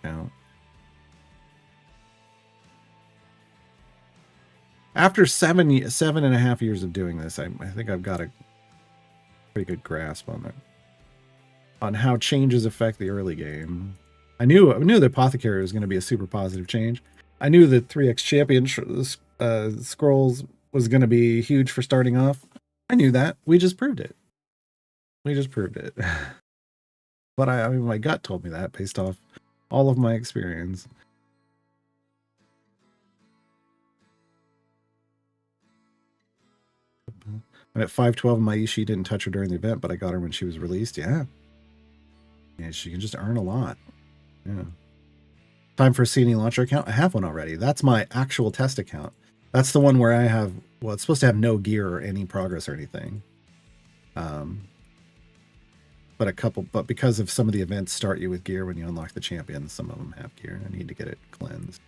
account. After 7.5 years of doing this, I think I've got a pretty good grasp on how changes affect the early game. I knew the Apothecary was going to be a super positive change. I knew the 3x champion scrolls was going to be huge for starting off. I knew that. We just proved it. But I mean, my gut told me that based off all of my experience. I'm at 512 and my Ishii didn't touch her during the event, but I got her when she was released. Yeah, she can just earn a lot. Yeah. Time for a CNE launcher account. I have one already. That's my actual test account. That's the one where I have, well, it's supposed to have no gear or any progress or anything. But because of some of the events start you with gear when you unlock the champions, some of them have gear. I need to get it cleansed.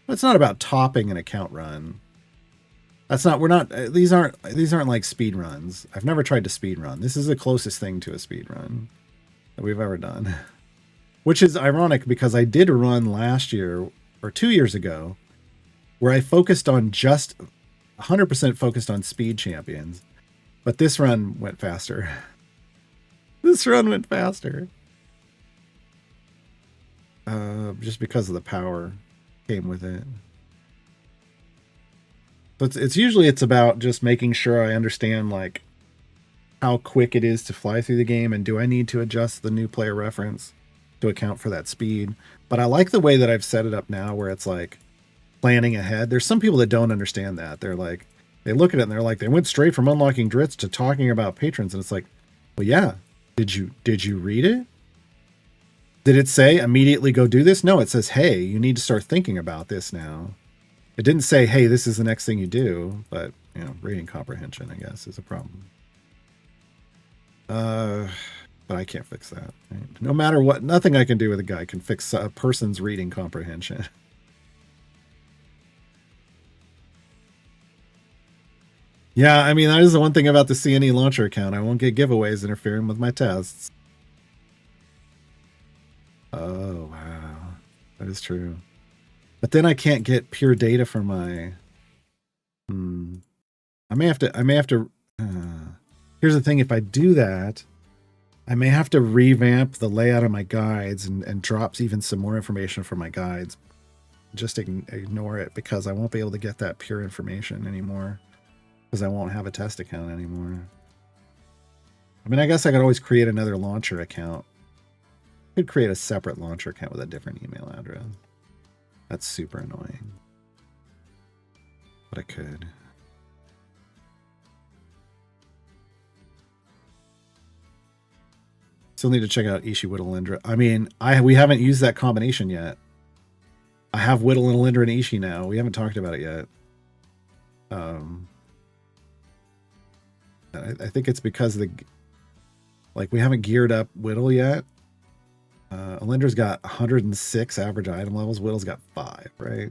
But it's not about topping an account run. These aren't like speed runs. I've never tried to speed run. This is the closest thing to a speed run that we've ever done. Which is ironic because I did a run last year or 2 years ago where I focused on just 100% focused on speed champions. But this run went faster. Just because of the power came with it. But it's about just making sure I understand like how quick it is to fly through the game, and do I need to adjust the new player reference to account for that speed. But I like the way that I've set it up now where it's like planning ahead. There's some people that don't understand that. They're like, They look at it and they're like, they went straight from unlocking drits to talking about patrons, and it's like, well, yeah. Did you read it? Did it say immediately go do this? No, it says, hey, you need to start thinking about this now. It didn't say, hey, this is the next thing you do, but you know, reading comprehension, I guess, is a problem. But I can't fix that. Right? No matter what, nothing I can do with a guy can fix a person's reading comprehension. Yeah, I mean, that is the one thing about the CNE launcher account. I won't get giveaways interfering with my tests. Oh, wow. That is true. But then I can't get pure data for my... I may have to... Here's the thing. If I do that, I may have to revamp the layout of my guides and drops even some more information from my guides. Just ignore it because I won't be able to get that pure information anymore. Because I won't have a test account anymore. I mean, I guess I could always create another launcher account. I could create a separate launcher account with a different email address. That's super annoying. But I could. Still need to check out Ishi, Whittle, Lindra. I mean, we haven't used that combination yet. I have Whittle and Lindra and Ishi now. We haven't talked about it yet. I think it's because we haven't geared up Whittle yet. Lindra's got 106 average item levels. Whittle's got 5, right?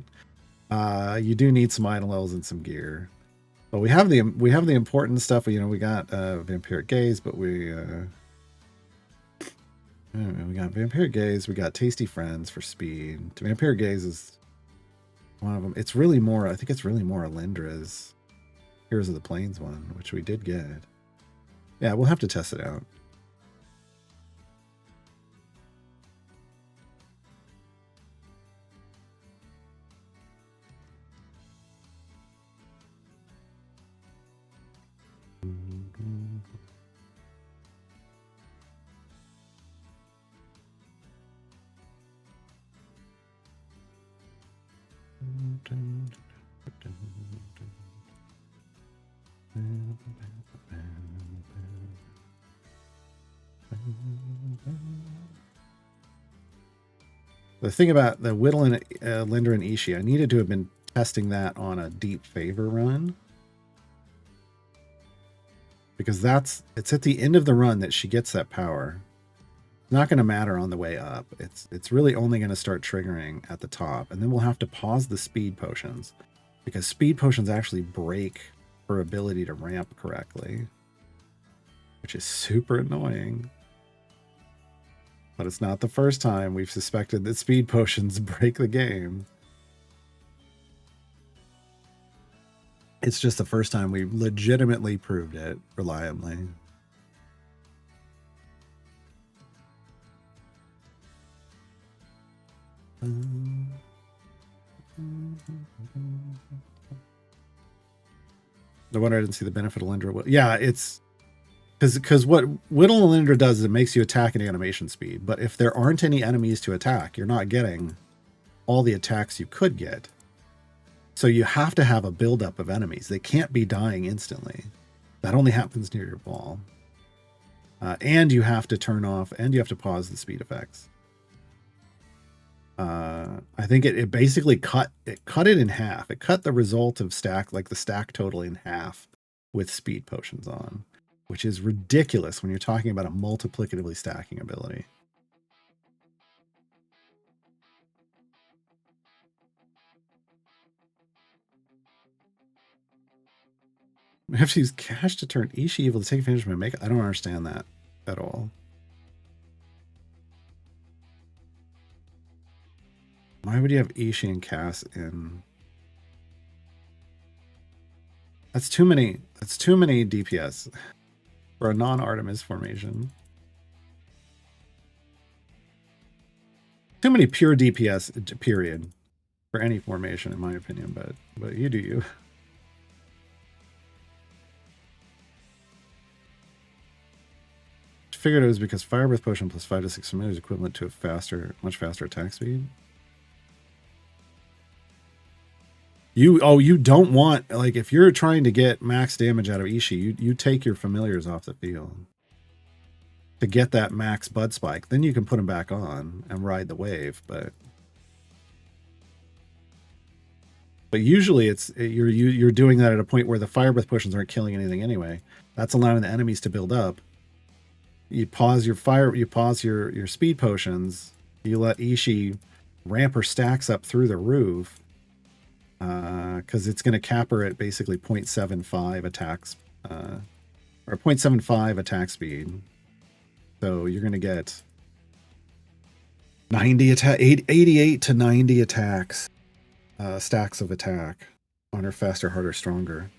You do need some item levels and some gear. But we have the important stuff. You know, we got Vampiric Gaze, but we got Vampiric Gaze. We got Tasty Friends for speed. Vampiric Gaze is one of them. It's really more. I think it's really more Lindra's Heroes of the Plains one, which we did get. Yeah, we'll have to test it out. The thing about the Whittle and Lindra and Ishi, I needed to have been testing that on a deep favor run. Because it's at the end of the run that she gets that power. It's not going to matter on the way up. It's really only going to start triggering at the top. And then we'll have to pause the speed potions. Because speed potions actually break her ability to ramp correctly. Which is super annoying. But it's not the first time we've suspected that speed potions break the game. It's just the first time we legitimately proved it reliably. No wonder I didn't see the benefit of Lindra. Yeah, it's... Because what Whittle and Lindra does is it makes you attack at animation speed. But if there aren't any enemies to attack, you're not getting all the attacks you could get. So you have to have a buildup of enemies. They can't be dying instantly. That only happens near your ball. And you have to turn off, and you have to pause the speed effects. I think it basically cut it in half. It cut the result of the stack total in half with speed potions on. Which is ridiculous when you're talking about a multiplicatively stacking ability. I have to use cash to turn Ishi evil to take advantage of my makeup. I don't understand that at all. Why would you have Ishi and Cass in? That's too many DPS. For a non-Artemis formation. Too many pure DPS, period. For any formation, in my opinion, but you do you. I figured it was because Fire Breath Potion plus 5 to 6 minutes is equivalent to a much faster attack speed. You don't want, like, if you're trying to get max damage out of Ishii, you take your familiars off the field to get that max bud spike. Then you can put them back on and ride the wave. But usually you're doing that at a point where the fire breath potions aren't killing anything anyway. That's allowing the enemies to build up. You pause your speed potions. You let Ishii ramp her stacks up through the roof. Because it's going to cap her at basically 0.75 attacks, or 0.75 attack speed. So you're going to get 88 to 90 attacks, stacks of attack on her faster, harder, stronger.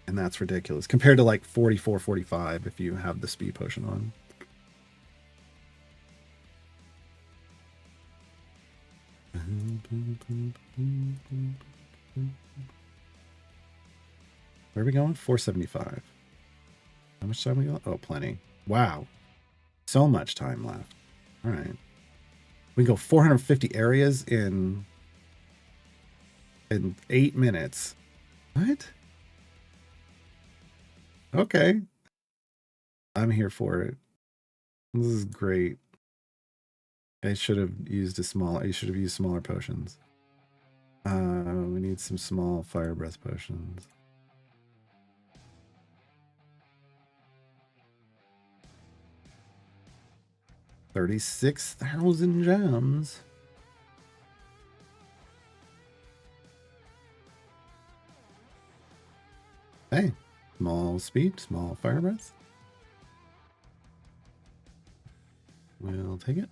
And that's ridiculous compared to like 44, 45 if you have the speed potion on. Where are we going? 475. How much time we got? Oh, plenty. Wow. So much time left. All right. We can go 450 areas in 8 minutes. What? Okay. I'm here for it. This is great. I should have used smaller potions. We need some small fire breath potions. $36,000 gems. Hey, small speed, small fire breath. We'll take it.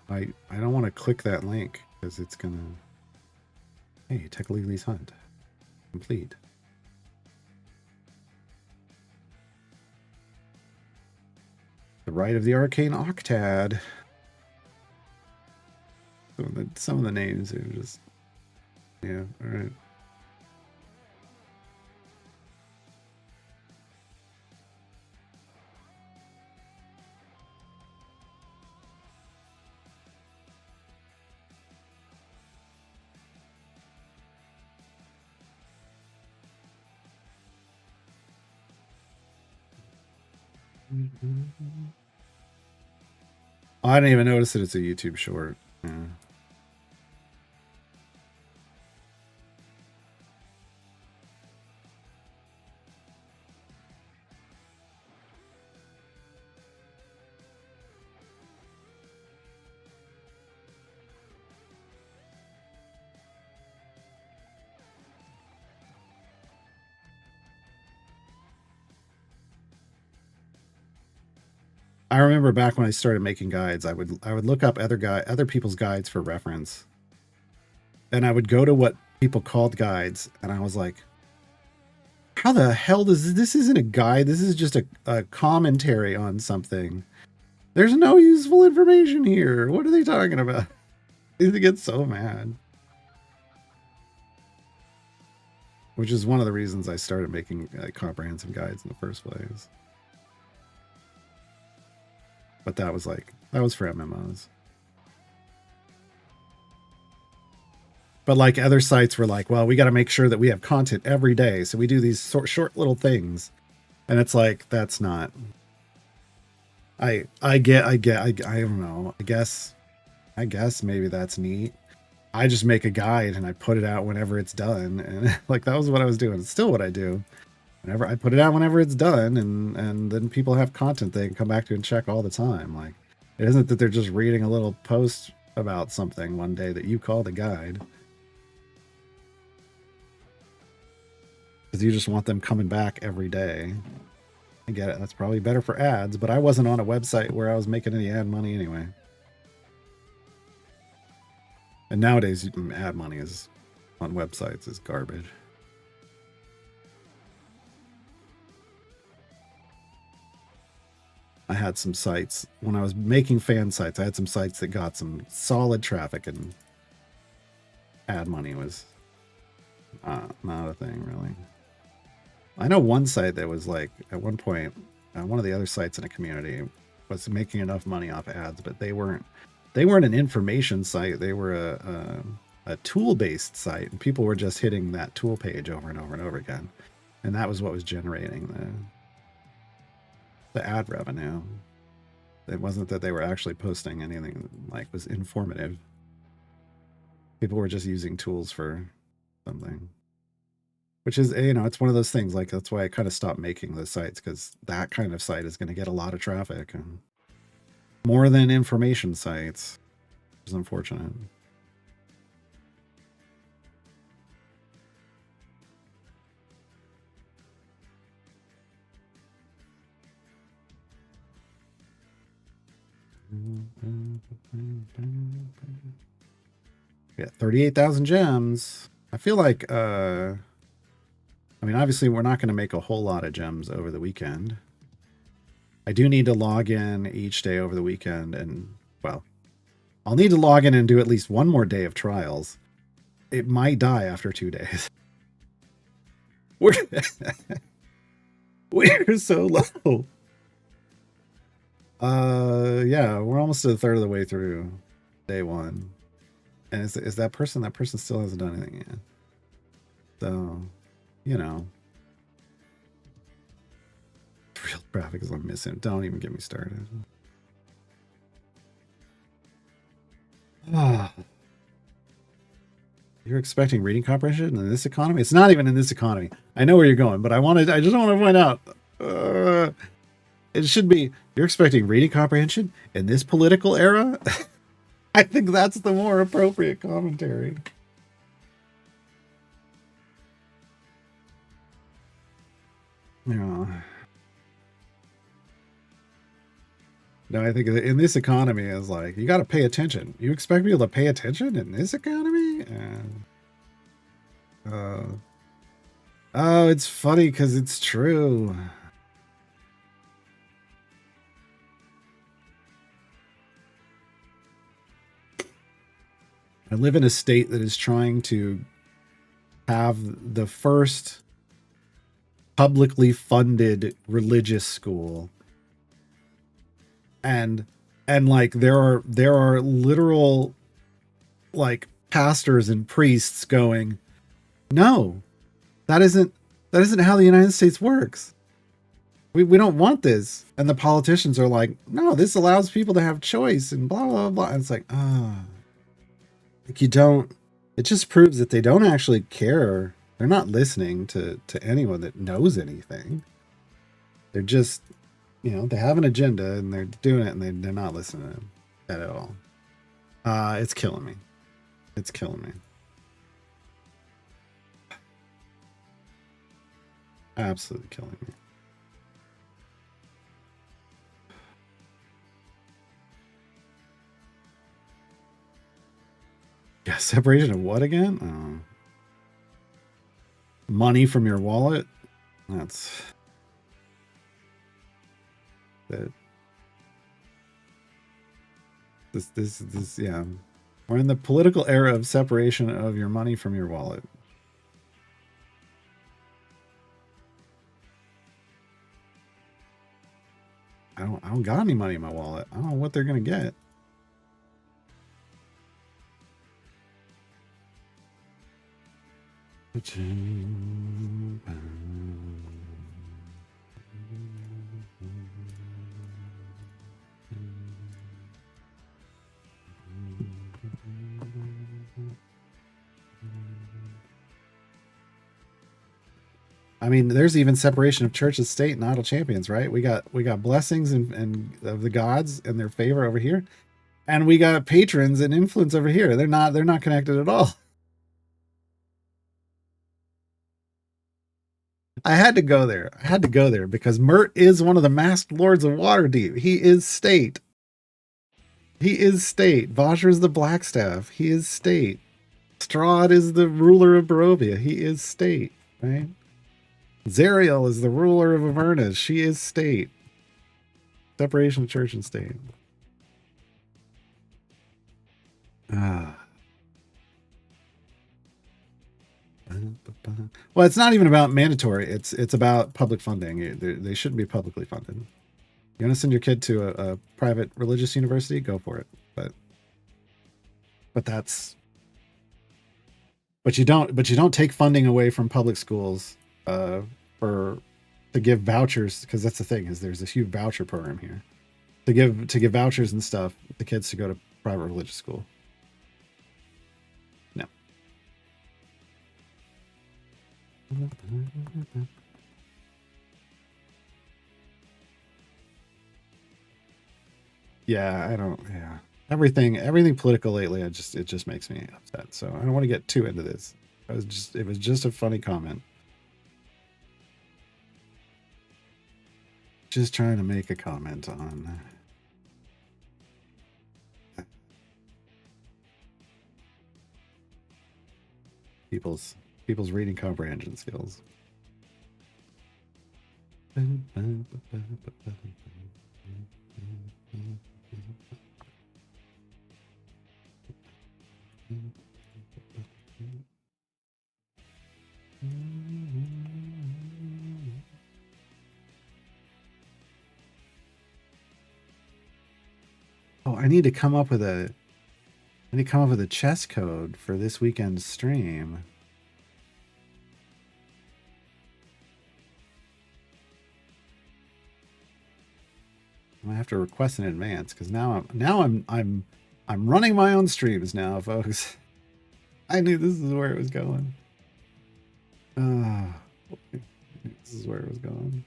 I don't want to click that link because it's gonna. Hey, Tech Leely's hunt complete. The Rite of the Arcane Octad. Some of the names are just, yeah, all right. I didn't even notice that it's a YouTube short. Yeah. I remember back when I started making guides, I would look up other people's guides for reference. And I would go to what people called guides, and I was like, how the hell does this isn't a guide, this is just a commentary on something. There's no useful information here. What are they talking about? I used to get so mad. Which is one of the reasons I started making comprehensive guides in the first place. But that was for MMOs. But like other sites were like, well, we got to make sure that we have content every day. So we do these short little things. And it's like, that's not. I don't know. I guess maybe that's neat. I just make a guide and I put it out whenever it's done. And like, that was what I was doing. It's still what I do. Whenever I put it out whenever it's done, and then people have content they can come back to and check all the time. Like, it isn't that they're just reading a little post about something one day that you called a guide. Because you just want them coming back every day. I get it. That's probably better for ads, but I wasn't on a website where I was making any ad money anyway. And nowadays, ad money is on websites is garbage. I had some sites when I was making fan sites. I had some sites that got some solid traffic, and ad money was not a thing really. I know one site that was like at one point one of the other sites in a community was making enough money off ads, but they weren't an information site. They were a tool based site, and people were just hitting that tool page over and over and over again, and that was what was generating the ad revenue. It wasn't that they were actually posting anything like was informative. People were just using tools for something, which is, it's one of those things. Like, that's why I kind of stopped making those sites, because that kind of site is going to get a lot of traffic, and more than information sites, which is unfortunate. Yeah, 38,000 gems. I feel like, I mean, obviously we're not going to make a whole lot of gems over the weekend. I do need to log in each day over the weekend, and, well, I'll need to log in and do at least one more day of trials. It might die after 2 days. We're, we're so low. Yeah, we're almost to a third of the way through day one. And is that person still hasn't done anything yet. So, real traffic is I'm missing. Don't even get me started. You're expecting reading comprehension in this economy? It's not even in this economy. I know where you're going, but I just want to point out. It should be, you're expecting reading comprehension in this political era? I think that's the more appropriate commentary. Yeah. No, I think in this economy is like, you got to pay attention. You expect people to pay attention in this economy? Oh, it's funny because it's true. I live in a state that is trying to have the first publicly funded religious school, and like there are literal like pastors and priests going, no, that isn't how the United States works. We don't want this. And the politicians are like, no, this allows people to have choice and blah blah blah. And it's like, like, you don't, it just proves that they don't actually care. They're not listening to anyone that knows anything. They're just, they have an agenda and they're doing it, and they're not listening at all. It's killing me. It's killing me. Absolutely killing me. Yeah, separation of what again? Money from your wallet. That's that. This. Yeah, we're in the political era of separation of your money from your wallet. I don't got any money in my wallet. I don't know what they're gonna get. I mean, there's even separation of church and state and idol champions, right? We got blessings and of the gods and their favor over here, and we got patrons and influence over here. They're not connected at all. I had to go there. Because Mert is one of the masked lords of Waterdeep. He is state. Vajra is the Blackstaff. He is state. Strahd is the ruler of Barovia. He is state, right? Zariel is the ruler of Avernus. She is state. Separation of church and state. Well, it's not even about mandatory. It's about public funding. They shouldn't be publicly funded. You want to send your kid to a private religious university? Go for it. But that's but you don't take funding away from public schools for to give vouchers, because that's the thing, is there's this huge voucher program here to give vouchers and stuff the kids to go to private religious school. No. Yeah, I don't. Yeah, everything political lately, it just makes me upset. So I don't want to get too into this. It was just a funny comment. Just trying to make a comment on people's reading comprehension skills. Oh, I need to come up with a chess code for this weekend's stream. I'm gonna have to request in advance, because now I'm running my own streams now, folks. I knew this is where it was going. This is where it was going.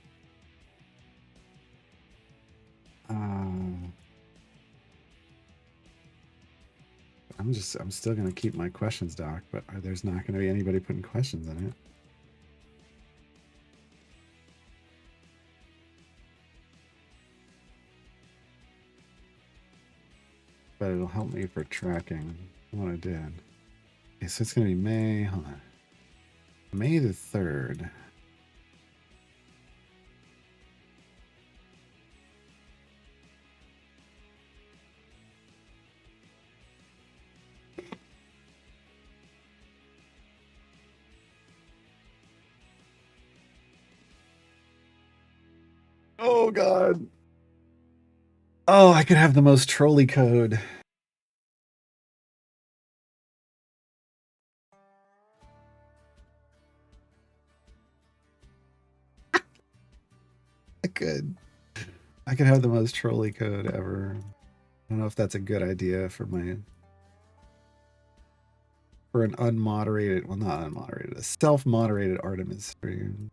I'm still gonna keep my questions doc, but there's not gonna be anybody putting questions in it. But it'll help me for tracking what I did. Okay, so it's gonna be May. Hold on. May the 3rd. Oh God. Oh, I could have the most trolly code. I could have the most trolly code ever. I don't know if that's a good idea for an unmoderated, well, not unmoderated, a self-moderated Artemis stream.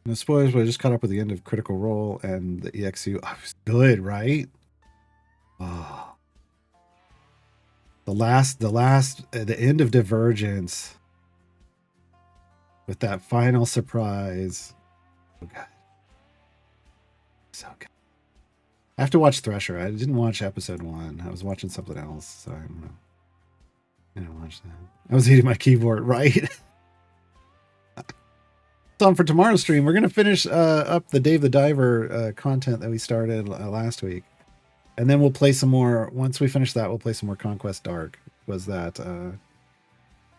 No spoilers, but I just caught up with the end of Critical Role and the EXU. Oh, it was good, right? Oh. The end of Divergence with that final surprise. Oh God. So good. I have to watch Thresher. I didn't watch episode 1. I was watching something else, so I'm gonna watch that. I was eating my keyboard, right? On for tomorrow's stream, we're gonna finish up the Dave the Diver content that we started last week, and then we'll play some more. Once we finish that, we'll play some more Conquest Dark. Was that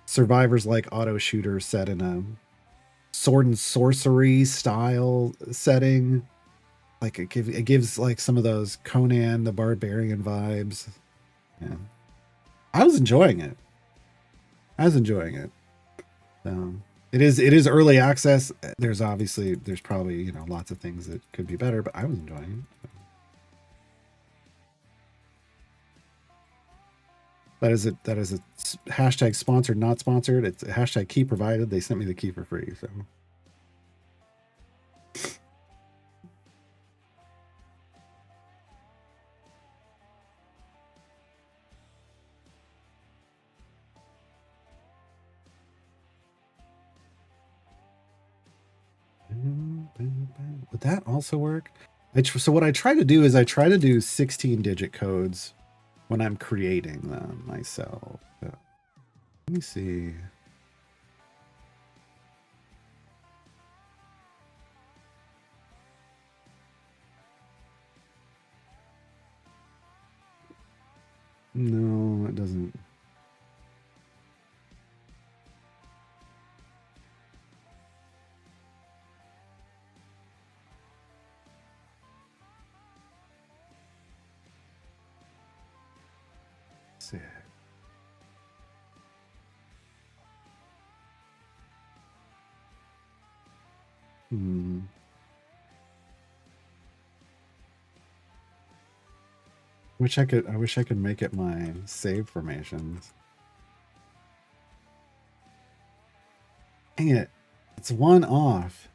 survivors like auto shooter set in a sword and sorcery style setting? Like it gives like some of those Conan the Barbarian vibes. Yeah, I was enjoying it. It is early access. There's probably lots of things that could be better, but I was enjoying it. That is a hashtag sponsored, not sponsored. It's a hashtag key provided. They sent me the key for free, so. Would that also work? So what I try to do is I try to do 16-digit codes when I'm creating them myself. Let me see. No, it doesn't. Sick. Hmm. I wish I could make it my save formations. Dang it. It's one off.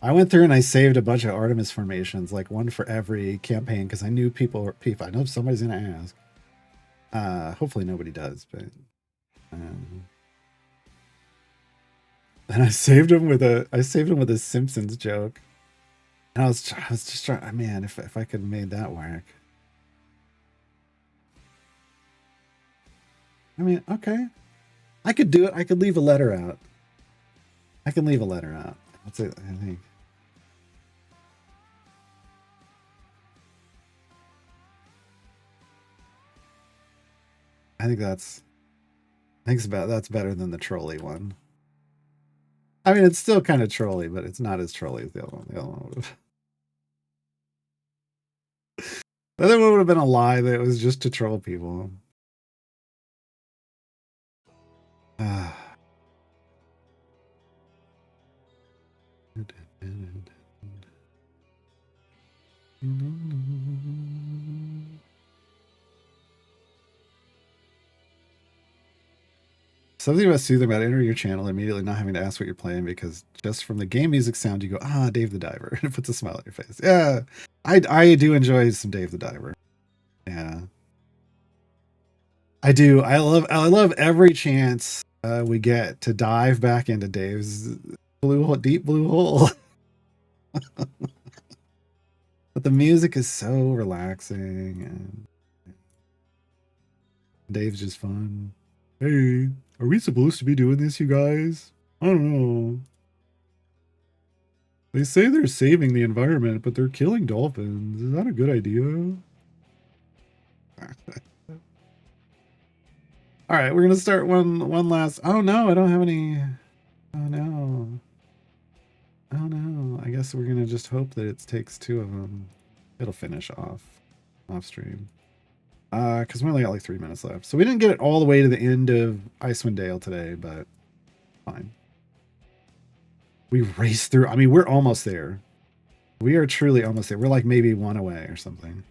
I went through and I saved a bunch of Artemis formations, like one for every campaign, because I knew people. I know somebody's gonna ask. Hopefully nobody does, but. And I saved him with a Simpsons joke. And I was just trying. Man, if I could have made that work. I mean, okay, I could do it. I could leave a letter out. I can leave a letter out. That's it. I think. I think that's. I think that's better than the trolley one. I mean, it's still kind of trolly, but it's not as trolly as the other one. The other one would have. The other one would have been a lie that it was just to troll people. Something about soothing about entering your channel immediately not having to ask what you're playing because just from the game music sound you go, ah, Dave the Diver. And it puts a smile on your face. Yeah. I do enjoy some Dave the Diver. Yeah. I do. I love every chance we get to dive back into Dave's deep blue hole. But the music is so relaxing and Dave's just fun. Hey, are we supposed to be doing this, you guys? I don't know. They say they're saving the environment, but they're killing dolphins. Is that a good idea? All right, we're gonna start one last. Oh no, I don't have any. Oh no. Oh no. I guess we're gonna just hope that it takes two of them. It'll finish off stream. Because we only got like 3 minutes left, so we didn't get it all the way to the end of Icewind Dale today, but fine. We raced through. I mean, we're almost there. We are truly almost there. We're like maybe one away or something.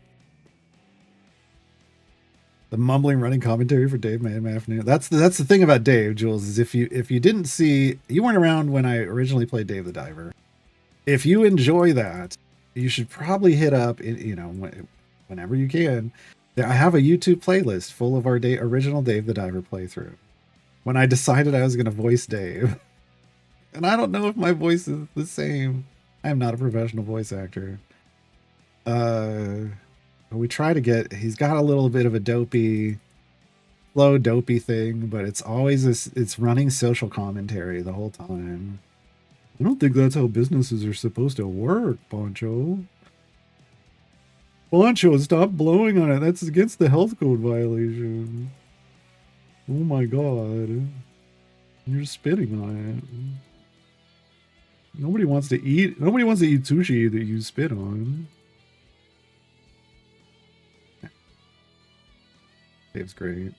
The mumbling running commentary for Dave Man Afternoon. That's the thing about Dave, Jules, is if you didn't see, you weren't around when I originally played Dave the Diver. If you enjoy that, you should probably hit up, whenever you can. I have a YouTube playlist full of our original Dave the Diver playthrough. When I decided I was going to voice Dave, and I don't know if my voice is the same. I am not a professional voice actor. We try to get. He's got a little bit of a slow dopey thing, but it's always it's running social commentary the whole time. I don't think that's how businesses are supposed to work, Poncho. Poncho, stop blowing on it. That's against the health code violation. Oh my god. You're spitting on it. Nobody wants to eat sushi that you spit on. Dave's great.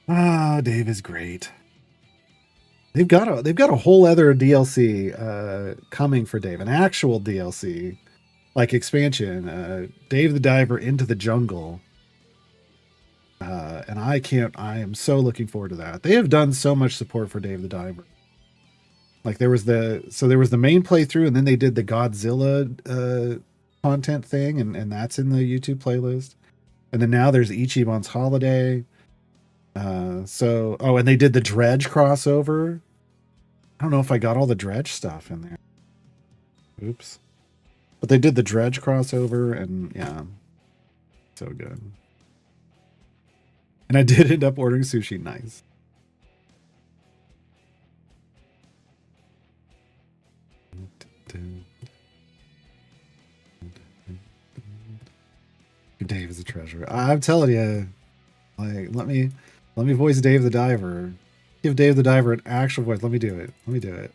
Ah, Dave is great. They've got a whole other DLC coming for Dave, an actual DLC, like expansion. Dave the Diver into the Jungle. And I am so looking forward to that. They have done so much support for Dave the Diver. Like there was the main playthrough, and then they did the Godzilla content thing, and that's in the YouTube playlist. And then now there's Ichimon's Holiday. And they did the Dredge crossover. I don't know if I got all the Dredge stuff in there. Oops. But they did the Dredge crossover, and yeah, so good. And I did end up ordering sushi. Nice. Dave is a treasure. I'm telling you, like, let me voice Dave the Diver. Give Dave the Diver an actual voice. Let me do it. Let me do it.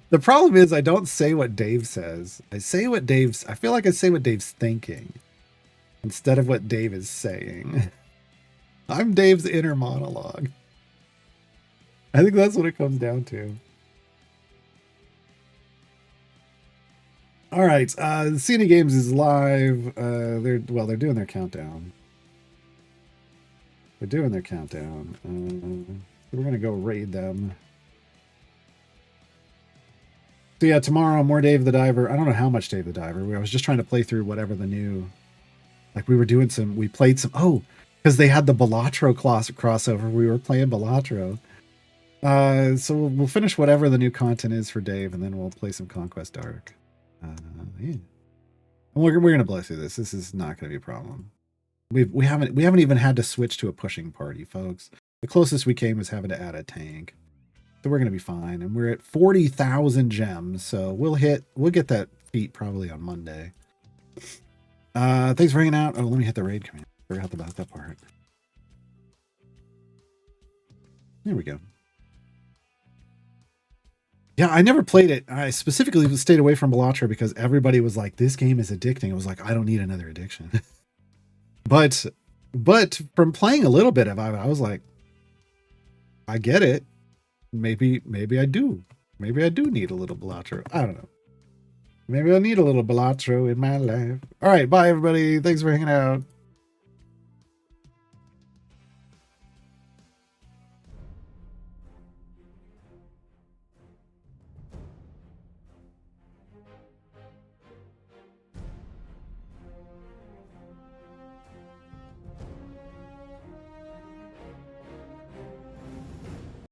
The problem is I don't say what Dave says. I say what Dave's. I feel like I say what Dave's thinking instead of what Dave is saying. I'm Dave's inner monologue. I think that's what it comes down to. All right, CNE Games is live. They're doing their countdown. They're doing their countdown. We're gonna go raid them. So yeah, tomorrow more Dave the Diver. I don't know how much Dave the Diver. I was just trying to play through whatever the new, like we played some. Oh, because they had the Balatro crossover. We were playing Balatro. So we'll finish whatever the new content is for Dave, and then we'll play some Conquest Dark. Yeah, and we're gonna blow through this. This is not gonna be a problem. We haven't even had to switch to a pushing party, folks. The closest we came was having to add a tank. So we're gonna be fine, and we're at 40,000 gems. So we'll get that feat probably on Monday. Thanks for hanging out. Oh, let me hit the raid command. Forgot about that part. There we go. Yeah, I never played it. I specifically stayed away from Balatro because everybody was like, "This game is addicting." I was like, "I don't need another addiction." but from playing a little bit of it, I was like, "I get it. Maybe I do. Maybe I do need a little Balatro. I don't know. Maybe I need a little Balatro in my life." All right, bye everybody. Thanks for hanging out.